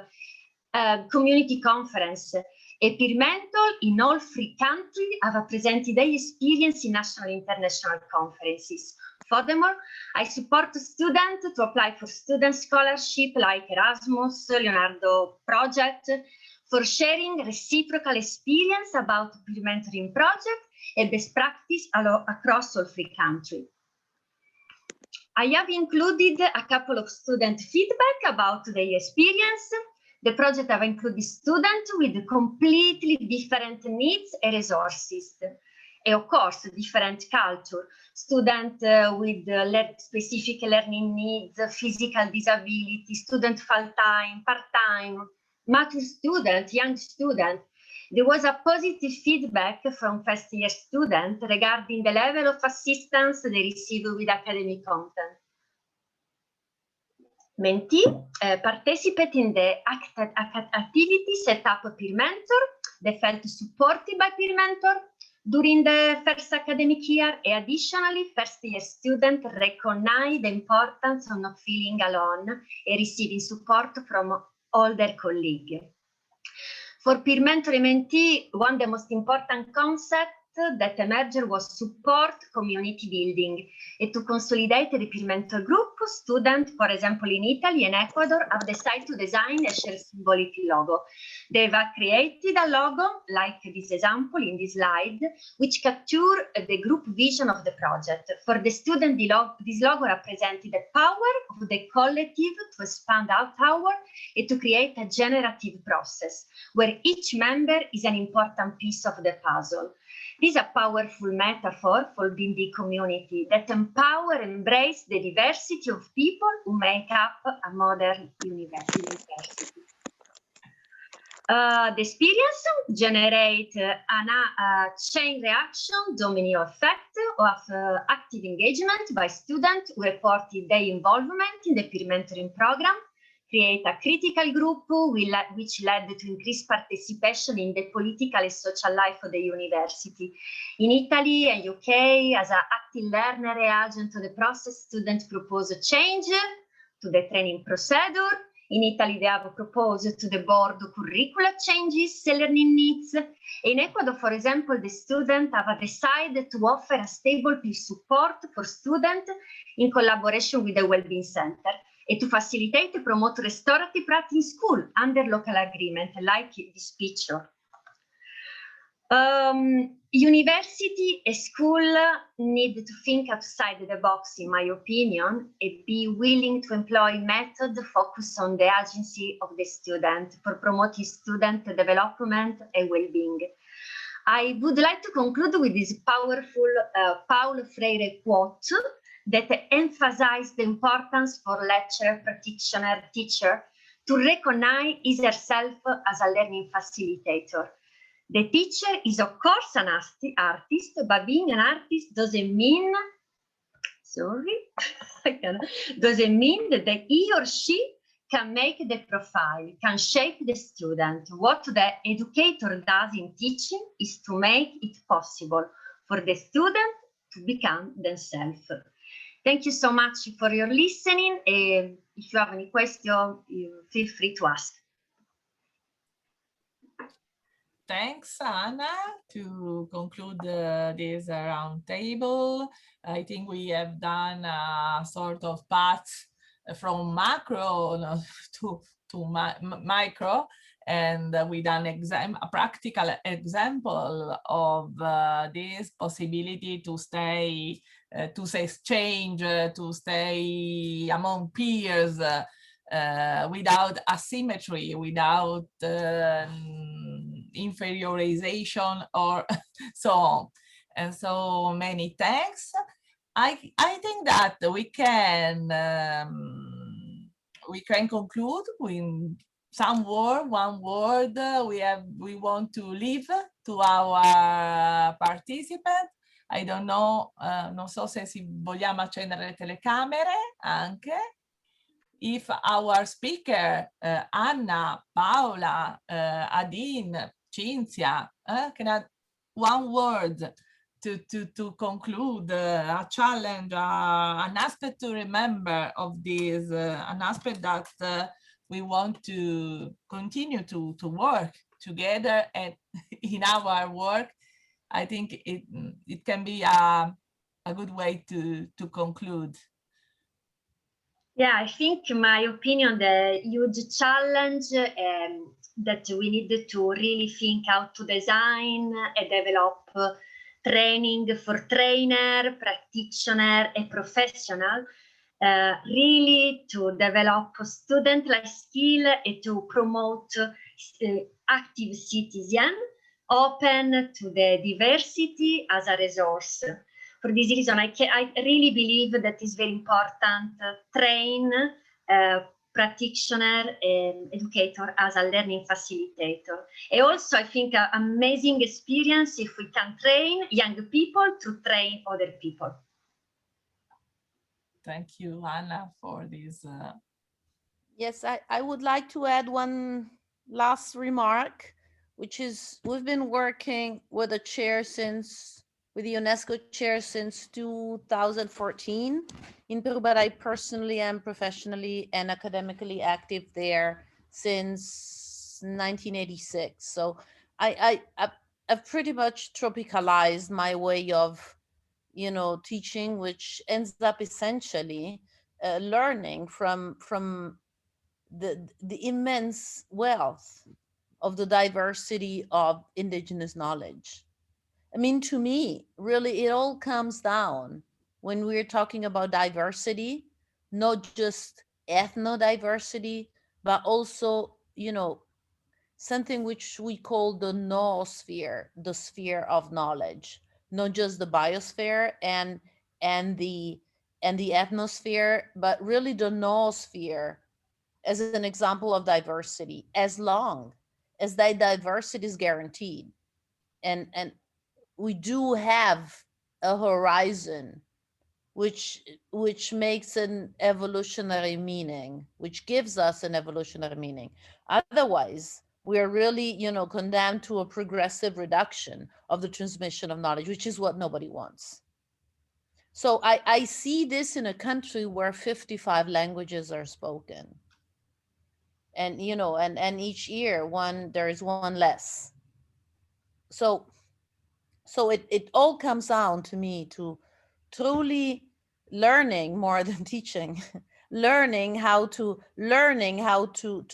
community conference. A peer mentor in all 3 countries have presented their experience in national and international conferences. Furthermore, I support students to apply for student scholarship like Erasmus, Leonardo project, for sharing reciprocal experience about peer mentoring project and best practice across all 3 countries. I have included a couple of student feedback about their experience. The project have included students with completely different needs and resources. And of course, different culture. Students with specific learning needs, physical disability, student full-time, part-time, mature student, young student. There was a positive feedback from first-year students regarding the level of assistance they receive with academic content. Mentee participate in the activity set up peer mentor. They felt supported by peer mentor during the first academic year. And additionally, first-year students recognize the importance of not feeling alone and receiving support from all their colleagues. For peer mentor and mentee, one of the most important concepts that emerged was support community building. And to consolidate the peer mentor group, students, for example, in Italy and Ecuador, have decided to design a shared symbolic logo. They've created a logo, like this example in this slide, which captures the group vision of the project. For the student, this logo represented the power of the collective to expand out power and to create a generative process, where each member is an important piece of the puzzle. This is a powerful metaphor for the community that empower and embrace the diversity of people who make up a modern university. The experience generate a chain reaction domino effect of active engagement by students who reported their involvement in the peer mentoring program, create a critical group which led to increased participation in the political and social life of the university. In Italy and UK, as an active learner reagent to the process, students propose a change to the training procedure. In Italy, they have proposed to the board curricular changes, learning needs. In Ecuador, for example, the students have decided to offer a stable peer support for students in collaboration with the Wellbeing Center, and to facilitate and promote restorative practice in school under local agreement, like this picture. University and school need to think outside the box, in my opinion, and be willing to employ methods focused on the agency of the student for promoting student development and well-being. I would like to conclude with this powerful Paulo Freire quote that emphasizes the importance for lecturer, practitioner, teacher to recognize herself as a learning facilitator. The teacher is, of course, an artist, but being an artist doesn't mean, doesn't mean that he or she can make the profile, can shape the student. What the educator does in teaching is to make it possible for the student to become themselves. Thank you so much for your listening. If you have any questions, feel free to ask. Thanks, Anna. To conclude this round table, I think we have done a sort of path from macro to micro, and we done a practical example of this possibility to stay, to exchange, to stay among peers without asymmetry, without inferiorization or so on. And so many thanks. I think that we can conclude with some word, one word we want to leave to our participants. I don't know, non so se vogliamo accendere le telecamere anche. If our speaker, Anna, Paola, Adine, Cinzia, can add one word to conclude, a challenge, an aspect to remember of this, an aspect that we want to continue to work together, and in our work, I think it can be a a good way to conclude. Yeah, I think, in my opinion, the huge challenge that we need to really think how to design and develop training for trainer, practitioner, and professional, really to develop student-like skill and to promote active citizen, open to the diversity as a resource. For this reason, I really believe that it's very important to train practitioner and educator as a learning facilitator. And also, I think an amazing experience if we can train young people to train other people. Thank you, Anna, for this. Yes, I would like to add one last remark, which is we've been working with the chair with the UNESCO chair since 2014 in Peru, but I personally am professionally and academically active there since 1986. So I've pretty much tropicalized my way of, teaching, which ends up essentially learning from the immense wealth of the diversity of indigenous knowledge. I mean, to me, really, it all comes down when we're talking about diversity, not just ethnodiversity, but also, something which we call the noosphere, the sphere of knowledge, not just the biosphere and the ethnosphere, but really the noosphere as an example of diversity, as long as that diversity is guaranteed. And we do have a horizon which makes an evolutionary meaning, which gives us an evolutionary meaning. Otherwise, we are really, condemned to a progressive reduction of the transmission of knowledge, which is what nobody wants. So I see this in a country where 55 languages are spoken. And, and each year there is one less. So it all comes down to me to truly learning more than teaching, learning how to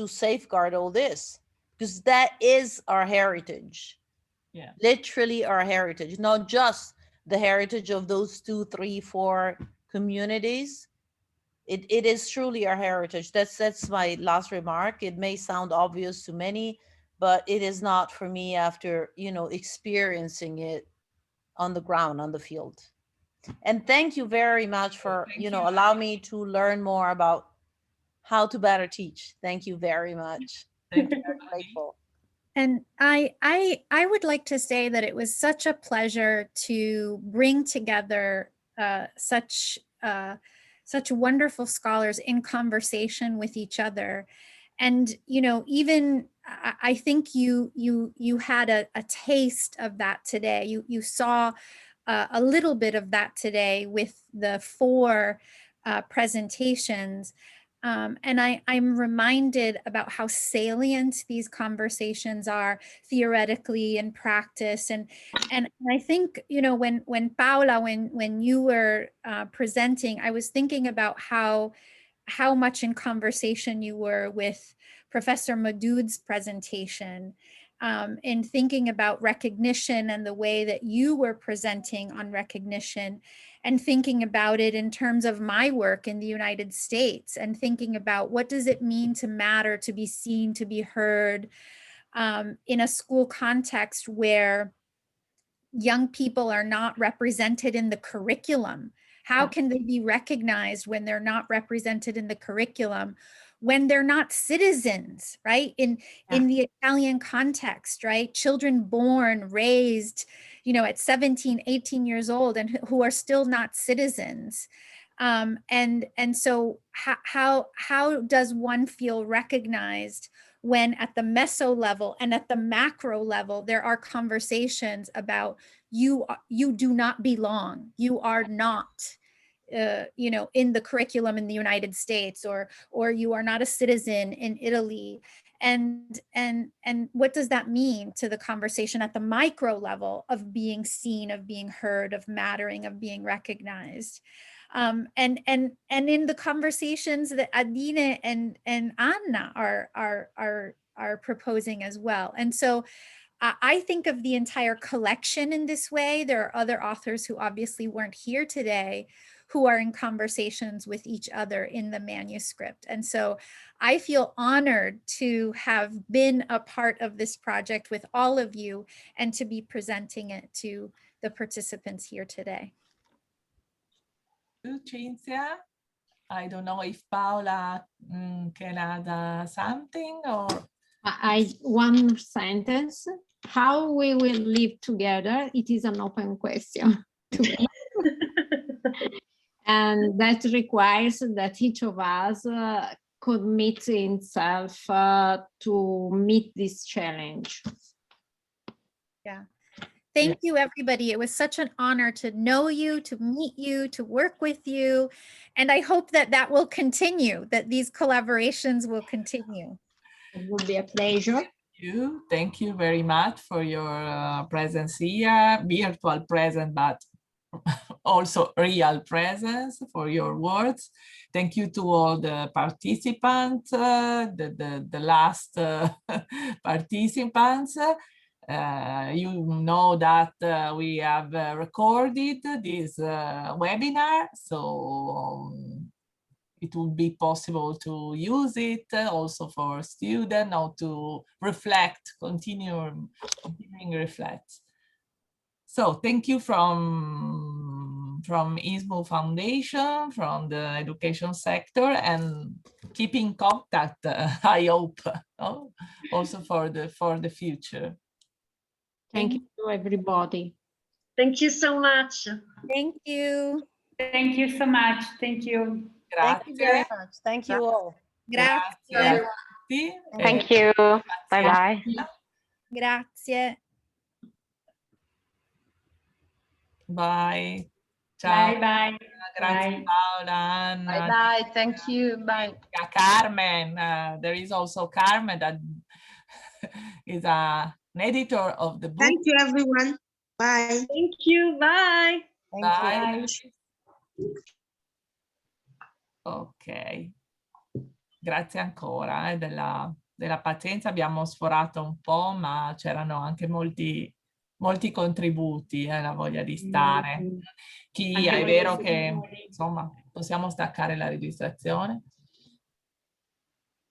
safeguard all this, because that is our heritage. Yeah. Literally our heritage, not just the heritage of those 2, 3, 4 communities. It is truly our heritage. That's my last remark. It may sound obvious to many, but it is not for me after, experiencing it on the ground, on the field. And thank you very much for, allow me to learn more about how to better teach. Thank you very much. Thank you. Very grateful. And I would like to say that it was such a pleasure to bring together such wonderful scholars in conversation with each other. And, even I think you had a taste of that today. You saw a little bit of that today with the 4 presentations. And I'm reminded about how salient these conversations are theoretically in practice. And I think, when Paola, when you were presenting, I was thinking about how much in conversation you were with Professor Modood's presentation, in thinking about recognition and the way that you were presenting on recognition, and thinking about it in terms of my work in the United States, and thinking about what does it mean to matter, to be seen, to be heard, in a school context where young people are not represented in the curriculum. How can they be recognized when they're not represented in the curriculum, when they're not citizens, right? In the Italian context, right? Children born, raised, at 17, 18 years old, and who are still not citizens. And so how does one feel recognized when at the meso level and at the macro level, there are conversations about you do not belong, you are not you know, in the curriculum in the United States, or you are not a citizen in Italy. And what does that mean to the conversation at the micro level of being seen, of being heard, of mattering, of being recognized? And in the conversations that Adine and Anna are proposing as well. And so I think of the entire collection in this way. There are other authors who obviously weren't here today who are in conversations with each other in the manuscript. And so I feel honored to have been a part of this project with all of you and to be presenting it to the participants here today. Cinzia, I don't know if Paola can add something, or one sentence. How we will live together, it is an open question to me. And that requires that each of us commit himself to meet this challenge. Yeah. Thank you, everybody. It was such an honor to know you, to meet you, to work with you. And I hope that that will continue, that these collaborations will continue. It would be a pleasure. Thank you very much for your presence here, virtual presence, but also real presence, for your words. Thank you to all the participants, the last participants. You know that we have recorded this webinar, so it will be possible to use it also for students, or to reflect, continuing reflect. So thank you from ISMU Foundation, from the education sector, and keep in contact, I hope, also for the future. Thank you to everybody. Thank you so much. Thank you. Thank you so much. Thank you. Thank you very much. Thank you all. Grazie. Thank you. Bye-bye. Grazie. Bye. Ciao. Bye-bye. Grazie, Bye. Paola. Bye-bye. Thank you. Bye. Carmen. There is also Carmen that is an editor of the book. Thank you, everyone. Bye. Thank you. Bye. Bye. Ok. Grazie ancora della pazienza. Abbiamo sforato un po', ma c'erano anche molti contributi, la voglia di stare. È vero che insomma possiamo staccare la registrazione.